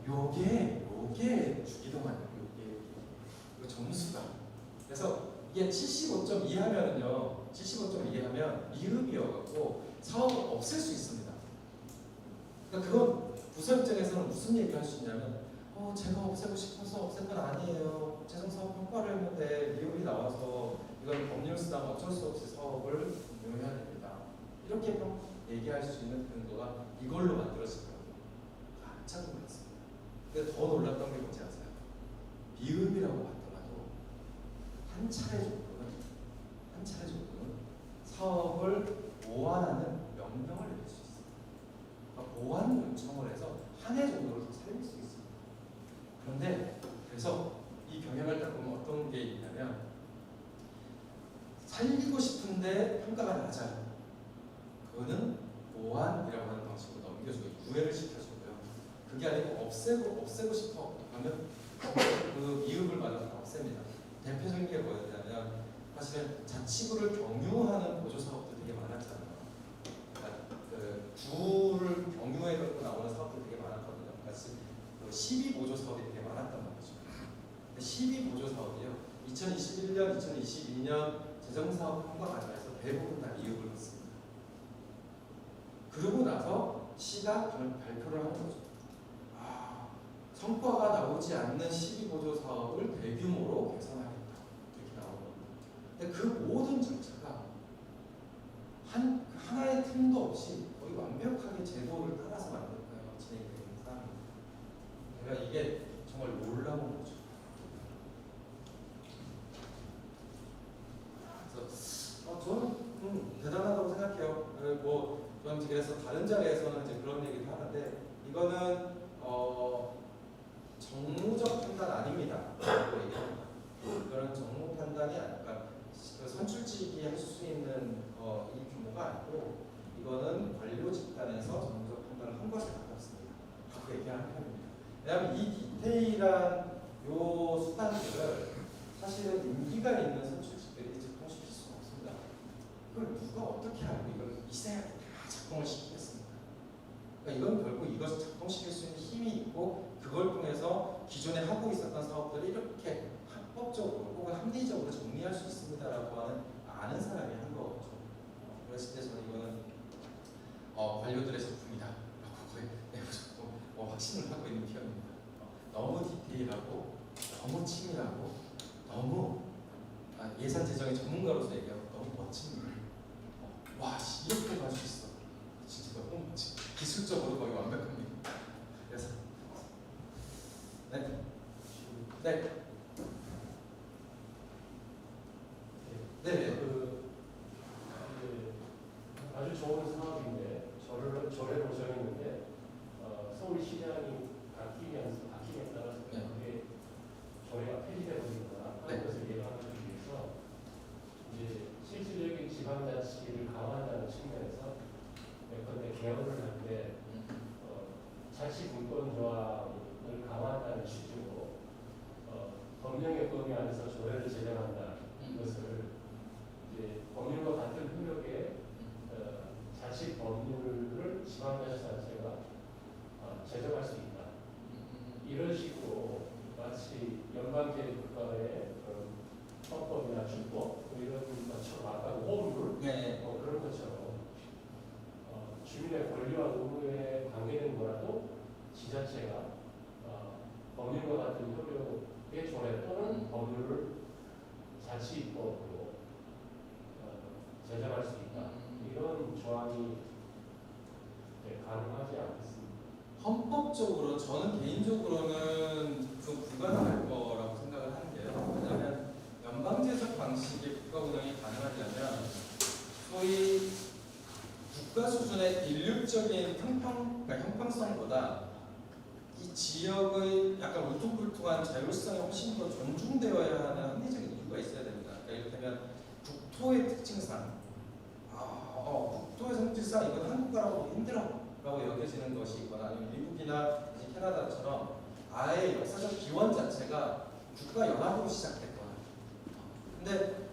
요게 주기도만 요게 이거 점수가. 그래서 이게 75점 이하면은요, 75점 이하면 미흡이어갖고 사업을 없앨 수 있습니다. 그러니까 그건 부서 입장에서는 무슨 얘기를 할 수 있냐면 제가 없애고 싶어서 없앤 건 아니에요. 재정사업 평가를 했는데 미흡이 나와서 이건 법률상 어쩔 수 없이 사업을 운영해야 됩니다. 이렇게 얘기할 수 있는 근거가 이걸로 만들어지더라고요. 깜짝 놀랐습니다. 근데 더 놀랐던 게 뭔지 아세요? 미흡이라고 하더라도 한 차례 정도는 사업을 보완하는 명령을 내릴 수 있어요. 그러니까 보완 요청을 해서 한 해 정도를 더 살릴 수 있습니다. 그런데 그래서 이 경향을 딱 보면 어떤 게 있냐면 살리고 싶은데 평가가 낮아요. 그거는 보완이라고 하는 방식으로 넘겨주고 구애를 시켜주고요. 그게 아니고 없애고 싶어 하면 그 미흡을 맞아서 없앱니다. 대표적인 게 뭐였냐면 사실은 자치구를 경유하는 보조사업도 되게 많았잖아요. 그러니까 그 구를 경유해 갖고 나오는 사업도 되게 많았거든요. 그러니까 시비 보조 사업이 되게 많았단 말이죠. 근데 시비 보조 사업이요, 2021년, 2022년 재정사업 평가 과정에서 대부분 다 미흡을 받습니다. 그러고 나서 시가 발표를 하는 거죠. 성과가 나오지 않는 시비 보조 사업을 대규모로 개선하겠다. 이렇게 나오는 겁니다. 근데 그 모든 절차가 하나의 틈도 없이 거의 완벽하게 제도를 따라서 진행되는 사항입니다. 그러니까 이게 정말 놀라운 거죠. 그래서 저는 대단하다고 생각해요. 저는 그래서 다른 자리에서는 이제 그런 얘기를 하는데 이거는 정무적 판단 아닙니다. 라고 얘기합니다. 이거는 정무 판단이 아니라 선출직이 할 수 있는 이 규모가 아니고 이거는 관료 집단에서 정무적 판단을 한 것에 가깝습니다. 라고 얘기하는 편입니다. 왜냐하면 이 디테일한 요 수단들을 사실은 임기가 있는 선출직들이 작동시킬 수가 없습니다. 이걸 누가 어떻게 알고 이걸 미세하게 다 작동을 시키겠습니까? 그러니까 이건 결국 이것을 작동시킬 수 있는 힘이 있고 그걸 통해서 기존에 하고 있었던 사업들을 이렇게 합법적으로 혹은 합리적으로 정리할 수 있습니다라고 하는 아는 사람이 한 거죠. 그랬을 때 저는 이거는 관료들의 작품이다라고 거의 내부적으로 확신을 하고 있는 편입니다. 너무 디테일하고 너무 치밀하고 너무 예산 재정의 전문가로서 얘기하고 너무 멋집니다. 가치를 강화한다는 측면에서 예컨대 개헌을 할때 자치분권 조항을 강화한다는 취지로 법령의 범위 안에서 조례를 제정한다. 이것을 이제 법률과 같은 효력의 자치 법률을 지방자치단체가 제정할 수 있다. 이런 식으로 마치 연방제 국가의 헌법이나 준법 뭐 이런 것처럼 아까 호흡물 네. 그런 것처럼 주민의 권리와 의무에 관계된 거라도 지자체가 법률과 같은 효력의 조례 또는 법률을 자치입법으로 제정할 수 있다. 이런 조항이 가능하지 않겠습니다. 헌법적으로 저는 개인적으로는 좀 불가능할 거라고 생각을 하는 게요. 왜냐하면 연방제적 방식의 국가 운영이 가능하려면 소위 국가 수준의 인류적인 그러니까 형평성보다 이 지역의 약간 울퉁불퉁한 자율성이 훨씬 더 존중되어야 하는 합리적인 이유가 있어야 됩니다. 그러니까 이를테면 국토의 특징상, 국토의 성질상 이건 한국과라고 힘들어라고 여겨지는 것이 있거나 아니면 미국이나 캐나다처럼 아예 역사적 기원 자체가 국가 연합으로 시작됐거나. 근데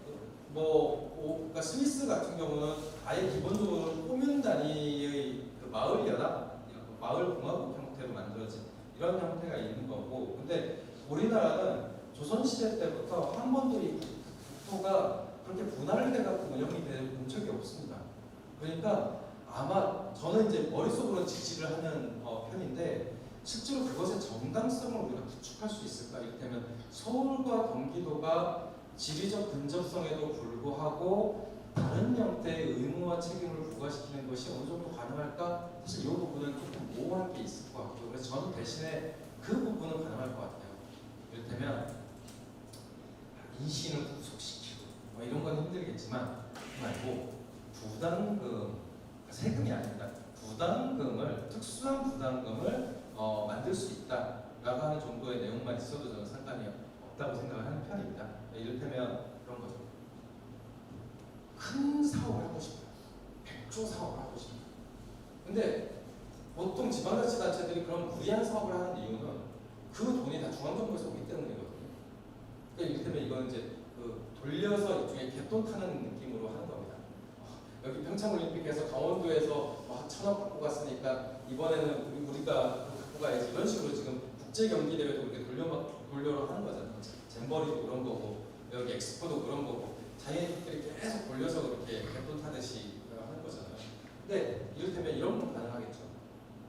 그러니까 스위스 같은 경우는 아예 기본적으로 코뮌 단위의 그 마을 연합, 마을 공화국 형태로 만들어진 이런 형태가 있는 거고, 근데 우리나라는 조선 시대 때부터 한 번도 이 국토가 그렇게 분할돼 갖고 운영이 된 적이 없습니다. 그러니까 아마 저는 이제 머릿속으로 지지를 하는 편인데 실제로 그것의 정당성을 우리가 구축할 수 있을까? 이를테면 서울과 경기도가 지리적 근접성에도 불구하고 다른 형태의 의무와 책임을 부과시키는 것이 어느 정도 가능할까? 사실 이 부분은 조금 모호한 게 있을 것 같고요. 그래서 저는 대신에 그 부분은 가능할 것 같아요. 이를테면 인신을 구속시키고 이런 건 힘들겠지만 그 말고 부담금, 세금이 아닙니다. 부담금을 특수한 부담금을 만들 수 있다라고 하는 정도의 내용만 있어도 저는 상관이 없다고 생각을 하는 편입니다. 이를테면 그런 거죠. 큰 사업을 하고 싶어요. 100조 사업을 하고 싶어요. 근데 보통 지방자치단체들이 그런 무리한 사업을 하는 이유는 그 돈이 다 중앙정부에서 오기 때문이거든요. 그러니까 이를테면 이건 이제 돌려서 일종의 갯돈 타는 느낌으로 하는 겁니다. 여기 평창올림픽에서 강원도에서 1,000억 갖고 갔으니까 이번에는 우리가 갖고 가야지 이런 식으로 지금 국제경기대회도 그렇게 돌려로 하는 거잖아요. 잼버리도 그런 거고 여기 엑스포도 그런 거고 자기들끼리 계속 돌려서 그렇게 갯돈 타듯이 하는 거잖아요. 근데 이를테면 이런 건 가능하겠죠.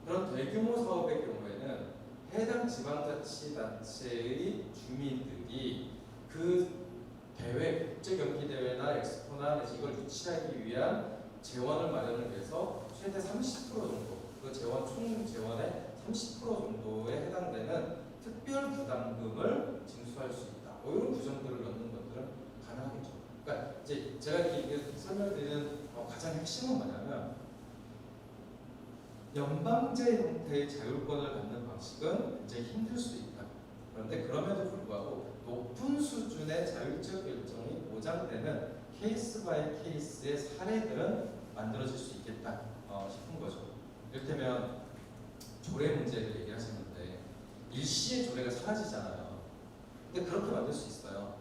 그런 대규모 사업의 경우에는 해당 지방자치단체의 주민들이 그 대회, 국제경기대회나 엑스포나 이걸 유치하기 위한 재원을 마련을 위해서 최대 30% 정도, 그 재원 총 재원의 30% 정도에 해당되는 특별 부담금을 징수할 수 있다. 이런 구정들을 넣는 것들은 가능하겠죠. 그러니까 이제 제가 이렇게 설명드리는 가장 핵심은 뭐냐면 연방제 형태의 자율권을 갖는 방식은 굉장히 힘들 수 있다. 그런데 그럼에도 불구하고 높은 수준의 자율적 결정이 보장되는 케이스 바이 케이스의 사례들은 만들어질 수 있겠다 싶은 거죠. 이를테면 조례 문제를 얘기하시는데 일시의 조례가 사라지잖아요. 근데 그렇게 만들 수 있어요.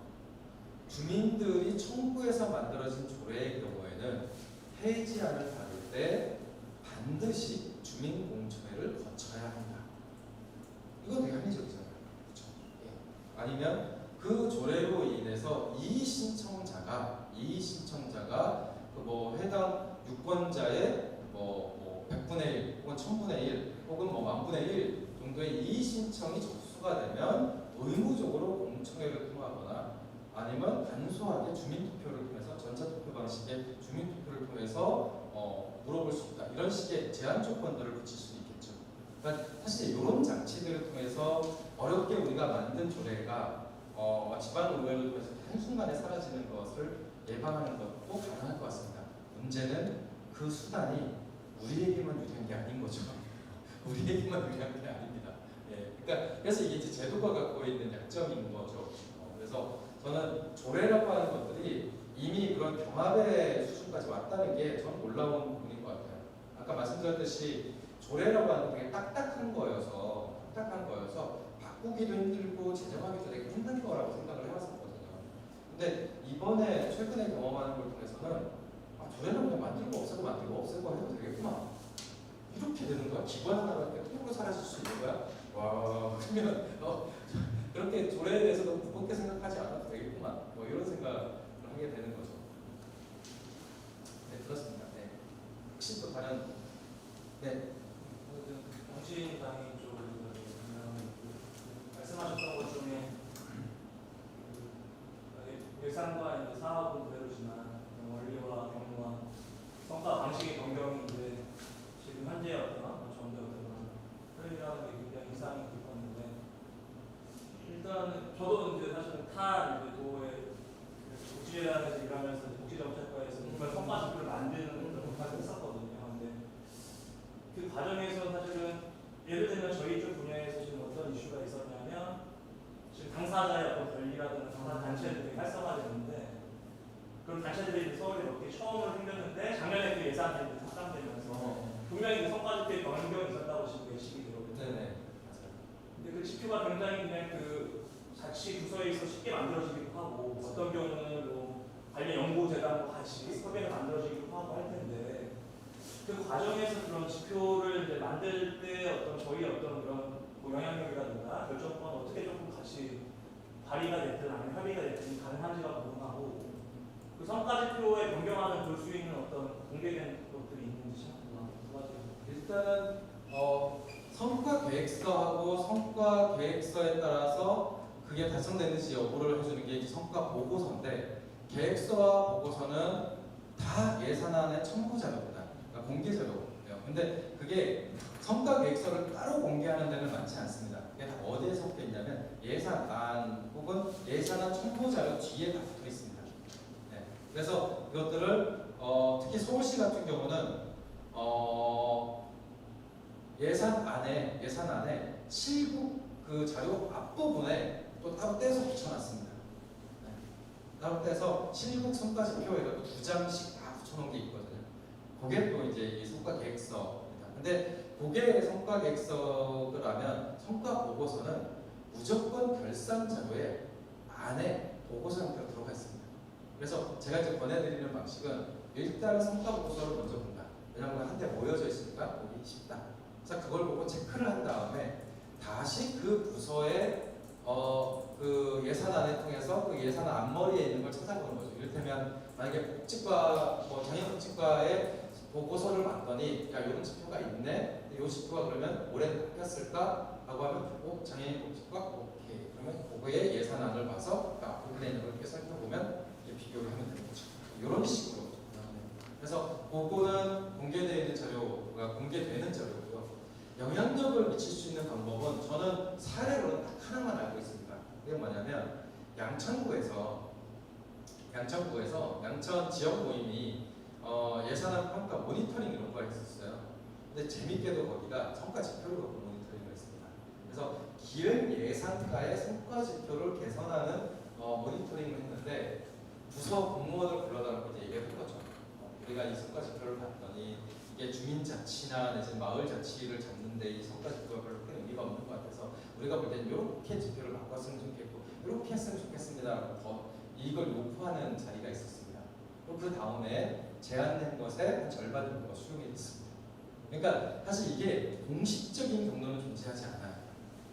주민들이 청구해서 만들어진 조례의 경우에는 폐지안을 다룰 때 반드시 주민공청회를 거쳐야 한다. 이건 되게 합리적이잖아요. 그렇죠? 예. 아니면 그 조례로 인해서 이의 신청자가 해당 유권자의 100분의 1 혹은 1000분의 1 혹은 10,000분의 1 정도의 이의 신청이 접수가 되면 의무적으로 공청회를 통하거나 아니면 간소하게 주민투표를 통해서 전자투표 방식의 주민투표를 통해서 물어볼 수 있다. 이런 식의 제한 조건들을 붙일 수 있겠죠. 그러니까 사실 이런 장치들을 통해서 어렵게 우리가 만든 조례가 지방의회를 통해서 한순간에 사라지는 것을 예방하는 것도 가능할 것 같습니다. 문제는 그 수단이 우리에게만 유리한 게 아닌 거죠. 우리에게만 유리한 게 아닙니다. 예, 그러니까 그래서 이게 이제 제도가 갖고 있는 약점인 거죠. 그래서 저는 조례라고 하는 것들이 이미 그런 경합의 수준까지 왔다는 게 저는 놀라운 부분인 것 같아요. 아까 말씀드렸듯이 조례라고 하는 게 되게 딱딱한 거여서 바꾸기도 힘들고 제정하기도 되게 힘든 거라고 생각을 해왔었거든요. 근데 이번에 최근에 경험하는 걸 통해서는 조례는 그냥 만들고 없애고 해도 되겠구나. 이렇게 되는 거야? 기관 하나가 이렇게 통으로 사라질 수 있는 거야? 와, 그러면 그렇게 조례에 대해서 너무 무겁게 생각하지 않아도 되겠구만. 뭐 이런 생각을 하게 되는 거죠. 네, 그렇습니다. 네. 혹시 또 다른 네. 정치당이 쪽으로 말씀하셨던 것 중에 예산과 이제 사업은 그대로지만 원리와 경로와 성과 방식의 변경이 이제 지금 현재 어떠나 정대 어떠나 흐름이라는 게 굉장히 인상이 깊었는데 일단 저도 이제 사실은 타 이제 도의 복지회라에서 일하면서 복지정책과에서 정말 성과 지표를 만드는 그런 역할을 했었거든요. 근데 그 과정에서 사실은 예를 들면 저희 쪽 분야에서 지금 어떤 이슈가 있었냐면 지금 당사자의 어떤 권리라든가 당사 단체들이 활성화되는데 그런 단체들이 서울에 몇 개 처음으로 생겼는데 작년에 그 예산이 삭감되면서 분명히 그 성과지표의 변경이 있었다고 지금 예측이 되거든요. 네네. 근데 그 지표가 굉장히 그냥 그 자치 부서에서 쉽게 만들어지기도 하고 어떤 경우는 뭐 관련 연구재단과 같이 협의가 만들어지기도 하고 할 텐데 그 과정에서 그런 지표를 이제 만들 때 어떤 저희 어떤 그런 뭐 영향력이라든가 결정권 어떻게 조금 같이 발의가 됐든 아니면 협의가 됐든 가능한지가 궁금하고 그 성과지표에 변경안을 볼 수 있는 어떤 공개된 것들이 있는지 두 가지. 일단은 성과 계획서하고 성과 계획서에 따라서 그게 달성되는지 여부를 해주는 게 성과 보고서인데 계획서와 보고서는 다 예산안의 첨부 자료입니다. 그러니까 공개 자료예요. 근데 그게 성과 계획서를 따로 공개하는 데는 많지 않습니다. 그게 다 어디에 속해 있냐면 예산안 혹은 예산안 첨부 자료 뒤에 다 붙어 있습니다. 네. 그래서 이것들을 특히 서울시 같은 경우는 예산안에 실국 그 자료 앞부분에 또 따로 떼서 붙여놨습니다. 네. 따로 떼서 실국 성과지표 이것도 2장씩 다 붙여놓은 게 있거든요. 그게 또 이제 이 성과계획서입니다. 근데 그게 성과계획서라면 성과보고서는 무조건 결산 자료에 안에 보고서 형태로 들어가 있습니다. 그래서 제가 이제 권해드리는 방식은 일단 성과보고서를 먼저 본다. 왜냐하면 한데 모여져 있으니까 보기 쉽다. 그래서 그걸 보고 체크를 한 다음에 다시 그 부서의 그 예산안을 통해서 그 예산안 앞머리에 있는 걸 찾아보는 거죠. 이를테면 만약에 복지과 장애복지과의 보고서를 봤더니 야 이런 지표가 있네. 이 지표가 그러면 올해 바뀌었을까? 하고 하면 장애복지과 오케이. 그러면 그거의 예산안을 봐서 앞부분에 있는 걸 이렇게 살펴보면 비교를 하면 되는 거죠. 이런 식으로. 그래서 그거는 공개되어 있는 자료가 공개되는 자료고요. 영향력을 미칠 수 있는 방법은 저는 사례로는 딱 하나만 알고 있습니다. 그게 뭐냐면 양천구에서 양천 지역 모임이 예산안 평가 모니터링 이런 걸 했었어요. 근데 재밌게도 거기가 성과 지표를 갖고 모니터링을 했습니다. 그래서 기획 예산가의 성과 지표를 개선하는 모니터링을 했는데 부서 공무원을 불러다가 이제 얘기를 한 거죠. 우리가 이 성과 지표를 봤더니 이게 주민자치나 내지 마을자치를 잡는데 이 성과 지표가 별로 큰 의미가 없는 것 같아서 우리가 볼 때는 이렇게 지표를 바꿨으면 좋겠고 이렇게 했으면 좋겠습니다. 더 이걸 요구하는 자리가 있었습니다. 또 그 다음에 제안된 것의 한 절반 정도가 수용이 됐습니다. 그러니까 사실 이게 공식적인 경로는 존재하지 않아요.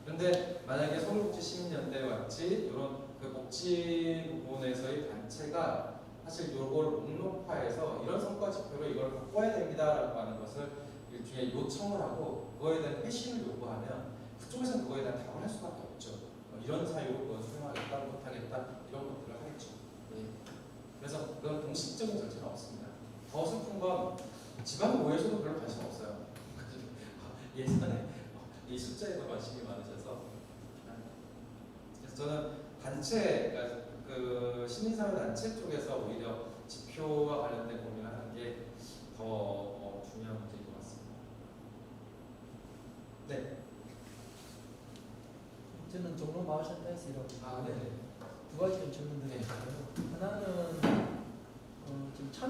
그런데 만약에 서울복지시민연대와 같이 이런 그 복지 부분에서의 단체가 사실 이걸 목록화해서 이런 성과 지표로 이걸 바꿔야 됩니다라고 하는 것을 일종의 요청을 하고 그거에 대한 회신을 요구하면 그쪽에서는 그거에 대한 답을 할 수밖에 없죠. 이런 사유로 그걸 수용하겠다, 못하겠다 이런 것들을 하겠죠. 예. 그래서 그건 공식적인 절차는 없습니다. 더 슬픈 건 지방의회에서도 별로 관심 없어요. 예산에 이 숫자에도 관심이 많으셔서 그래서 저는 단체, 그러니까 그 시민사회 단체 쪽에서 오히려 지표와 관련된 고민을 하는 게 더 중요한 문제인 것 같습니다. 네. 저는 종로마을센터에서 일하고 있는데 네네. 두 가지 좀 질문드리고 싶어요. 하나는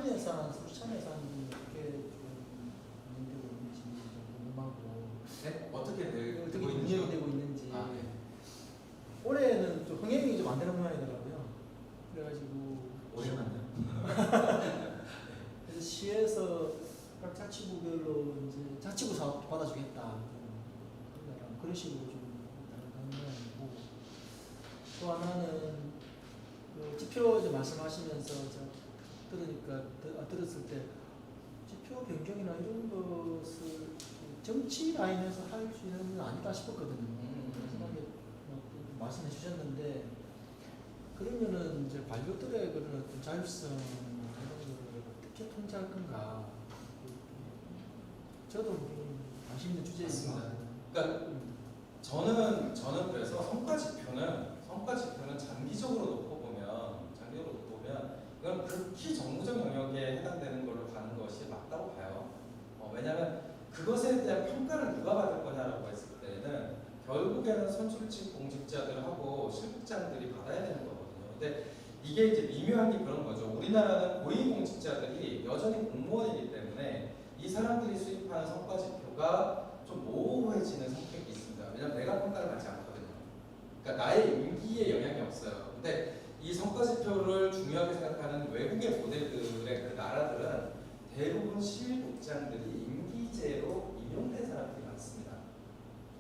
참여 예산, 서로 참여 예산이 어떻게 좀 운영되고 있는지 좀 궁금하고 네? 어떻게 어떻게 되고 운영이 있는지. 되고 있는지. 아, 네. 올해는 좀 흥행이 좀 안 되는 모양이더라고요. 그래가지고 오랜만요. 그래서 시에서 각 자치구별로 이제 자치구 사업 받아주겠다 그런 식으로 좀 하는 모양이고, 또 하나는 그 지표 이제 말씀하시면서 들었을 때 지표 변경이나 이런 것을 정치 라인에서 할 수 있는 건 아니다 싶었거든요. 그래서 이게 말씀해 주셨는데, 그러면은 이제 관료들의 그런 어떤 자율성 이런 거를 어떻게 통제할 건가? 저도 좀 관심 있는 주제입니다. 맞습니다. 그러니까 저는 그래서 성과 지표는 장기적으로 놓고 보면 이건 극히 정무적 영역에 해당되는 걸로 가는 것이 맞다고 봐요. 왜냐하면 그것에 대한 평가를 누가 받을 거냐라고 했을 때는 결국에는 선출직 공직자들하고 실국장들이 받아야 되는 거거든요. 근데 이게 이제 미묘한 게 그런 거죠. 우리나라는 고위공직자들이 여전히 공무원이기 때문에 이 사람들이 수입하는 성과 지표가 좀 모호해지는 성격이 있습니다. 왜냐하면 내가 평가를 받지 않거든요. 그러니까 나의 임기에 영향이 없어요. 근데 이 성과 지표를 중요하게 생각하는 외국의 모델들의 그 나라들은 대부분 실국장들이 임기제로 임용된 사람들이 많습니다.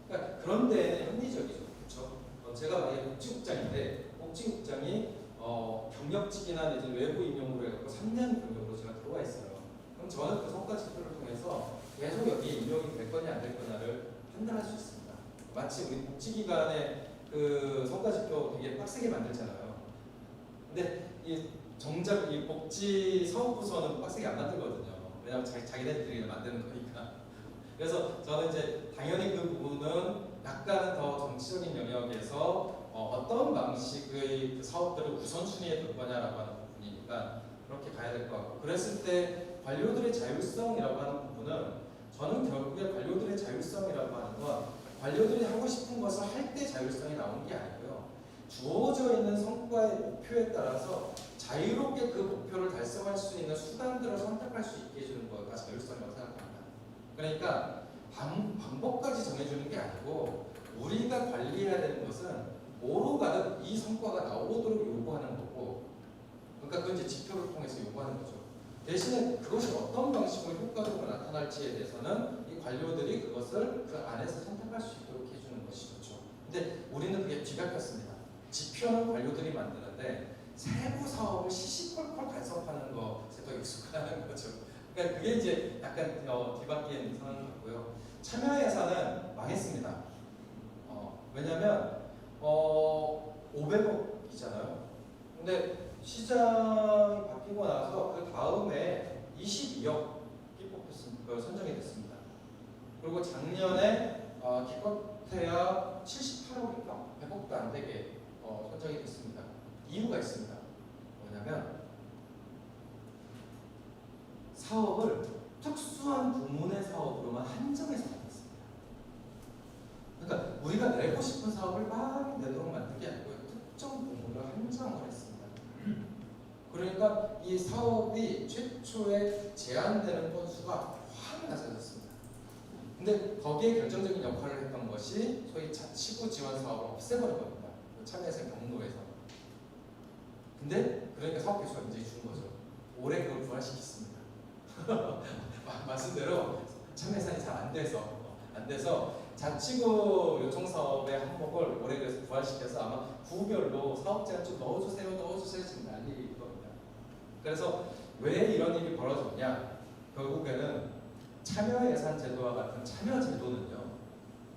그러니까 그런 데는 합리적이죠. 그렇죠? 제가 만약에 복지국장인데 복지국장이 경력직이나 이제 외부 임용으로 해서 3년 경력으로 제가 들어와 있어요. 그럼 저는 그 성과 지표를 통해서 계속 여기에 임용이 될 거냐 안 될 거냐를 판단할 수 있습니다. 마치 우리 복지기관의 그 성과 지표 되게 빡세게 만들잖아요. 근데 정작 이 복지 사업부서는 빡세게 안 만들거든요. 왜냐하면 자기네들이 만드는 거니까. 그래서 저는 이제 당연히 그 부분은 약간은 더 정치적인 영역에서 어떤 방식의 그 사업들을 우선순위에 둘 거냐라고 하는 부분이니까 그렇게 가야 될 것 같고, 그랬을 때 관료들의 자율성이라고 하는 부분은 저는 결국에 관료들의 자율성이라고 하는 건 관료들이 하고 싶은 것을 할 때 자율성이 나오는 게 아니고요. 주어져 있는 성과의 목표에 따라서 자유롭게 그 목표를 달성할 수 있는 수단들을 선택할 수 있게 해주는 거가 자율성이라고 생각합니다. 그러니까 방법까지 정해주는 게 아니고 우리가 관리해야 되는 것은 뭐로 가든 이 성과가 나오도록 요구하는 거고, 그러니까 그건 이제 지표를 통해서 요구하는 거죠. 대신에 그것이 어떤 방식으로 효과적으로 나타날지에 대해서는 이 관료들이 그것을 그 안에서 선택할 수 있도록 해주는 것이 좋죠. 근데 우리는 그게 뒤바뀌었습니다. 지표는 관료들이 만드는데 세부 사업을 시시콜콜 간섭하는 것에 더 익숙하는 거죠. 그러니까 그게 이제 약간 뒤바뀐 상황 같고요. 참여 예산은 망했습니다. 왜냐하면 500억이잖아요. 근데 시장이 바뀌고 나서 그 다음에 22억이 선정이 됐습니다. 그리고 작년에 기껏해야 78억인가 100억도 안 되게 선정이 됐습니다. 이유가 있습니다. 뭐냐면 사업을 특수한 부문의 사업으로만 한정해서 만들었습니다. 그러니까 우리가 내고 싶은 사업을 막 내도록 만든 게 아니고요. 특정 부문을 한정을 했습니다. 그러니까 이 사업이 최초에 제한되는 건수가 확 낮아졌습니다. 근데 거기에 결정적인 역할을 했던 것이 소위 자치구 지원 사업을 없애버린 겁니다. 참여예산 경로에서. 근데 그러니까 사업 개수가 굉장히 줄은 거죠. 올해 그걸 부활시켰습니다. 말씀대로 참여예산이 잘 안 돼서 자치구 요청 사업의 항목을 올해 그래서 부활시켜서 아마 구별로 사업 제한 좀 넣어주세요 지금 난리일 겁니다. 그래서 왜 이런 일이 벌어졌냐? 결국에는 참여예산 제도와 같은 참여 제도는요,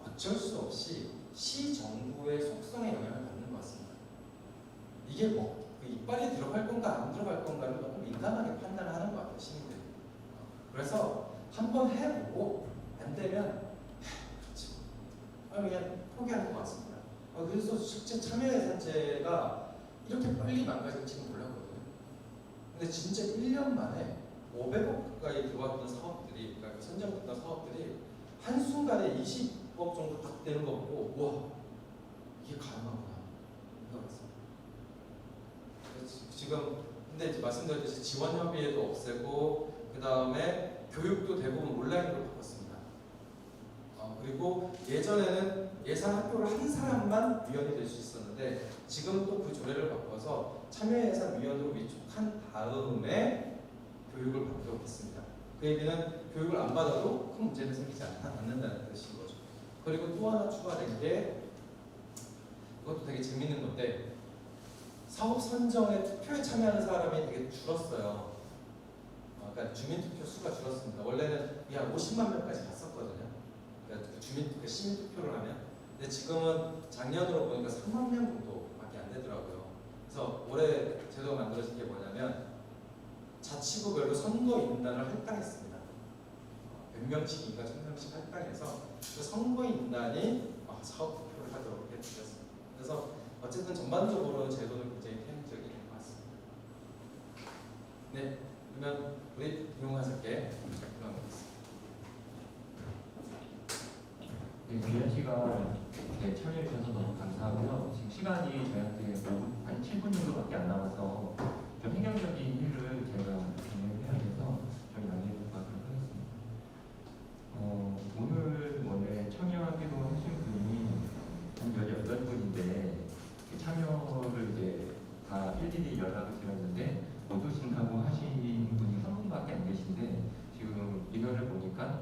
어쩔 수 없이 시정부의 속성에 영향을 받는 것 같습니다. 이게 그 이빨이 들어갈 건가 안 들어갈 건가를 너무 민감하게 판단을 하는 것 같아요, 시민들이. 그래서 한번 해보고 안 되면 그렇지, 그냥 포기하는 것 같습니다. 그래서 실제 참여예산제가 이렇게 빨리 망가질지는 몰랐거든요. 근데 진짜 1년 만에 500억 가까이 들어왔던 사업들이, 그러니까 선정됐던 사업들이 한순간에 20억 정도 딱 되는 거 보고, 와, 이게 가능하구나 생각했습니다. 지금 근데 이제 말씀드렸듯이 지원 협의회도 없애고 그 다음에 교육도 대부분 온라인으로 바꿨습니다. 그리고 예전에는 예산 학교를 한 사람만 위원이 될 수 있었는데 지금 또 그 조례를 바꿔서 참여예산위원으로 위촉한 다음에 교육을 받도록 했습니다. 그 얘기는 교육을 안 받아도 큰 문제는 생기지 않는다는 뜻인 거죠. 그리고 또 하나 추가된 게 이것도 되게 재밌는 건데 사업 선정에 투표에 참여하는 사람이 되게 줄었어요. 그러니까 주민투표 수가 줄었습니다. 원래는 약 50만 명까지 갔었거든요. 그러니까 그 시민 투표를 하면. 근데 지금은 작년으로 보니까 3만 명 정도밖에 안 되더라고요. 그래서 올해 제도가 만들어진 게 뭐냐면 자치구별로 선거인단을 할당했습니다. 100명씩인가 1000명씩 할당해서 그 선거인단이 사업 투표를 하도록 해주셨습니다. 그래서 어쨌든 전반적으로 제도는 굉장히 편의적인 것 같습니다. 네, 그러면 우리 김용환께 들어가겠습니다. 네, 귀한 시간 참여해 주셔서 너무 감사하고요. 지금 시간이 저희한테 5분, 한 7분 정도밖에 안 남아서 좀 행정적인 일을 제가 진행해야 돼서 좀 양해해 주도록 하겠습니다. 오늘 원래 참여하기로 하신 분이 한 18분인데 참여를 이제 다 일일이 연락을 드렸는데 못 오신다고 하신 분이 한 분밖에 안 계신데 지금 인원을 보니까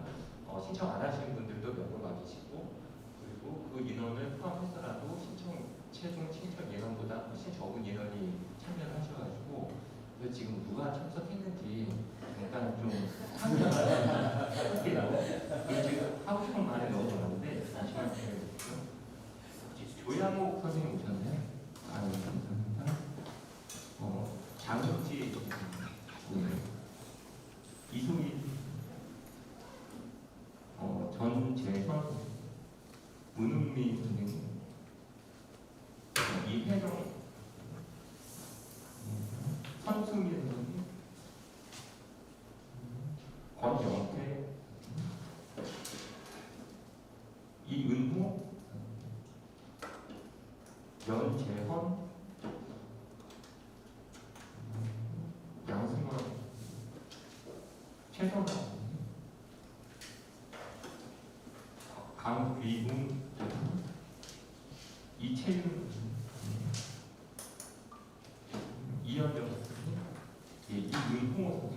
신청 안 하신 분들도 몇 분 와 계시고 그리고 그 인원을 포함해서라도 최종 신청 인원보다 훨씬 적은 인원이 참여를 하셔가지고 그래서 지금 누가 참석했는지 잠깐 좀 확인을 할게요. 그리고 지금 하고 싶은 말이 너무 많은데 잠시만 기다려주세요. 조양옥 선생님 오셨나요? 감사합니다. 장석지 이소희 전재선 문은미 선생님 이혜정 선수미 선생님 권영태 이은호 연재헌 양승원 최선아 강귀웅 이채윤 이현정 이은홍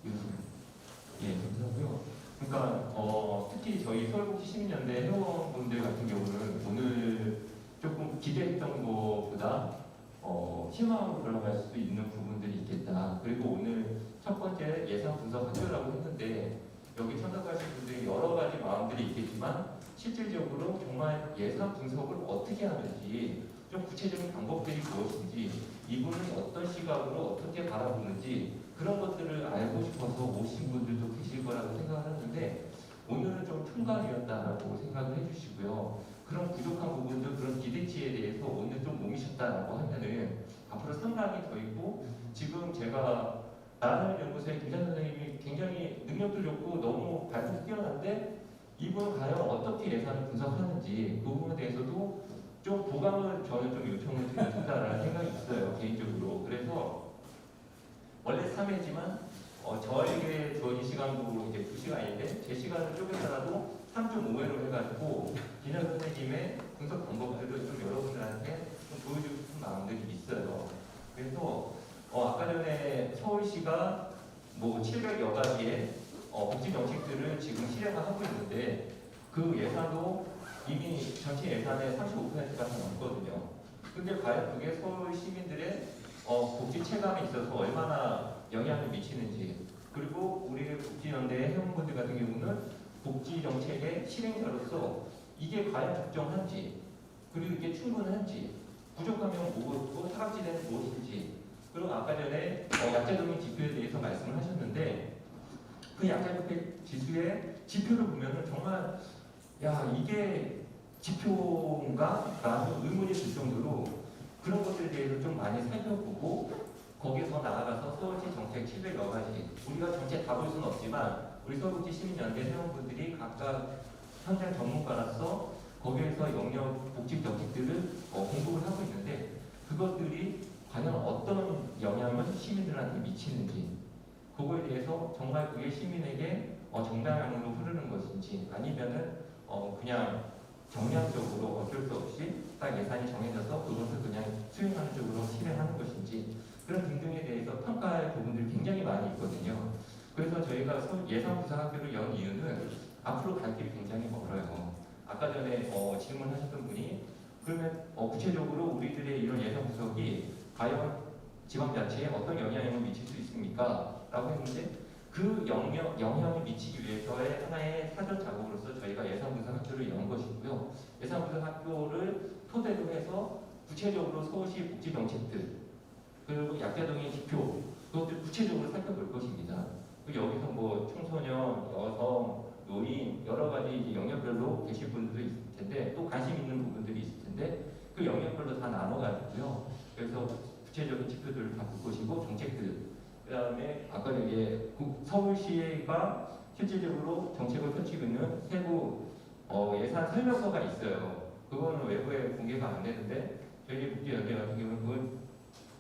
선생님 감사하고요. 그러니까 특히 저희 서울복지 시민연대 회원분들 같은 경우는 오늘 조금 기대했던 것보다 실망으로 돌아갈 수 있는 부분들이 있겠다. 그리고 오늘 첫 번째 예산 분석 학교라고 했는데 여기 참석하신 분들이 여러 가지 마음들이 있겠지만 실질적으로 정말 예산 분석을 어떻게 하는지 좀 구체적인 방법들이 무엇인지 이분은 어떤 시각으로 어떻게 바라보는지 그런 것들을 알고 싶어서 오신 분들도 계실 거라고 생각을 하는데 오늘은 좀 총괄이었다라고 생각을 해주시고요. 그런 부족한 부분들, 그런 기대치에 대해서 오늘 좀 몸이셨다라고 하면은 앞으로 상당히 더 있고 지금 제가 나라는 연구소의 김찬 선생님이 굉장히 능력도 좋고 너무 발전이 뛰어난데 이분은 과연 어떻게 예산을 분석하는지 그 부분에 대해서도 좀 보강을 저는 좀 요청을 드리고 싶다라는 생각이 있어요 개인적으로. 그래서 원래 3회지만 저에게 주어진 시간도 이제 2시간인데 제 시간을 쪼개서라도 3.5회로 해가지고 김찬 선생님의 분석 방법들을 좀 여러분들한테 좀 보여주고 싶은 마음들이 있어요. 그래서 아까 전에 서울시가 뭐 700여 가지의 복지 정책들을 지금 실행하고 있는데 그 예산도 이미 전체 예산의 35%가 넘거든요. 근데 과연 그게 서울 시민들의 복지 체감에 있어서 얼마나 영향을 미치는지 그리고 우리 복지연대 회원분들 같은 경우는 복지 정책의 실행자로서 이게 과연 적정한지 그리고 이게 충분한지 부족하면 뭐고 사각지대는 무엇인지 그리고 아까 전에 약자도민 지표에 대해서 말씀을 하셨는데 그 약자도민 지수의 지표를 보면은 정말 야 이게 지표인가? 라는 의문이 들 정도로 그런 것들에 대해서 좀 많이 살펴보고 거기서 나아가서 서울시 정책 700여 가지 우리가 전체 다 볼 수는 없지만 우리 서울복지 시민연대 회원분들이 각각 현장 전문가로서 거기에서 영역 복지 정책들을 공부를 하고 있는데 그것들이 과연 어떤 영향을 시민들한테 미치는지 그거에 대해서 정말 그게 시민에게 정당향으로 흐르는 것인지 아니면은 그냥 정량적으로 어쩔 수 없이 딱 예산이 정해져서 그것을 그냥 수행하는 쪽으로 실행하는 것인지 그런 등등에 대해서 평가할 부분들이 굉장히 많이 있거든요. 그래서 저희가 예산부사학교를 연 이유는 앞으로 갈 길이 굉장히 멀어요. 아까 전에 질문하셨던 분이 그러면 구체적으로 우리들의 이런 예산분석이 과연 지방자치에 어떤 영향을 미칠 수 있습니까? 라고 했는데 그 영향을 미치기 위해서의 하나의 사전 작업으로서 저희가 예산분석학교를 연 것이고요. 예산분석학교를 토대로 해서 구체적으로 서울시 복지정책들 그리고 약자동의 지표 그것들 구체적으로 살펴볼 것입니다. 여기서 뭐 청소년, 여성, 노인 여러 가지 이제 영역별로 계실 분들도 있을 텐데 또 관심 있는 부분들이 있을 텐데 그 영역별로 다 나눠가지고요. 그래서 구체적인 지표들을 다 볼 것이고 정책들 그 다음에 아까 이제 서울시가 실질적으로 정책을 펼치고 있는 세부 예산 설명서가 있어요. 그거는 외부에 공개가 안 되는데 저희 국제연대 같은 경우는 그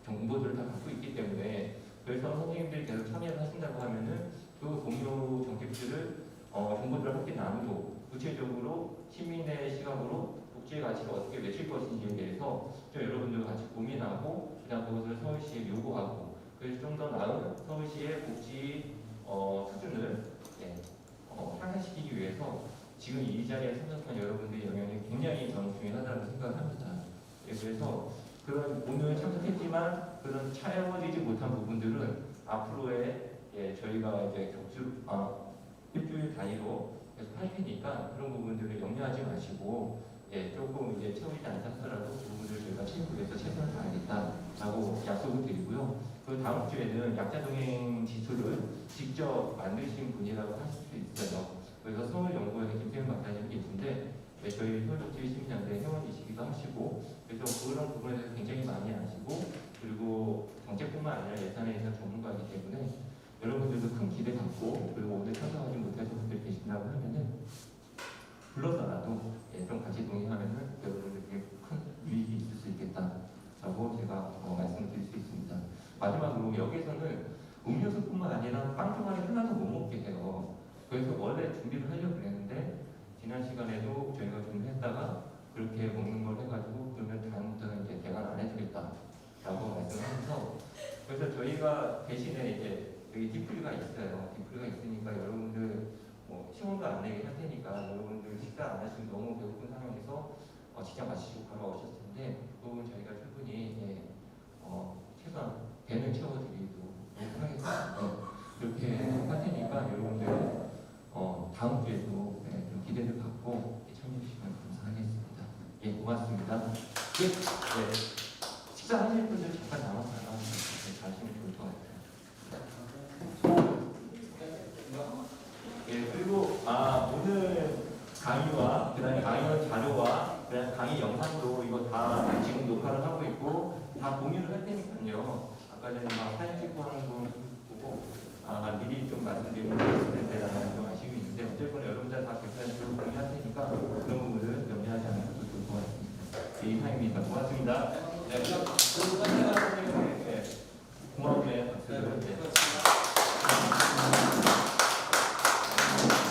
정보들을 다 갖고 있기 때문에 그래서 선생님들이 계속 참여를 하신다고 하면은 그 공유 정책들을 정보들을 함께 나누고 구체적으로 시민의 시각으로 복지의 가치를 어떻게 맺힐 것인지에 대해서 좀 여러분들과 같이 고민하고 그냥 그것을 서울시에 요구하고 그래서 좀 더 나은 서울시의 복지 수준을 향상시키기 위해서 지금 이 자리에 참석한 여러분들의 영향이 굉장히 저는 중요하다고 생각을 합니다. 그래서 그런 오늘 참석했지만 그런 채워지지 못한 부분들은 앞으로의 저희가 이제 일주일 단위로 계속 할 테니까 그런 부분들을 염려하지 마시고 조금 이제 채우지 않았더라도 그 부분들을 저희가 채우기 위해서 최선을 다하겠다라고 약속을 드리고요. 그 다음 주에는 약자동행 지수를 직접 만드신 분이라고 하실 수 있어요. 그래서 서울연구원의 김태현 박사님이 계신데 저희 서울복지시민연대 회원이시기도 하시고 그래서 그런 부분에 대해서 굉장히 많이 아시고 그리고 정책뿐만 아니라 예산에 대해서 전문가이기 때문에 여러분들도 큰 기대 갖고 그리고 오늘 참석하지 못하신 분들 계신다고 하면은 불러서라도 좀 같이 동행하면은 여러분들에게 큰 유익이 있을 수 있겠다라고 제가 말씀을 드릴 수 있습니다. 마지막으로 여기에서는 음료수뿐만 아니라 빵 조각이 하나도 못 먹게 해요. 그래서 원래 준비를 하려고 그랬는데 지난 시간에도 저희가 준비했다가 그렇게 먹는 걸 해가지고 그러면 다음부터는 이제 대관 안 해주겠다라고 말씀하면서 그래서 저희가 대신에 이제 여기 디프리가 있어요. 디프리가 있으니까 여러분들 뭐 시원도 안 내게 할 테니까 여러분들 식사 안 하시면 너무 배고픈 상황에서 직접 마시고 바로 오셨을 텐데 그 부분 저희가 충분히 최소한 배는 채워드리도록 하겠습니다. 이렇게 할 테니까 여러분들 다음 주에도 좀 기대를 갖고 참여해 주시면 감사하겠습니다. 예, 고맙습니다. 식사하실 분들 잠깐 남았다가 가시면 좋을 것 같아요. 그리고 오늘 강의와 그다음에 강의 자료와 그다음에 강의 영상도 이거 다 지금 녹화를 하고 있고 다 공유를 할 테니까요. 아까 전에 막 사진 찍고 하는 거 보고 미리 좀 말씀드리는 데다가 좀 아쉬움이 있는데 어쨌거나 여러분들 다 객관적으로 공유할 테니까 그런 부분을 염려하지 않으셔도 좋을 것 같습니다. 이상입니다. 고맙습니다. 그리고 고마움의 박수를